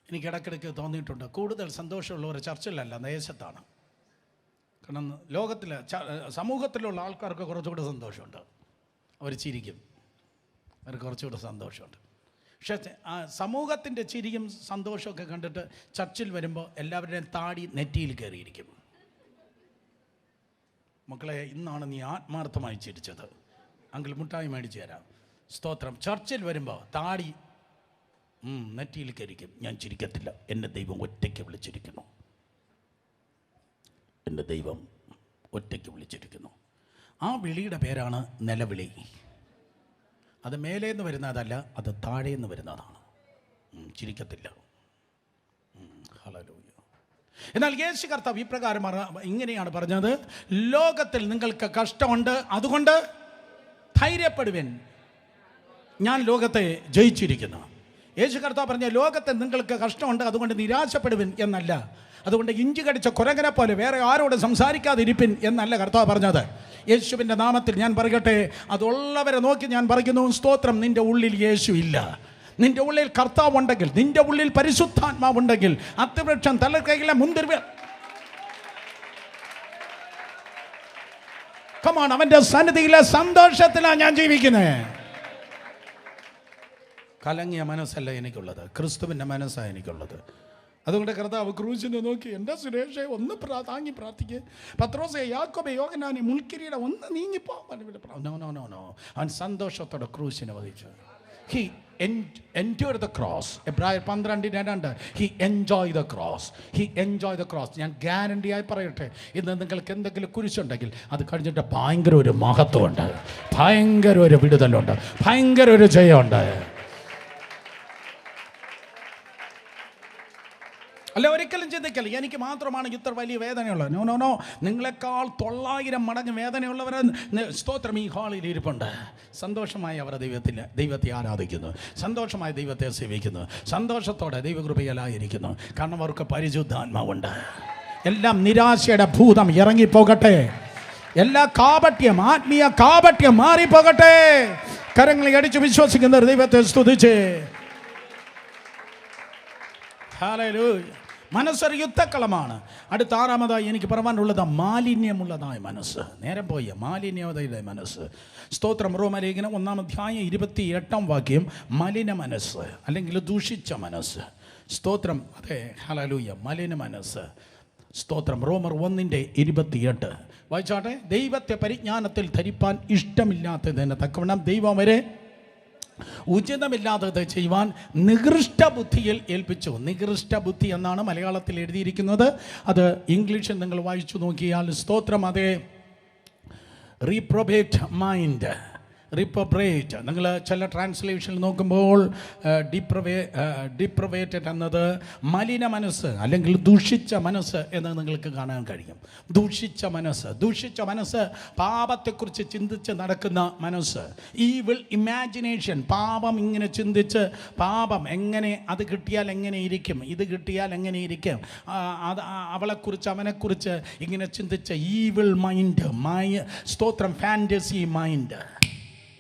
എനിക്ക് ഇടയ്ക്കിടയ്ക്ക് തോന്നിയിട്ടുണ്ട്, കൂടുതൽ സന്തോഷമുള്ളവർ ചർച്ചിലല്ല, ദേശത്താണ്. കാരണം സമൂഹത്തിലുള്ള ആൾക്കാർക്ക് കുറച്ചുകൂടെ സന്തോഷമുണ്ട്. അവർ ചിരിക്കും, അവർക്ക് കുറച്ചുകൂടെ സന്തോഷമുണ്ട്. പക്ഷേ സമൂഹത്തിൻ്റെ ചിരിയും സന്തോഷമൊക്കെ കണ്ടിട്ട് ചർച്ചിൽ വരുമ്പോൾ എല്ലാവരുടെയും താടി നെറ്റിയിൽ കയറിയിരിക്കും. മക്കളെ, ഇന്നാണ് നീ ആത്മാർത്ഥമായി ചിരിച്ചത്, അങ്കിൾ മുട്ടായി മേടിച്ചു തരാം. സ്തോത്രം. ചർച്ചിൽ വരുമ്പോൾ താടി നെറ്റിയിൽ കയറിക്കും. ഞാൻ ചിരിക്കത്തില്ല. എന്നെ ദൈവം ഒറ്റയ്ക്ക് വിളിച്ചിരിക്കുന്നു. എൻ്റെ ദൈവം ഒറ്റയ്ക്ക് വിളിച്ചിരിക്കുന്നു. ആ വിളിയുടെ പേരാണ് നിലവിളി. അത് മേലേന്ന് വരുന്നതല്ല, അത് താഴേന്ന് വരുന്നതാണ്. ചിരിക്കത്തില്ല. ഹല്ലേലൂയ. എന്നാൽ യേശു കർത്താവ് ഇപ്രകാരം ഇങ്ങനെയാണ് പറഞ്ഞത്, ലോകത്തിൽ നിങ്ങൾക്ക് കഷ്ടമുണ്ട്, അതുകൊണ്ട് ധൈര്യപ്പെടുവിൻ, ഞാൻ ലോകത്തെ ജയിച്ചിരിക്കുന്നു. യേശു കർത്താവ് പറഞ്ഞ ലോകത്തെ നിങ്ങൾക്ക് കഷ്ടമുണ്ട്, അതുകൊണ്ട് നിരാശപ്പെടുവിൻ എന്നല്ല. അതുകൊണ്ട് ഇഞ്ചി കടിച്ച കുരങ്ങനെ പോലെ വേറെ ആരോട് സംസാരിക്കാതിരിപ്പിൻ എന്നല്ല കർത്താവ് പറഞ്ഞത്. യേശുവിൻ്റെ നാമത്തിൽ ഞാൻ പറയട്ടെ, അതുള്ളവരെ നോക്കി ഞാൻ പറയുന്നു, സ്തോത്രം. നിൻ്റെ ഉള്ളിൽ യേശു ഇല്ല, നിൻ്റെ ഉള്ളിൽ കർത്താവ് ഉണ്ടെങ്കിൽ, നിൻ്റെ ഉള്ളിൽ പരിശുദ്ധാത്മാവുണ്ടെങ്കിൽ, അത്തിവൃക്ഷം തലക്കൈയിലെ മുന്തിരി കമാൺ, അവൻ്റെ സന്നിധിയിലെ സന്തോഷത്തിലാണ് ഞാൻ ജീവിക്കുന്നത്. കലങ്ങിയ മനസ്സല്ല എനിക്കുള്ളത്, ക്രിസ്തുവിൻ്റെ മനസ്സാണ് എനിക്കുള്ളത്. അതുകൊണ്ട് കർത്താവ് ക്രൂശിനെ നോക്കി, എൻ്റെ സുരേഷെ ഒന്ന് താങ്ങി പ്രാർത്ഥിക്കുക, പത്രോസെ യാക്കോബെ യോഹന്നാനെ മുൾക്കിരീട ഒന്ന് നീങ്ങിപ്പോ. നോ, അവൻ സന്തോഷത്തോടെ ക്രൂശിനെ വധിച്ചു. He endured the cross. എബ്രായർ 12:2. He enjoyed the cross. He enjoyed the cross. ഞാൻ ഗ്യാരണ്ടിയായി പറയട്ടെ, ഇന്ന് നിങ്ങൾക്ക് എന്തെങ്കിലും കുരിശുണ്ടെങ്കിൽ അത് കഴിഞ്ഞിട്ട് ഭയങ്കര ഒരു മഹത്വമുണ്ട്, ഭയങ്കര ഒരു വിടുതലുണ്ട്, ഭയങ്കര ഒരു ജയമുണ്ട്. അല്ല, ഒരിക്കലും ചിന്തിക്കല്ല എനിക്ക് മാത്രമാണ് ഇത്ര വലിയ വേദനയുള്ളത്. നോ നോ നോ, നിങ്ങളെക്കാൾ 900 മടങ്ങ് വേദനയുള്ളവർ സ്തോത്രം ഈ ഹാളിൽ ഇരിപ്പുണ്ട്. സന്തോഷമായി അവർ ദൈവത്തെ ആരാധിക്കുന്നു, സന്തോഷമായി ദൈവത്തെ സേവിക്കുന്നു, സന്തോഷത്തോടെ ദൈവകൃപയിലായിരിക്കുന്നു. കാരണം അവർക്ക് പരിശുദ്ധാത്മാവുണ്ട്. എല്ലാം നിരാശയുടെ ഭൂതം ഇറങ്ങിപ്പോകട്ടെ, എല്ലാ കാപട്യം, ആത്മീയ കാപട്യം മാറിപ്പോകട്ടെ. കരങ്ങളെ അടിച്ച് വിശ്വസിക്കുന്നവർ ദൈവത്തെ സ്തുതിച്ച്. ഹല്ലേലൂയ. മനസ്സൊരു യുദ്ധക്കളമാണ്. അടുത്ത 6ാമതായി എനിക്ക് പറയാനുള്ളത് മാലിന്യമുള്ളതായ മനസ്സ്. നേരം പോയ മാലിന്യമുള്ള മനസ്സ്. സ്തോത്രം. റോമലേഖനം 1:28 മലിന മനസ്സ് അല്ലെങ്കിൽ ദൂഷിച്ച മനസ്സ്. സ്തോത്രം. അതെ, ഹല്ലേലൂയ. മലിന മനസ്സ്. സ്തോത്രം. റോമർ 1:28 വായിച്ചാട്ടെ. ദൈവത്തെ പരിജ്ഞാനത്തിൽ ധരിപ്പാൻ ഇഷ്ടമില്ലാത്തതിന് തക്കവണ്ണം ദൈവം വരെ ഉചിതമില്ലാത്തത് ചെയ്യുവാൻ നികൃഷ്ട ബുദ്ധിയിൽ ഏൽപ്പിച്ചു. നികൃഷ്ട ബുദ്ധി എന്നാണ് മലയാളത്തിൽ എഴുതിയിരിക്കുന്നത്. അത് ഇംഗ്ലീഷിൽ നിങ്ങൾ വായിച്ചു നോക്കിയാൽ സ്തോത്രം, അതേ, റീപ്രോബേറ്റ് മൈൻഡ്, റിപ്രോബേറ്റ്. നിങ്ങൾ ചില ട്രാൻസ്ലേഷനിൽ നോക്കുമ്പോൾ ഡിപ്രവേറ്റഡ് എന്നത് മലിന മനസ്സ് അല്ലെങ്കിൽ ദൂഷിച്ച മനസ്സ് എന്ന് നിങ്ങൾക്ക് കാണാൻ കഴിയും. ദൂഷിച്ച മനസ്സ്, ദൂഷിച്ച മനസ്സ്, പാപത്തെക്കുറിച്ച് ചിന്തിച്ച് നടക്കുന്ന മനസ്സ്. ഈവിൾ ഇമാജിനേഷൻ, പാപം ഇങ്ങനെ ചിന്തിച്ച്, പാപം എങ്ങനെ, അത് കിട്ടിയാൽ എങ്ങനെ ഇരിക്കും, ഇത് കിട്ടിയാൽ എങ്ങനെ ഇരിക്കും, അത് അവളെക്കുറിച്ച് അവനെക്കുറിച്ച് ഇങ്ങനെ ചിന്തിച്ച ഈവിൾ മൈൻഡ്, സ്തോത്രം, ഫാൻറ്റസി മൈൻഡ്.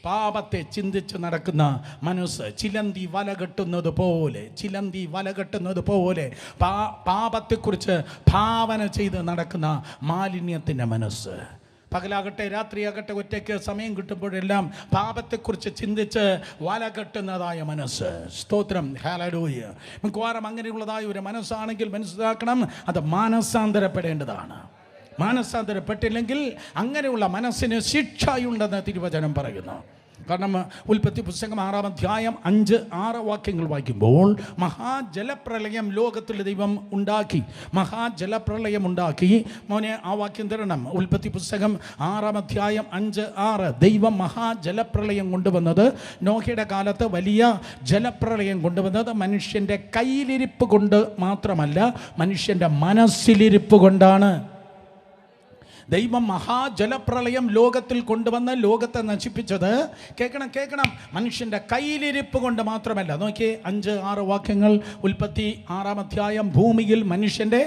പാപത്തെ ചിന്തിച്ച് നടക്കുന്ന മനസ്സ്. ചിലന്തി വലകെട്ടുന്നത് പോലെ, ചിലന്തി വലകെട്ടുന്നത് പോലെ പാപത്തെക്കുറിച്ച് ഭാവന ചെയ്ത് നടക്കുന്ന മാലിന്യത്തിൻ്റെ മനസ്സ്. പകലാകട്ടെ രാത്രിയാകട്ടെ ഒറ്റയ്ക്ക് സമയം കിട്ടുമ്പോഴെല്ലാം പാപത്തെക്കുറിച്ച് ചിന്തിച്ച് വലകെട്ടുന്നതായ മനസ്സ്. സ്തോത്രം. ഹല്ലേലൂയ. മിക്കവാറും അങ്ങനെയുള്ളതായ ഒരു മനസ്സാണെങ്കിൽ മനസ്സിലാക്കണം, അത് മാനസാന്തരപ്പെടേണ്ടതാണ്. മാനസാന്തരപ്പെട്ടില്ലെങ്കിൽ അങ്ങനെയുള്ള മനസ്സിന് ശിക്ഷയുണ്ടെന്ന് തിരുവചനം പറയുന്നു. കാരണം ഉൽപ്പത്തി പുസ്തകം 6:5-6 വായിക്കുമ്പോൾ മഹാജലപ്രളയം ലോകത്തിൽ ദൈവം ഉണ്ടാക്കി. മഹാജലപ്രളയം ഉണ്ടാക്കി. മോനെ ആ വാക്യം തരണം. ഉൽപ്പത്തി പുസ്തകം 6:5-6. ദൈവം മഹാജലപ്രളയം കൊണ്ടുവന്നത്, നോഹയുടെ കാലത്ത് വലിയ ജലപ്രളയം കൊണ്ടുവന്നത് മനുഷ്യൻ്റെ കയ്യിലിരിപ്പ് കൊണ്ട് മാത്രമല്ല, മനുഷ്യൻ്റെ മനസ്സിലിരിപ്പ് കൊണ്ടാണ്. ദൈവം മഹാജലപ്രളയം ലോകത്തിൽ കൊണ്ടുവന്ന് ലോകത്തെ നശിപ്പിച്ചത്, കേൾക്കണം, മനുഷ്യൻ്റെ കയ്യിലിരിപ്പ് കൊണ്ട് മാത്രമല്ല. നോക്കിയേ 5-6 വാക്യങ്ങൾ. ഉൽപ്പത്തി 6 ഭൂമിയിൽ മനുഷ്യൻ്റെ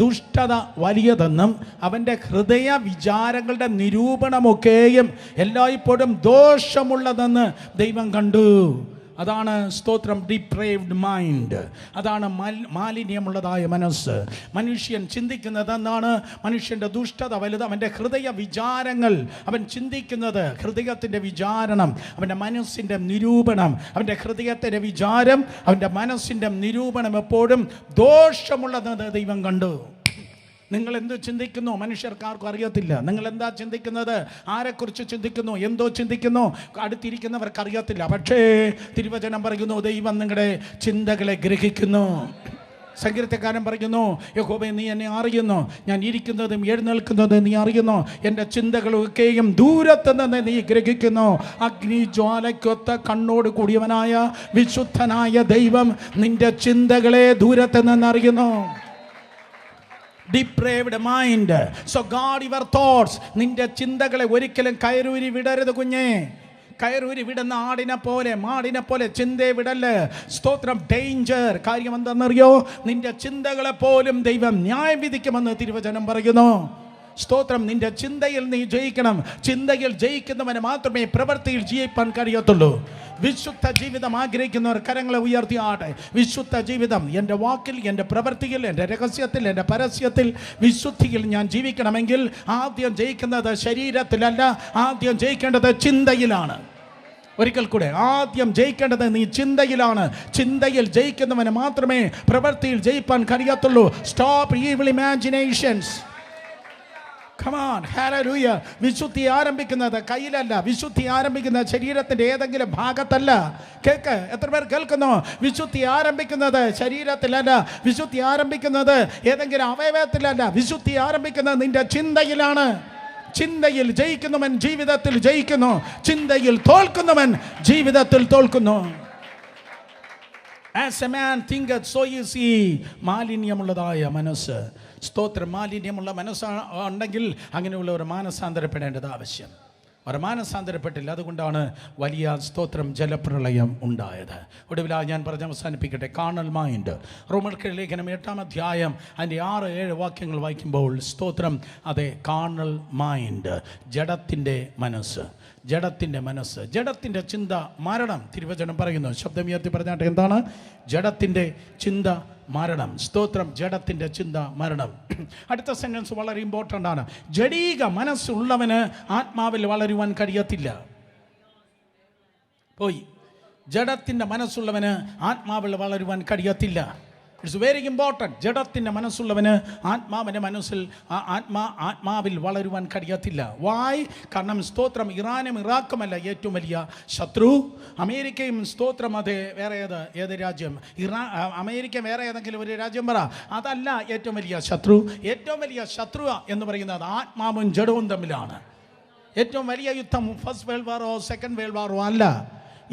ദുഷ്ടത വലിയതെന്നും അവൻ്റെ ഹൃദയ വിചാരങ്ങളുടെ നിരൂപണമൊക്കെയും എല്ലായ്പ്പോഴും ദോഷമുള്ളതെന്ന് ദൈവം കണ്ടു. അതാണ് സ്തോത്രം, ഡിപ്രേവ്ഡ് മൈൻഡ്. അതാണ് മാലിന്യമുള്ളതായ മനസ്സ്. മനുഷ്യൻ ചിന്തിക്കുന്നത് എന്താണ്? മനുഷ്യൻ്റെ ദുഷ്ടത വലുത്. അവൻ്റെ ഹൃദയ വിചാരങ്ങൾ, അവൻ ചിന്തിക്കുന്നത്, ഹൃദയത്തിൻ്റെ വിചാരണം, അവൻ്റെ മനസ്സിൻ്റെ നിരൂപണം, അവൻ്റെ ഹൃദയത്തിൻ്റെ വിചാരം, അവൻ്റെ മനസ്സിൻ്റെ നിരൂപണം എപ്പോഴും ദോഷമുള്ളതെന്ന് ദൈവം കണ്ടു. നിങ്ങൾ എന്ത് ചിന്തിക്കുന്നു മനുഷ്യർക്കാർക്കും അറിയത്തില്ല. നിങ്ങൾ എന്താ ചിന്തിക്കുന്നത്, ആരെക്കുറിച്ച് ചിന്തിക്കുന്നു, എന്തോ ചിന്തിക്കുന്നു, അടുത്തിരിക്കുന്നവർക്ക് അറിയത്തില്ല. പക്ഷേ തിരുവചനം പറയുന്നു, ദൈവം നിങ്ങളുടെ ചിന്തകളെ ഗ്രഹിക്കുന്നു. സങ്കീർത്തനക്കാരൻ പറയുന്നു, യഹോവേ നീ എന്നെ അറിയുന്നു, ഞാൻ ഇരിക്കുന്നതും എഴുന്നേൽക്കുന്നതും നീ അറിയുന്നു, എൻ്റെ ചിന്തകളൊക്കെയും ദൂരത്ത് നിന്ന് നീ ഗ്രഹിക്കുന്നു. അഗ്നിജ്വാലയ്ക്കൊത്ത കണ്ണോട് കൂടിയവനായ വിശുദ്ധനായ ദൈവം നിന്റെ ചിന്തകളെ ദൂരത്ത് നിന്ന് അറിയുന്നു. Depraved mind. So guard your thoughts. നിന്റെ ചിന്തകളെ ഒരിക്കലും കയറൂരി വിടരുത് കുഞ്ഞേ. കയറൂരി വിടുന്ന ആടിനെ പോലെ, മാടിനെ പോലെ ചിന്തയെ വിടല്. സ്തോത്രം. ഡേഞ്ചർ. കാര്യം എന്താണെന്നറിയോ? നിന്റെ ചിന്തകളെ പോലും ദൈവം ന്യായം വിധിക്കുമെന്ന് തിരുവചനം പറയുന്നു. സ്തോത്രം. നിന്റെ ചിന്തയിൽ നീ ജയിക്കണം. ചിന്തയിൽ ജയിക്കുന്നവന് മാത്രമേ പ്രവൃത്തിയിൽ ജയിപ്പാൻ കഴിയത്തുള്ളൂ. വിശുദ്ധ ജീവിതം ആഗ്രഹിക്കുന്നവർ കരങ്ങളെ ഉയർത്തിയാട്ടെ. വിശുദ്ധ ജീവിതം, എൻ്റെ വാക്കിൽ, എൻ്റെ പ്രവൃത്തിയിൽ, എൻ്റെ രഹസ്യത്തിൽ, എൻ്റെ പരസ്യത്തിൽ വിശുദ്ധിയിൽ ഞാൻ ജീവിക്കണമെങ്കിൽ ആദ്യം ജയിക്കുന്നത് ശരീരത്തിലല്ല, ആദ്യം ജയിക്കേണ്ടത് ചിന്തയിലാണ്. ഒരിക്കൽ കൂടെ, ആദ്യം ജയിക്കേണ്ടത് നീ ചിന്തയിലാണ്. ചിന്തയിൽ ജയിക്കുന്നവന് മാത്രമേ പ്രവൃത്തിയിൽ ജയിപ്പാൻ കഴിയത്തുള്ളൂ. Stop evil imaginations. Come on, hallelujah. വിശുദ്ധി ആരംഭിക്കുന്നത് കയ്യിലല്ല, വിശുദ്ധി ആരംഭിക്കുന്നത് ശരീരത്തിന്റെ ഏതെങ്കിലും ഭാഗത്തല്ല. കേൾക്ക്, എത്ര പേർ കേൾക്കുന്നു? വിശുദ്ധി ആരംഭിക്കുന്നത് ശരീരത്തിലല്ല, വിശുദ്ധി ആരംഭിക്കുന്നത് ഏതെങ്കിലും അവയവത്തിലല്ല, വിശുദ്ധി ആരംഭിക്കുന്നത് നിന്റെ ചിന്തയിലാണ്. ചിന്തയിൽ ജയിക്കുന്നവൻ ജീവിതത്തിൽ ജയിക്കുന്നു, ചിന്തയിൽ തോൽക്കുന്നവൻ ജീവിതത്തിൽ തോൽക്കുന്നു. As a man thinketh, so is he. മാലിന്യമുള്ളതായ മനസ്സ്, സ്തോത്രം, മാലിന്യമുള്ള മനസ്സ് ഉണ്ടെങ്കിൽ അങ്ങനെയുള്ള ഒരു മാനസാന്തരപ്പെടേണ്ടത് ആവശ്യം. അവർ മാനസാന്തരപ്പെട്ടില്ല, അതുകൊണ്ടാണ് വലിയ സ്തോത്രം ജലപ്രളയം ഉണ്ടായത്. ഒടുവിലായി ഞാൻ പറഞ്ഞ് അവസാനിപ്പിക്കട്ടെ. കാർണൽ മൈൻഡ്, റോമർക്ക് ലേഖനം 8-ാം അധ്യായം അതിൻ്റെ 6-7 വാക്യങ്ങൾ വായിക്കുമ്പോൾ സ്തോത്രം, അതെ, കാർണൽ മൈൻഡ്, ജഡത്തിൻ്റെ മനസ്സ്, ജഡത്തിൻ്റെ മനസ്സ്, ജഡത്തിൻ്റെ ചിന്ത മരണം. തിരുവചനം പറയുന്നു, ശബ്ദമുയർത്തി പറഞ്ഞാട്ടെ, എന്താണ്? ജഡത്തിൻ്റെ ചിന്ത മരണം. സ്തോത്രം, ജഡത്തിൻ്റെ ചിന്ത മരണം. അടുത്ത സെന്റൻസ് വളരെ ഇമ്പോർട്ടൻ്റ് ആണ്. ജഡീക മനസ്സുള്ളവന് ആത്മാവിൽ വളരുവാൻ കഴിയത്തില്ല. പോയി. ജഡത്തിൻ്റെ മനസ്സുള്ളവന് ആത്മാവിൽ വളരുവാൻ കഴിയത്തില്ല. It's very important. ജഡത്തിൻ്റെ മനസ്സുള്ളവന് ആത്മാവിൽ വളരുവാൻ കഴിയത്തില്ല. വായ്? കാരണം സ്തോത്രം, ഇറാനും ഇറാഖുമല്ല ഏറ്റവും വലിയ ശത്രു. അമേരിക്കയും സ്തോത്രം, അത് വേറെ ഏത് രാജ്യം? അമേരിക്ക വേറെ ഏതെങ്കിലും ഒരു രാജ്യം പറ, അതല്ല ഏറ്റവും വലിയ ശത്രു. ഏറ്റവും വലിയ ശത്രു എന്ന് പറയുന്നത് ആത്മാവും ജഡവും തമ്മിലാണ്. ഏറ്റവും വലിയ യുദ്ധം ഫസ്റ്റ് വേൾഡ് വാറോ സെക്കൻഡ് വേൾഡ് വാറോ അല്ല.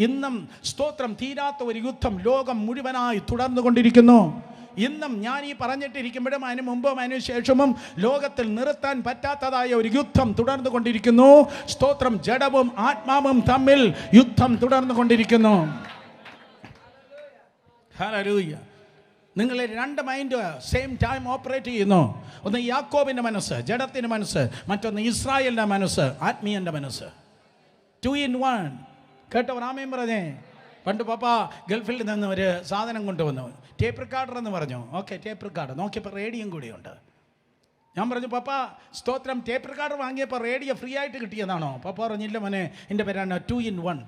ഇന്നും സ്തോത്രം, തീരാത്ത ഒരു യുദ്ധം ലോകം മുഴുവനായി തുടർന്നുകൊണ്ടിരിക്കുന്നു. ഇന്നും ഞാൻ ഈ പറഞ്ഞിട്ടിരിക്കുമ്പോഴും അതിന് മുമ്പും അതിനു ശേഷവും ലോകത്തിൽ നിർത്താൻ പറ്റാത്തതായ ഒരു യുദ്ധം തുടർന്നുകൊണ്ടിരിക്കുന്നു. സ്തോത്രം, ജഡവും ആത്മാവും തമ്മിൽ യുദ്ധം തുടർന്നുകൊണ്ടിരിക്കുന്നു. ഹല്ലേലൂയ. നിങ്ങൾ രണ്ട് മൈൻഡ് സെയിം ടൈം ഓപ്പറേറ്റ് ചെയ്യുന്നു. ഒന്ന് യാക്കോബിൻ്റെ മനസ്സ്, ജഡത്തിൻ്റെ മനസ്സ്, മറ്റൊന്ന് ഇസ്രായേലിൻ്റെ മനസ്സ്, ആത്മീയൻ്റെ മനസ്സ്. 2 in 1. കേട്ടവർ ആമേൻ പറഞ്ഞേ. പണ്ട് പപ്പ ഗൾഫിൽ നിന്ന് ഒരു സാധനം കൊണ്ടുവന്നു, ടേപ്പ് റെക്കോർഡർ എന്ന് പറഞ്ഞു. ഓക്കെ, ടേപ്പ് റെക്കോർഡർ നോക്കിയപ്പോൾ റേഡിയോയും കൂടിയുണ്ട്. ഞാൻ പറഞ്ഞു, പപ്പ സ്തോത്രം, ടേപ്പ് റെക്കോർഡർ വാങ്ങിയപ്പോൾ റേഡിയോ ഫ്രീ ആയിട്ട് കിട്ടിയതാണോ? പപ്പ പറഞ്ഞില്ല മോനെ, എൻ്റെ പേരാണ് 2 in 1.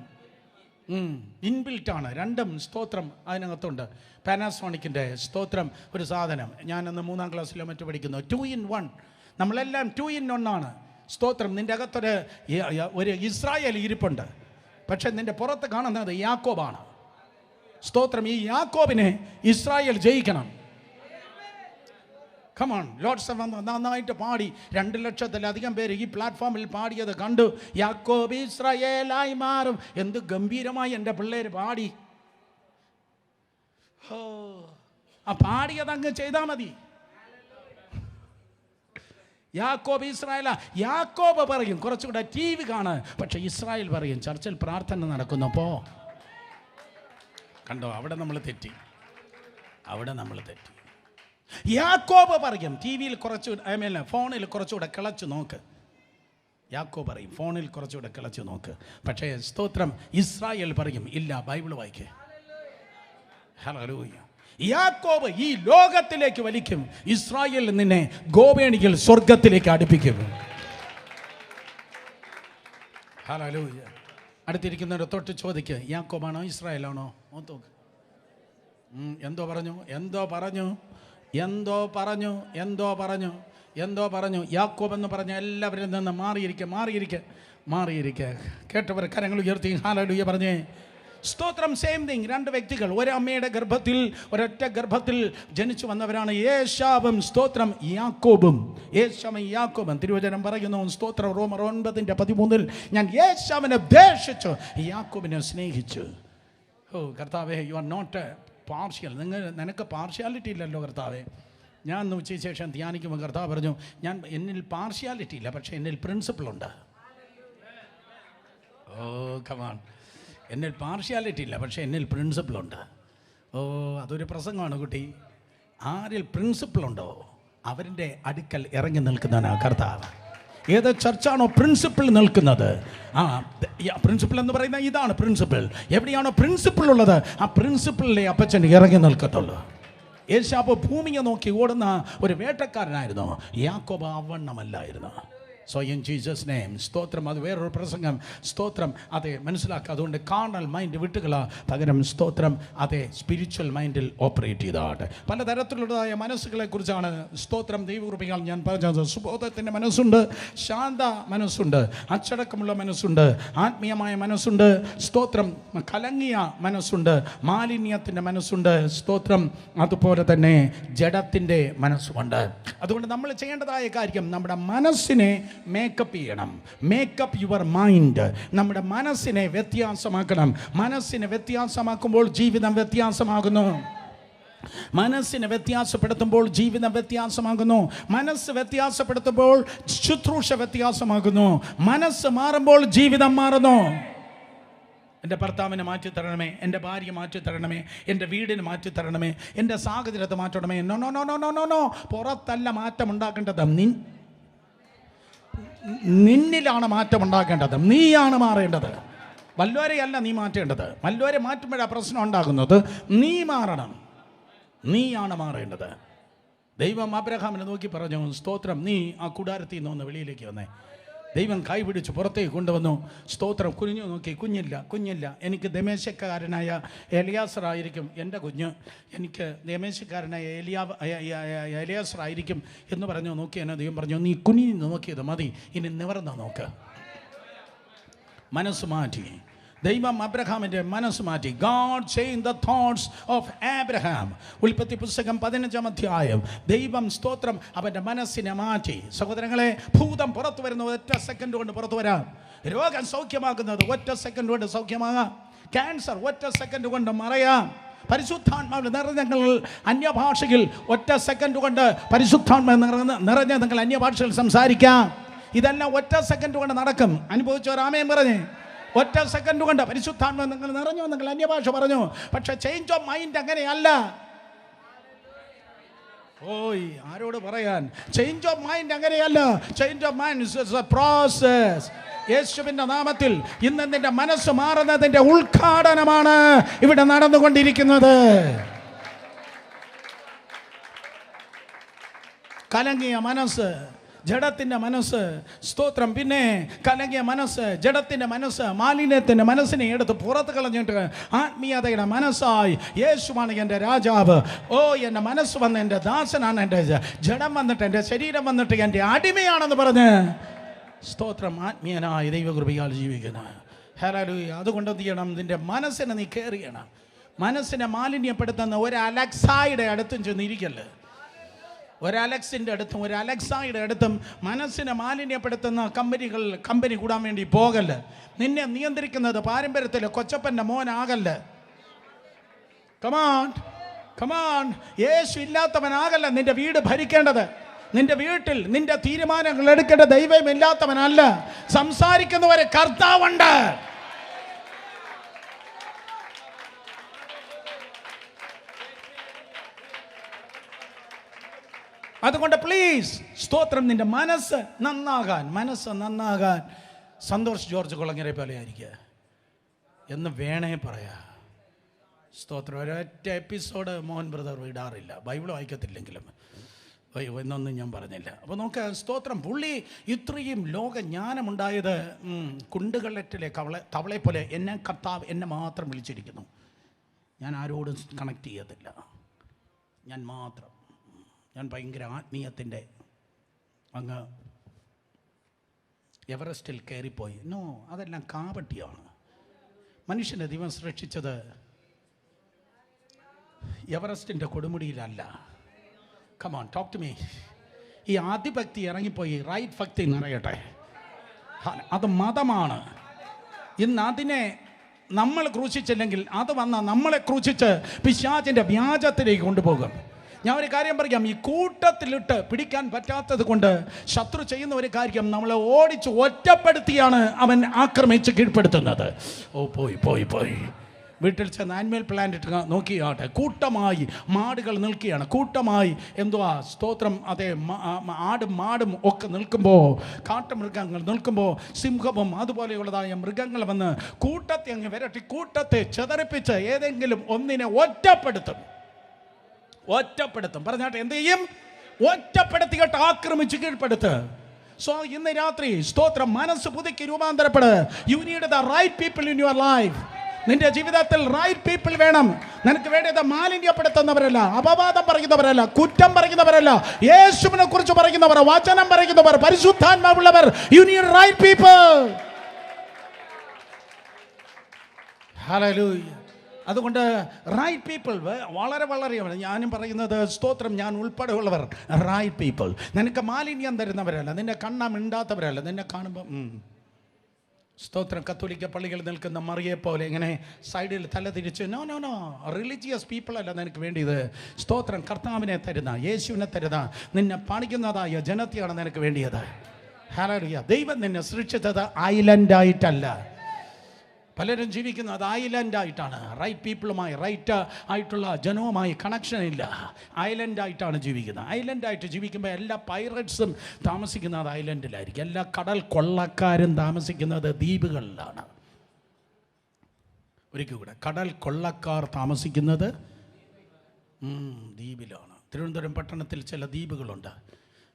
ഇൻബിൽറ്റാണ്, രണ്ടും സ്തോത്രം അതിനകത്തുണ്ട്. പാനാസോണിക്കിൻ്റെ സ്തോത്രം ഒരു സാധനം. ഞാനന്ന് 3-ാം ക്ലാസ്സിലോ മറ്റു പഠിക്കുന്നു. 2 in 1. നമ്മളെല്ലാം 2 in 1 ആണ്. സ്തോത്രം, നിൻ്റെ അകത്തൊരു ഇസ്രായേൽ ഇരിപ്പുണ്ട്, പക്ഷെ നിന്റെ പുറത്ത് കാണുന്നത് യാക്കോബാണ്. സ്തോത്രം, ഈ യാക്കോബിനെ ഇസ്രായേൽ ജയിക്കണം. കമോൺ, ലോർഡ്സ് നന്നായിട്ട് പാടി 2 ലക്ഷത്തിലധികം പേര് ഈ പ്ലാറ്റ്ഫോമിൽ പാടിയത് കണ്ടു. യാക്കോബ് ഇസ്രായേലായി മാറും. എന്ത് ഗംഭീരമായി എൻ്റെ പിള്ളേർ പാടി. ആ പാടിയത് അങ്ങ് ചെയ്താൽ മതി. യാക്കോബ് ഇസ്രായേല. യാക്കോബ് പറയും കുറച്ചുകൂടെ TV കാണ്, പക്ഷെ ഇസ്രായേൽ പറയും ചർച്ചിൽ പ്രാർത്ഥന നടക്കുന്നപ്പോൾ. കണ്ടോ, അവിടെ നമ്മൾ തെറ്റി. യാക്കോബ് പറയും TV-യിൽ ഫോണിൽ കുറച്ചുകൂടെ കിളച്ച് നോക്ക്. യാക്കോബ് പറയും ഫോണിൽ കുറച്ചുകൂടെ കിളച്ച് നോക്ക്. പക്ഷേ സ്തോത്രം, ഇസ്രായേൽ പറയും ഇല്ല, ബൈബിൾ വായിക്ക്. ഹല്ലേലൂയ. യാക്കോബ് ഈ ലോകത്തിലേക്ക് വലിക്കും, ഇസ്രായേൽ നിന്നെ ഗോവേണിയിൽ സ്വർഗത്തിലേക്ക് അടുപ്പിക്കും. ഹല്ലേലൂയ. അടുത്തിരിക്കുന്നവരെ തൊട്ട് ചോദിക്കുക, യാക്കോബാണോ ഇസ്രായേലാണോ? എന്തോ പറഞ്ഞു. യാക്കോബ് എന്ന് പറഞ്ഞ എല്ലാവരിൽ നിന്ന് മാറിയിരിക്കുക. കേട്ടവർ കരങ്ങൾ ഉയർത്തി ഹല്ലേലൂയ പറഞ്ഞേ. സ്തോത്രം, സെയിം തിങ്. 2 വ്യക്തികൾ, ഒരു അമ്മയുടെ ഗർഭത്തിൽ, ഒരൊറ്റ ഗർഭത്തിൽ ജനിച്ചു വന്നവരാണ് ഏശാവും സ്തോത്രം യാക്കോബും. തിരുവചനം പറയുന്നു, സ്തോത്രം, റോമർ 9:13, ഞാൻ ഏശാവിനെ ദ്വേഷിച്ചു, യാക്കോബിനെ സ്നേഹിച്ചു. ഓ കർത്താവേ, യു ആർ നോട്ട് പാർഷ്യൽ. നിനക്ക് പാർഷ്യാലിറ്റി ഇല്ലല്ലോ കർത്താവേ. ഞാൻ ഒന്ന് ഉച്ചയ്ക്ക് ശേഷം ധ്യാനിക്കുമ്പോൾ കർത്താവ് പറഞ്ഞു, എന്നിൽ പാർഷ്യാലിറ്റി ഇല്ല, പക്ഷേ എന്നിൽ പ്രിൻസിപ്പിളുണ്ട്. ഓ കമാൺ, എന്നിൽ പാർഷ്യാലിറ്റി ഇല്ല, പക്ഷേ എന്നിൽ പ്രിൻസിപ്പിളുണ്ട്. ഓ, അതൊരു പ്രസംഗമാണ് കുട്ടി. ആരിൽ പ്രിൻസിപ്പിളുണ്ടോ അവരുടെ അടുക്കൽ ഇറങ്ങി നിൽക്കുന്നതാണ് കർത്താവ്. ഏത് ചർച്ചാണോ പ്രിൻസിപ്പിൾ നിൽക്കുന്നത്, പ്രിൻസിപ്പിൾ എന്ന് പറയുന്നത് ഇതാണ് പ്രിൻസിപ്പിൾ. എവിടെയാണോ പ്രിൻസിപ്പിൾ ഉള്ളത്, ആ പ്രിൻസിപ്പിളിലെ അപ്പച്ചൻ ഇറങ്ങി നിൽക്കത്തുള്ളൂ. ഏശാവ് ഭൂമിയെ നോക്കി ഓടുന്ന ഒരു വേട്ടക്കാരനായിരുന്നു. യാക്കോബ് അവണ്ണമല്ലായിരുന്നു. സോ ഇൻ ജീസസ് നെയിം സ്തോത്രം. അത് വേറൊരു പ്രസംഗം. സ്തോത്രം. അതെ, മനസ്സിലാക്കുക. അതുകൊണ്ട് കാർണൽ മൈൻഡ് വിട്ടുകള, പകരം സ്തോത്രം അതെ സ്പിരിച്വൽ മൈൻഡിൽ ഓപ്പറേറ്റ് ചെയ്താട്ടെ. പലതരത്തിലുള്ളതായ മനസ്സുകളെ കുറിച്ചാണ് സ്തോത്രം ദൈവകൃപയാൽ ഞാൻ പറഞ്ഞത്. സുബോധത്തിൻ്റെ മനസ്സുണ്ട്, ശാന്ത മനസ്സുണ്ട്, അച്ചടക്കമുള്ള മനസ്സുണ്ട്, ആത്മീയമായ മനസ്സുണ്ട്, സ്തോത്രം കലങ്ങിയ മനസ്സുണ്ട്, മാലിന്യത്തിൻ്റെ മനസ്സുണ്ട്, സ്തോത്രം അതുപോലെ തന്നെ ജഡത്തിൻ്റെ മനസ്സുമുണ്ട്. അതുകൊണ്ട് നമ്മൾ ചെയ്യേണ്ടതായ കാര്യം നമ്മുടെ മനസ്സിനെ മേക്കപ്പ് ചെയ്യണം. Makeup your mind. നമ്മുടെ മനസ്സിനെ വ്യത്യാസമാക്കണം. മനസ്സിനെ വ്യത്യാസമാക്കുമ്പോൾ ജീവിതം വ്യത്യാസമാകുന്നു. മനസ്സിനെ വ്യത്യാസപ്പെടുത്തുമ്പോൾ ജീവിതം വ്യത്യാസമാകുന്നു. മനസ്സ് വ്യത്യാസപ്പെടുത്തുമ്പോൾ ശുശ്രൂഷ വ്യത്യാസമാകുന്നു. മനസ്സ് മാറുമ്പോൾ ജീവിതം മാറുന്നു. എൻ്റെ ഭർത്താവിനെ മാറ്റിത്തരണമേ, എൻ്റെ ഭാര്യ മാറ്റിത്തരണമേ, എൻ്റെ വീടിന് മാറ്റിത്തരണമേ, എൻ്റെ സാഹചര്യത്തെ മാറ്റണമേ. No no no no no no no. പുറത്തല്ല മാറ്റം ഉണ്ടാക്കേണ്ടത്, നിന്നിലാണ് മാറ്റം ഉണ്ടാക്കേണ്ടത്. നീയാണ് മാറേണ്ടത്. വല്ലവരെയല്ല നീ മാറ്റേണ്ടത്. വല്ലവരെ മാറ്റുമ്പോഴാണ് പ്രശ്നം ഉണ്ടാകുന്നത്. നീ മാറണം. നീയാണ് മാറേണ്ടത്. ദൈവം അബ്രഹാമിനെ നോക്കി പറഞ്ഞു, സ്തോത്രം, നീ ആ കൂടാരത്തിൽ നിന്ന് വെളിയിലേക്ക് വന്നേ. ദൈവം കൈ പിടിച്ച് പുറത്തേക്ക് കൊണ്ടുവന്നു. സ്തോത്രം. കുഞ്ഞു നോക്കി, കുഞ്ഞില്ല. എനിക്ക് ദമേശക്കാരനായ എലിയാസറായിരിക്കും എൻ്റെ കുഞ്ഞ്. എനിക്ക് ദമേശക്കാരനായ എലിയാസറായിരിക്കും എന്ന് പറഞ്ഞു. നോക്കി എന്നെ ദൈവം പറഞ്ഞു, നീ കുഞ്ഞിന്ന് നോക്കിയത് മതി, ഇനി നിവർന്ന് നോക്ക്. മനസ്സ് മാറ്റി. ദൈവം അബ്രഹാമിൻ്റെ മനസ്സ് മാറ്റി. God changed the thoughts of Abraham. ഉൽപ്പത്തി പുസ്തകം 15-ാം അധ്യായം. ദൈവം സ്തോത്രം അവൻ്റെ മനസ്സിനെ മാറ്റി. സഹോദരങ്ങളെ, ഭൂതം പുറത്തു വരുന്നത് ഒറ്റ സെക്കൻഡ് കൊണ്ട് പുറത്തു വരാം. രോഗം സൗഖ്യമാക്കുന്നത് ഒറ്റ സെക്കൻഡ് കൊണ്ട് സൗഖ്യമാകാം. ക്യാൻസർ ഒറ്റ സെക്കൻഡ് കൊണ്ട് മറയാം. പരിശുദ്ധാത്മാവിൽ നിറഞ്ഞ അന്യഭാഷയിൽ ഒറ്റ സെക്കൻഡ് കൊണ്ട് പരിശുദ്ധാത്മാവ് നിറഞ്ഞ നിങ്ങൾ അന്യഭാഷയിൽ സംസാരിക്കാം. ഇതെല്ലാം ഒറ്റ സെക്കൻഡ് കൊണ്ട് നടക്കും. അനുഭവിച്ചവർ ആമേൻ പറഞ്ഞേ. ഒറ്റ സെക്കൻഡ് കൊണ്ട് പരിശുദ്ധാത്മ നിങ്ങൾ നിറഞ്ഞു, നിങ്ങൾ അന്യഭാഷ പറഞ്ഞു. പക്ഷെ ചേഞ്ച് ഓഫ് മൈൻഡ് അങ്ങനെയല്ല. ഓയ്, ആരോട് പറയാൻ? ചേഞ്ച് ഓഫ് മൈൻഡ് അങ്ങനെയല്ല. Change of mind is A process. യേശുവിന്റെ നാമത്തിൽ ഇന്ന് നിന്റെ മനസ്സ് മാറുന്നതിന്റെ ഉദ്ഘാടനമാണ് ഇവിടെ നടന്നുകൊണ്ടിരിക്കുന്നത്. കലങ്ങിയ മനസ്സ്, ജഡത്തിൻ്റെ മനസ്സ്, സ്തോത്രം. പിന്നെ കലങ്ങിയ മനസ്സ്, ജഡത്തിൻ്റെ മനസ്സ്, മാലിന്യത്തിൻ്റെ മനസ്സിനെ എടുത്ത് പുറത്ത് കളഞ്ഞിട്ട് ആത്മീയതയുടെ മനസ്സായി യേശുവാണ് എൻ്റെ രാജാവ്. ഓ, എൻ്റെ മനസ്സ് വന്ന് എൻ്റെ ദാസനാണ്, എൻ്റെ ജഡം വന്നിട്ട് എൻ്റെ ശരീരം വന്നിട്ട് എൻ്റെ അടിമയാണെന്ന് പറഞ്ഞ് സ്തോത്രം ആത്മീയനായ ദൈവകൃപയാൽ ജീവിക്കുന്ന ഹല്ലേലൂയ. അതുകൊണ്ട് എന്ത് ചെയ്യണം? നിൻ്റെ മനസ്സിനെ നീ കെയർ ചെയ്യണം. മനസ്സിനെ മാലിന്യപ്പെടുത്തുന്ന ഒരു അലക്സായുടെ അടുത്തും ചെന്നിരിക്കല്ലേ. ഒരു അലക്സായുടെ അടുത്തും മനസ്സിനെ മാലിന്യപ്പെടുത്തുന്ന കമ്പനി കൂടാൻ വേണ്ടി പോകല്ല. നിന്നെ നിയന്ത്രിക്കുന്നത് പാരമ്പര്യത്തിലെ കൊച്ചപ്പൻ്റെ മോനാകല്ല. കമാൺ. യേശു ഇല്ലാത്തവനാകല്ല നിന്റെ വീട് ഭരിക്കേണ്ടത്. നിന്റെ വീട്ടിൽ നിന്റെ തീരുമാനങ്ങൾ എടുക്കേണ്ട ദൈവമില്ലാത്തവനല്ല. സംസാരിക്കുന്നവരെ കർത്താവുണ്ട്. അതുകൊണ്ട് പ്ലീസ് സ്തോത്രം, നിന്റെ മനസ്സ് നന്നാകാൻ സന്തോഷ് ജോർജ് കുളങ്ങരെ പോലെ ആയിരിക്കുക എന്ന് വേണേ പറയാ. സ്തോത്രം. ഒരൊറ്റ എപ്പിസോഡ് മോഹൻ ബ്രദർ വിടാറില്ല, ബൈബിൾ വായിക്കത്തില്ലെങ്കിലും എന്നൊന്നും ഞാൻ പറഞ്ഞില്ല. അപ്പോൾ നോക്ക്, സ്തോത്രം. പുള്ളി ഇത്രയും ലോകജ്ഞാനമുണ്ടായത് കുണ്ടുകള്ളറ്റിലെ തവളെ പോലെ എന്നെ കർത്താവ് എന്നെ മാത്രം വിളിച്ചിരിക്കുന്നു. ഞാൻ ആരോടും കണക്ട് ചെയ്യത്തില്ല. ഞാൻ ഭയങ്കര ആത്മീയത്തിൻ്റെ അങ്ങ് എവറസ്റ്റിൽ കയറിപ്പോയി. നോ, അതെല്ലാം കാപട്യമാണ്. മനുഷ്യനെ ദൈവം സൃഷ്ടിച്ചത് എവറസ്റ്റിൻ്റെ കൊടുമുടിയിലല്ല. Come on, talk to me. ഈ ആദിഭക്തി ഇറങ്ങിപ്പോയി റൈറ്റ് ഭക്തി നിറയട്ടെ. അത് മതമാണ്. ഇന്ന് അതിനെ നമ്മൾ ക്രൂശിച്ചില്ലെങ്കിൽ അത് വന്ന നമ്മളെ ക്രൂശിച്ച് പിശാചിൻ്റെ വ്യാജത്തിലേക്ക് കൊണ്ടുപോകും. ഞാൻ ഒരു കാര്യം പറയാം, ഈ കൂട്ടത്തിലിട്ട് പിടിക്കാൻ പറ്റാത്തത് കൊണ്ട് ശത്രു ചെയ്യുന്ന ഒരു കാര്യം, നമ്മളെ ഓടിച്ച് ഒറ്റപ്പെടുത്തിയാണ് അവൻ ആക്രമിച്ച് കീഴ്പ്പെടുത്തുന്നത്. ഓ, പോയി വീട്ടിൽ ചെന്ന് ആനിമൽ പ്ലാന്റ് ഇട്ട് നോക്കിയാട്ടെ, കൂട്ടമായി മാടുകൾ നിൽക്കുകയാണ്. കൂട്ടമായി എന്തുവാ സ്തോത്രം, അതേ ആടും മാടും ഒക്കെ നിൽക്കുമ്പോൾ, കാട്ടുമൃഗങ്ങൾ നിൽക്കുമ്പോൾ, സിംഹവും അതുപോലെയുള്ളതായ മൃഗങ്ങൾ വന്ന് കൂട്ടത്തെ അങ്ങ് വിരട്ടി, കൂട്ടത്തെ ചെതറിപ്പിച്ച് ഏതെങ്കിലും ഒന്നിനെ ഒറ്റപ്പെടുത്തും. പറഞ്ഞാട്ടെ, എന്ത് ചെയ്യും? ഒറ്റപ്പെടുത്തിയിട്ട് ആക്രമിച്ച് കീഴ്പ്പെടുത്ത്. സോ ഇന്ന് രാത്രി സ്തോത്രം മനസ്സ് പുതുക്കി രൂപാന്തരപ്പെട്. You need the right people in your life. നിന്റെ ജീവിതത്തിൽ റൈറ്റ് പീപ്പിൾ വേണം. നിനക്ക് വേണ്ടത് മാലിന്യപ്പെടുത്തുന്നവരല്ല, അപവാദം പറയുന്നവരല്ല, കുറ്റം പറയുന്നവരല്ല, യേശുവിനെ കുറിച്ച് പറയുന്നവർ, വചനം പറയുന്നവർ, പരിശുദ്ധാത്മാവുള്ളവർ. You need right people. Hallelujah. അതുകൊണ്ട് റൈറ്റ് പീപ്പിൾ വളരെ വളരെ, ഞാനും പറയുന്നത് സ്തോത്രം, ഞാൻ ഉൾപ്പെടെയുള്ളവർ റൈറ്റ് പീപ്പിൾ. നിനക്ക് മാലിന്യം തരുന്നവരല്ല, നിന്നെ കണ്ണാ മിണ്ടാത്തവരല്ല, നിന്നെ കാണുമ്പോൾ സ്തോത്രം കത്തോലിക്ക പള്ളികളിൽ നിൽക്കുന്ന മറിയെ പോലെ ഇങ്ങനെ സൈഡിൽ തല തിരിച്ച് no no no, religious people അല്ല നിനക്ക് വേണ്ടിയത്. സ്തോത്രം കർത്താവിനെ തരുന്ന, യേശുവിനെ തരുന്ന, നിന്നെ പണിക്കുന്നതായ ജനത്തെയാണ് നിനക്ക് വേണ്ടിയത്. ഹല്ലേലൂയ. ദൈവം നിന്നെ സൃഷ്ടിച്ചത് ഐലൻഡായിട്ടല്ല. പലരും ജീവിക്കുന്നത് ഐലൻഡായിട്ടാണ്. റൈറ്റ് പീപ്പിളുമായി, റൈറ്റ് ആയിട്ടുള്ള ജനവുമായി കണക്ഷൻ ഇല്ല. ഐലൻഡായിട്ടാണ് ജീവിക്കുന്നത്. ഐലൻഡായിട്ട് ജീവിക്കുമ്പോൾ എല്ലാ പൈററ്റ്സും താമസിക്കുന്നത് ഐലൻഡിലായിരിക്കും. എല്ലാ കടൽ കൊള്ളക്കാരും താമസിക്കുന്നത് ദ്വീപുകളിലാണ്. ഒരിക്കൽ കൂടെ, കടൽ കൊള്ളക്കാർ താമസിക്കുന്നത് ദ്വീപിലാണ്. തിരുവനന്തപുരം പട്ടണത്തിൽ ചില ദ്വീപുകളുണ്ട്.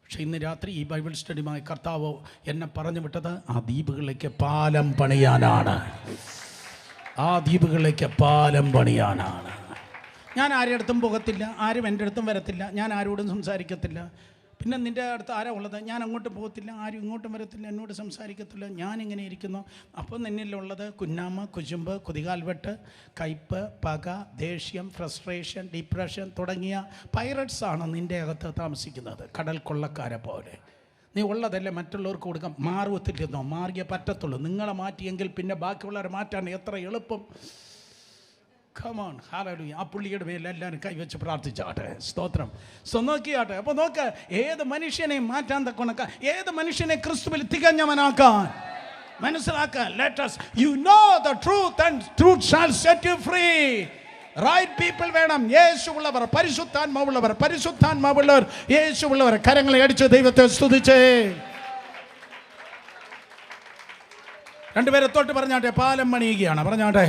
പക്ഷെ ഇന്ന് രാത്രി ഈ ബൈബിൾ സ്റ്റഡിയുമായി കർത്താവ് എന്നെ പറഞ്ഞു വിട്ടത് ആ ദ്വീപുകളിലേക്ക് പാലം പണിയാനാണ്. ആ ദ്വീപുകളിലേക്ക് പാലം പണിയാനാണ്. ഞാൻ ആരുടെ അടുത്തും പോകത്തില്ല, ആരും എൻ്റെ അടുത്തും വരത്തില്ല, ഞാൻ ആരോടും സംസാരിക്കത്തില്ല. പിന്നെ നിൻ്റെ അടുത്ത് ആരാ ഉള്ളത്? ഞാൻ അങ്ങോട്ട് പോകത്തില്ല, ആരും ഇങ്ങോട്ടും വരത്തില്ല, എന്നോട് സംസാരിക്കത്തില്ല. ഞാനിങ്ങനെ ഇരിക്കുന്നു. അപ്പോൾ നിന്നിലുള്ളത് കുന്നാമ, കുശുമ്പ്, കുതികാൽവെട്ട്, കയ്പ്, പക, ദേഷ്യം, ഫ്രസ്ട്രേഷൻ, ഡിപ്രഷൻ തുടങ്ങിയ പൈററ്റ്സാണ് നിൻ്റെ അകത്ത് താമസിക്കുന്നത്. കടൽ കൊള്ളക്കാരെ പോലെ. നീ ഉള്ളതല്ലേ മറ്റുള്ളവർക്ക് കൊടുക്കാം. മാറുവത്തില്ലെന്നോ? മാറിയേ പറ്റത്തുള്ളൂ. നിങ്ങളെ മാറ്റിയെങ്കിൽ പിന്നെ ബാക്കിയുള്ളവരെ മാറ്റാൻ എത്ര എളുപ്പം. Come on, hallelujah. ആ പുള്ളിയുടെ മേൽ എല്ലാവരും കൈവച്ച് പ്രാർത്ഥിച്ചാട്ടെ. സ്തോത്രം. നോക്കിയാട്ടെ. അപ്പോൾ നോക്ക്, ഏത് മനുഷ്യനെ മാറ്റാൻ തക്കണക്ക, ഏത് മനുഷ്യനെ ക്രിസ്തുവിൽ തികഞ്ഞവനാക്കാൻ മനസ്സിലാക്കാൻ. Let us, you know the truth and truth shall set you free. Right people വേണം. യേശുവുള്ളവർ, പരിശുദ്ധാത്മാവുള്ളവർ, പരിശുദ്ധാത്മാവുള്ളവർ, യേശുവുള്ളവർ. കരങ്ങളെ അടിച്ച് ദൈവത്തെ സ്തുതിച്ചേ. രണ്ടുപേരെ തൊട്ട് പറഞ്ഞാട്ടെ, പാലം പണിയുകയാണ്. പറഞ്ഞാട്ടെ,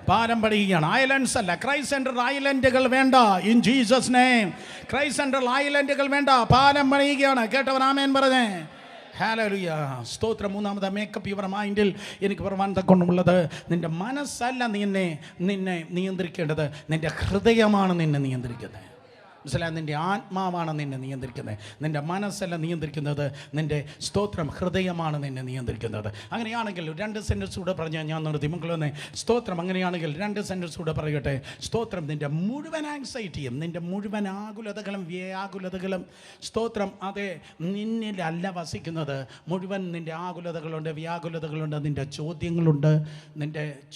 പാലം പണിയുകയാണ്. ഐലൻഡ്സ് അല്ല, ക്രൈസ്റ്റ് സെൻട്രൽ ഐലൻഡുകൾ വേണ്ട. In Jesus name Christ central ഐലൻഡുകൾ വേണ്ട. പാലം പണിയുകയാണ്. കേട്ടവർ ആമേൻ പറഞ്ഞേ. ഹല്ലേലൂയ. സ്തോത്രം. മൂന്നാമത്, മേക്കപ്പ് യുവർ മൈൻഡിൽ. എനിക്ക് പറയാൻ തക്കൊണ്ടുള്ളത്, നിൻ്റെ മനസ്സല്ല നിന്നെ നിയന്ത്രിക്കേണ്ടത്, നിൻ്റെ ഹൃദയമാണ് നിന്നെ നിയന്ത്രിക്കുന്നത്. മനസ്സിലായി? നിൻ്റെ ആത്മാവാണ് നിന്നെ നിയന്ത്രിക്കുന്നത്. നിൻ്റെ മനസ്സല്ല നിയന്ത്രിക്കുന്നത്, നിൻ്റെ സ്തോത്രം ഹൃദയമാണ് നിന്നെ നിയന്ത്രിക്കുന്നത്. അങ്ങനെയാണെങ്കിൽ 2 സെൻറ്റൻസ് കൂടെ പറഞ്ഞാൽ ഞാൻ നിർത്തി. മക്കളൊന്ന് സ്തോത്രം. അങ്ങനെയാണെങ്കിൽ 2 സെൻറ്റൻസ് കൂടെ പറയട്ടെ. സ്തോത്രം. നിൻ്റെ മുഴുവൻ ആങ്സൈറ്റിയും, നിൻ്റെ മുഴുവൻ ആകുലതകളും വ്യാകുലതകളും, സ്തോത്രം, അതെ നിന്നിലല്ല വസിക്കുന്നത്. മുഴുവൻ നിൻ്റെ ആകുലതകളുണ്ട്, വ്യാകുലതകളുണ്ട്, നിൻ്റെ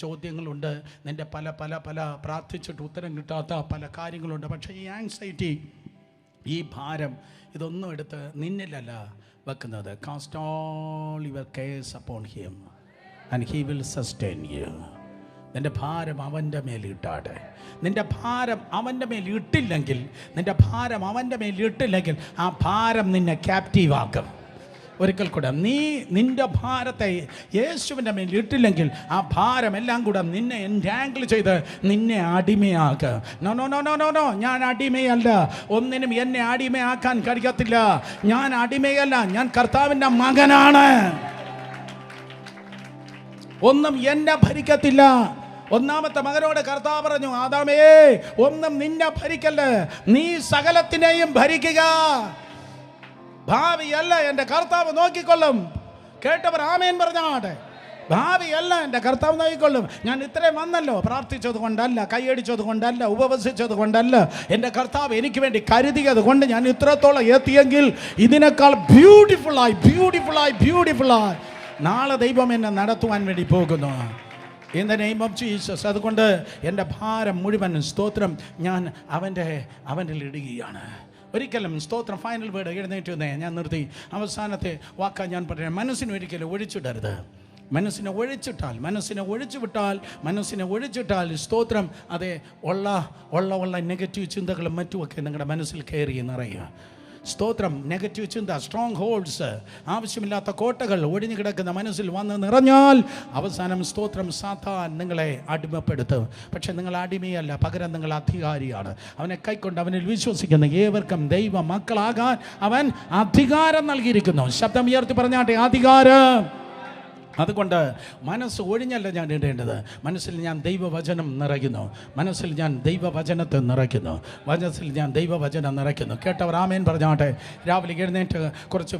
ചോദ്യങ്ങളുണ്ട്, നിൻ്റെ പല പല പല പ്രാർത്ഥിച്ചിട്ട് ഉത്തരം കിട്ടാത്ത പല കാര്യങ്ങളുണ്ട്. പക്ഷേ ഈ ആങ്സൈറ്റി, ഈ ഭാരം, ഇതൊന്നും എടുത്ത് നിന്നിലല്ല വെക്കുന്നത്. Cast all your cares upon him and he will sustain you. നിൻ്റെ ഭാരം അവൻ്റെ മേൽ ഇട്ടാട്ടെ. നിൻ്റെ ഭാരം അവൻ്റെ മേൽ ഇട്ടില്ലെങ്കിൽ, ആ ഭാരം നിന്നെ ക്യാപ്റ്റീവാക്കും. ഒരിക്കൽ കൂടെ, നിൻ്റെ ഭാരത്തെ യേശുവിൻ്റെ മേൽ ഇട്ടില്ലെങ്കിൽ ആ ഭാരം എല്ലാം കൂടെ നിന്നെ എൻറ്റാങ്കിൾ ചെയ്ത് നിന്നെ അടിമയാക്കുക. No no no no no no, ഞാൻ അടിമയല്ല. ഒന്നിനും എന്നെ അടിമയാക്കാൻ കഴിയത്തില്ല. ഞാൻ അടിമയല്ല, ഞാൻ കർത്താവിൻ്റെ മകനാണ്. ഒന്നും എന്നെ ഭരിക്കത്തില്ല. ഒന്നാമത്തെ മകനോട് കർത്താവ് പറഞ്ഞു, ആദാമേ, ഒന്നും നിന്നെ ഭരിക്കല്ല, നീ സകലത്തിനെയും ഭരിക്കുക. ഭാവിയല്ല എൻ്റെ കർത്താവ് നോക്കിക്കൊള്ളും. കേട്ടവർ ആമേൻ പറഞ്ഞാട്ടെ. ഭാവിയല്ല എൻ്റെ കർത്താവ് നോക്കിക്കൊള്ളും. ഞാൻ ഇത്രയും വന്നല്ലോ, പ്രാർത്ഥിച്ചത് കൊണ്ടല്ല, കൈയടിച്ചത് കൊണ്ടല്ല, ഉപവസിച്ചത് കൊണ്ടല്ല. എൻ്റെ കർത്താവ് എനിക്ക് വേണ്ടി കരുതിയത് കൊണ്ട് ഞാൻ ഇത്രത്തോളം എത്തിയെങ്കിൽ ഇതിനേക്കാൾ ബ്യൂട്ടിഫുള്ളായി നാളെ ദൈവം എന്നെ നടത്തുവാൻ വേണ്ടി പോകുന്നു. In the name of Jesus. അതുകൊണ്ട് എൻ്റെ ഭാരം മുഴുവൻ, സ്തോത്രം, ഞാൻ അവൻ്റെ ഇടുകയാണ്. ഒരിക്കലും, സ്തോത്രം, ഫൈനൽ വേർഡ് എഴുന്നേറ്റ് വന്നേ. ഞാൻ നിർത്തി. അവസാനത്തെ വാക്കാൻ ഞാൻ പറയാം. മനസ്സിന് ഒരിക്കലും ഒഴിച്ചിടരുത്. മനസ്സിനെ ഒഴിച്ചിട്ടാൽ സ്തോത്രം, അതെ, ഉള്ള നെഗറ്റീവ് ചിന്തകളും മറ്റുമൊക്കെ നിങ്ങളുടെ മനസ്സിൽ കയറി നിറയുക. സ്തോത്രം. നെഗറ്റീവ് ചിന്ത, സ്ട്രോങ് ഹോൾഡ്സ്, ആവശ്യമില്ലാത്ത കോട്ടകൾ ഒഴിഞ്ഞു കിടക്കുന്ന മനസ്സിൽ വന്ന് നിറഞ്ഞാൽ അവസാനം സ്തോത്രം സാത്താൻ നിങ്ങളെ അടിമപ്പെടുത്തും. പക്ഷെ നിങ്ങൾ അടിമയല്ല, പകരം നിങ്ങൾ അധികാരിയാണ്. അവനെ കൈക്കൊണ്ട് അവനിൽ വിശ്വസിക്കുന്ന ഏവർക്കും ദൈവ മക്കളാകാൻ അവൻ അധികാരം നൽകിയിരിക്കുന്നു. ശബ്ദം ഉയർത്തി പറഞ്ഞാട്ടെ, അധികാരം. അതുകൊണ്ട് മനസ്സ് ഒഴിഞ്ഞല്ല ഞാൻ ഇടേണ്ടത്. മനസ്സിൽ ഞാൻ ദൈവവചനം നിറയ്ക്കുന്നു, മനസ്സിൽ ഞാൻ ദൈവവചനത്തെ നിറയ്ക്കുന്നു, മനസ്സിൽ ഞാൻ ദൈവവചനം നിറയ്ക്കുന്നു. കേട്ടവർ ആമേൻ പറഞ്ഞാട്ടെ. രാവിലെ എഴുന്നേറ്റ് കുറച്ച്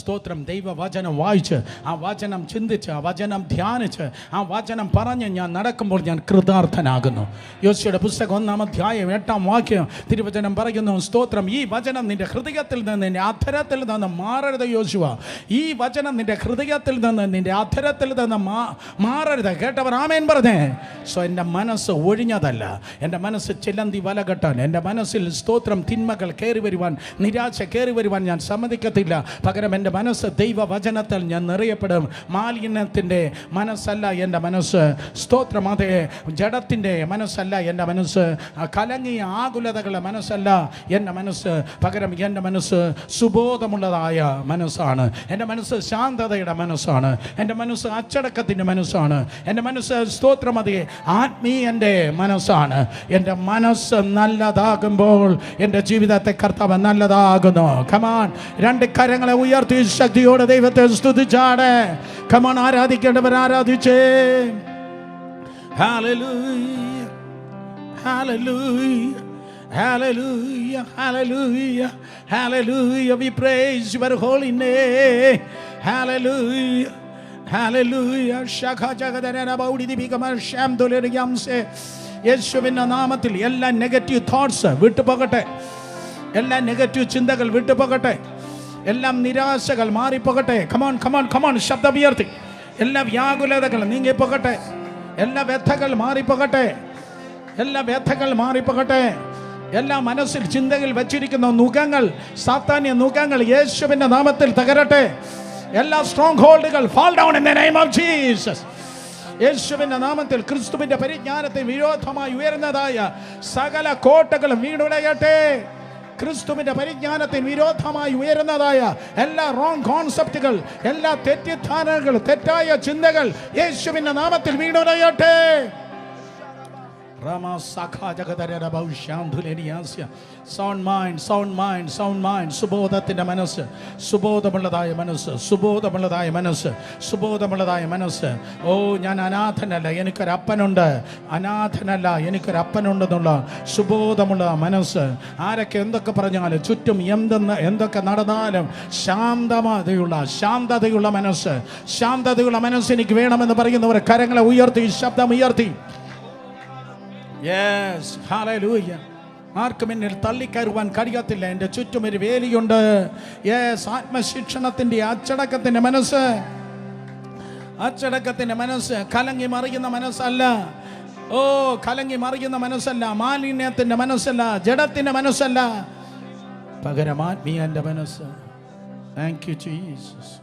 സ്തോത്രം ദൈവവചനം വായിച്ച്, ആ വചനം ചിന്തിച്ച്, ആ വചനം ധ്യാനിച്ച്, ആ വചനം പറഞ്ഞ് ഞാൻ നടക്കുമ്പോൾ ഞാൻ കൃതാർത്ഥനാകുന്നു. യോശുവയുടെ പുസ്തകം 1-ാം അധ്യായം 8-ാം വാക്യം തിരുവചനം പറയുന്നു, സ്തോത്രം, ഈ വചനം നിന്റെ ഹൃദയത്തിൽ നിന്ന്, നിന്റെ അധരത്തിൽ നിന്ന് മാറരുത് യോശുവ. ഈ വചനം നിന്റെ ഹൃദയത്തിൽ നിന്ന്, നിന്റെ അധരത്തിൽ നിന്ന് മാറരുത്. കേട്ടവർ ആമേൻ പറഞ്ഞേ. സോ എൻ്റെ മനസ്സ് ഒഴിഞ്ഞതല്ല, എൻ്റെ മനസ്സ് ചിലന്തി വല കെട്ടാൻ, എൻ്റെ മനസ്സിൽ സ്തോത്രം തിന്മകൾ കയറി വരുവാൻ, നിരാശ കയറി വരുവാൻ ഞാൻ സമ്മതിക്കത്തില്ല. പകരം എൻ്റെ മനസ്സ് ദൈവവചനത്തിൽ ഞാൻ നിറയപ്പെടും. മാലിന്യത്തിൻ്റെ മനസ്സല്ല എൻ്റെ മനസ്സ്, സ്തോത്രം, അതേ ജഡത്തിൻ്റെ മനസ്സല്ല എൻ്റെ മനസ്സ്, കലങ്ങിയ ആകുലതകളുടെ മനസ്സല്ല എൻ്റെ മനസ്സ്. പകരം എൻ്റെ മനസ്സ് സുബോധമുള്ളതായ മനസ്സാണ്. എൻ്റെ മനസ്സ് ശാന്തതയുടെ മനസ്സാണ്. എൻ്റെ മനസ്സ് അച്ചടക്കത്തിൻ്റെ മനസ്സാണ്. എൻ്റെ മനസ്സ് സ്തോത്രം അതേ ആത്മീയൻ്റെ മനസ്സാണ്. എൻ്റെ മനസ്സ് നല്ലതാകുമ്പോൾ എൻ്റെ ജീവിതത്തെ കർത്താവ് നല്ലതാകുന്നു. കമാൻ, രണ്ട് കരങ്ങളെ ഉയർത്തി ശക്തിയോടെ ദൈവത്തെ സ്തുതിച്ചാടെ. കമാൻ, ആരാധിക്കേണ്ടവർ ആരാധിച്ചേ. Hallelujah, hallelujah, hallelujah, hallelujah, hallelujah. We praise your holy name. Hallelujah, hallelujah. Shakha jagadana baudi dibikama sham doleriyamse. യേശുവിൻ്റെ നാമത്തിൽ എല്ലാ നെഗറ്റീവ് തോട്ട്സ് വിട്ടുപോകട്ടെ, എല്ലാ നെഗറ്റീവ് ചിന്തകൾ വിട്ടുപോകട്ടെ, എല്ലാം നിരാശകൾ മാറിപ്പോകട്ടെ. കമോൺ കമോൺ കമോൺ, ശബ്ദം ഉയർത്തി. എല്ലാ വ്യാകുലതകൾ നീങ്ങിപ്പോകട്ടെ, എല്ലാ വ്യഥകൾ മാറിപ്പോകട്ടെ, എല്ലാ വ്യഥകൾ മാറിപ്പോകട്ടെ. എല്ലാ മനസ്സിൽ ചിന്തകൾ വെച്ചിരിക്കുന്ന നുഖങ്ങൾ, സാത്താന്യ നുഖങ്ങൾ യേശുവിൻ്റെ നാമത്തിൽ തകരട്ടെ. എല്ലാ strong ഹോൾഡുകൾ fall down in the name of Jesus. യേശുവിൻ്റെ നാമത്തിൽ ക്രിസ്തുവിൻ്റെ പരിജ്ഞാനത്തിന് വിരോധമായി ഉയർന്നതായ സകല കോട്ടകളും വീണുടയട്ടെ. ക്രിസ്തുവിൻ്റെ പരിജ്ഞാനത്തിന് വിരോധമായി ഉയരുന്നതായ എല്ലാ റോങ് കോൺസെപ്റ്റുകൾ, എല്ലാ തെറ്റിദ്ധാരണകൾ, തെറ്റായ ചിന്തകൾ യേശുവിൻ്റെ നാമത്തിൽ വീണുടയട്ടെ. Sound mind, sound mind, sound mind. സുബോധത്തിൻ്റെ മനസ്സ്, സുബോധമുള്ളതായ മനസ്സ്, സുബോധമുള്ളതായ മനസ്സ്, സുബോധമുള്ളതായ മനസ്സ്. ഓ, ഞാൻ അനാഥനല്ല, എനിക്കൊരപ്പനുണ്ട്. അനാഥനല്ല, എനിക്കൊരപ്പനുണ്ടെന്നുള്ള സുബോധമുള്ള മനസ്സ്. ആരൊക്കെ എന്തൊക്കെ പറഞ്ഞാലും, ചുറ്റും എന്തൊക്കെ നടന്നാലും ശാന്തതയുള്ള മനസ്സ്, ശാന്തതയുള്ള മനസ്സ് എനിക്ക് വേണമെന്ന് പറയുന്നവർ കരങ്ങളെ ഉയർത്തി, ശബ്ദം ഉയർത്തി. Yes, hallelujah. ആർക്കും എന്നിൽ തള്ളിക്കയറുവാൻ കഴിയത്തില്ല. എൻ്റെ ചുറ്റും ഒരു വേലിയുണ്ട്. യെസ്, ആത്മശിക്ഷണത്തിൻ്റെ അച്ചടക്കത്തിൻ്റെ മനസ്സ്, അച്ചടക്കത്തിൻ്റെ മനസ്സ്. കലങ്ങി മറിയുന്ന മനസ്സല്ല. ഓ, കലങ്ങി മറിയുന്ന മനസ്സല്ല, മാലിന്യത്തിൻ്റെ മനസ്സല്ല, ജഡത്തിൻ്റെ മനസ്സല്ല, പകരം ആത്മീയൻ്റെ മനസ്സ്. Thank you Jesus.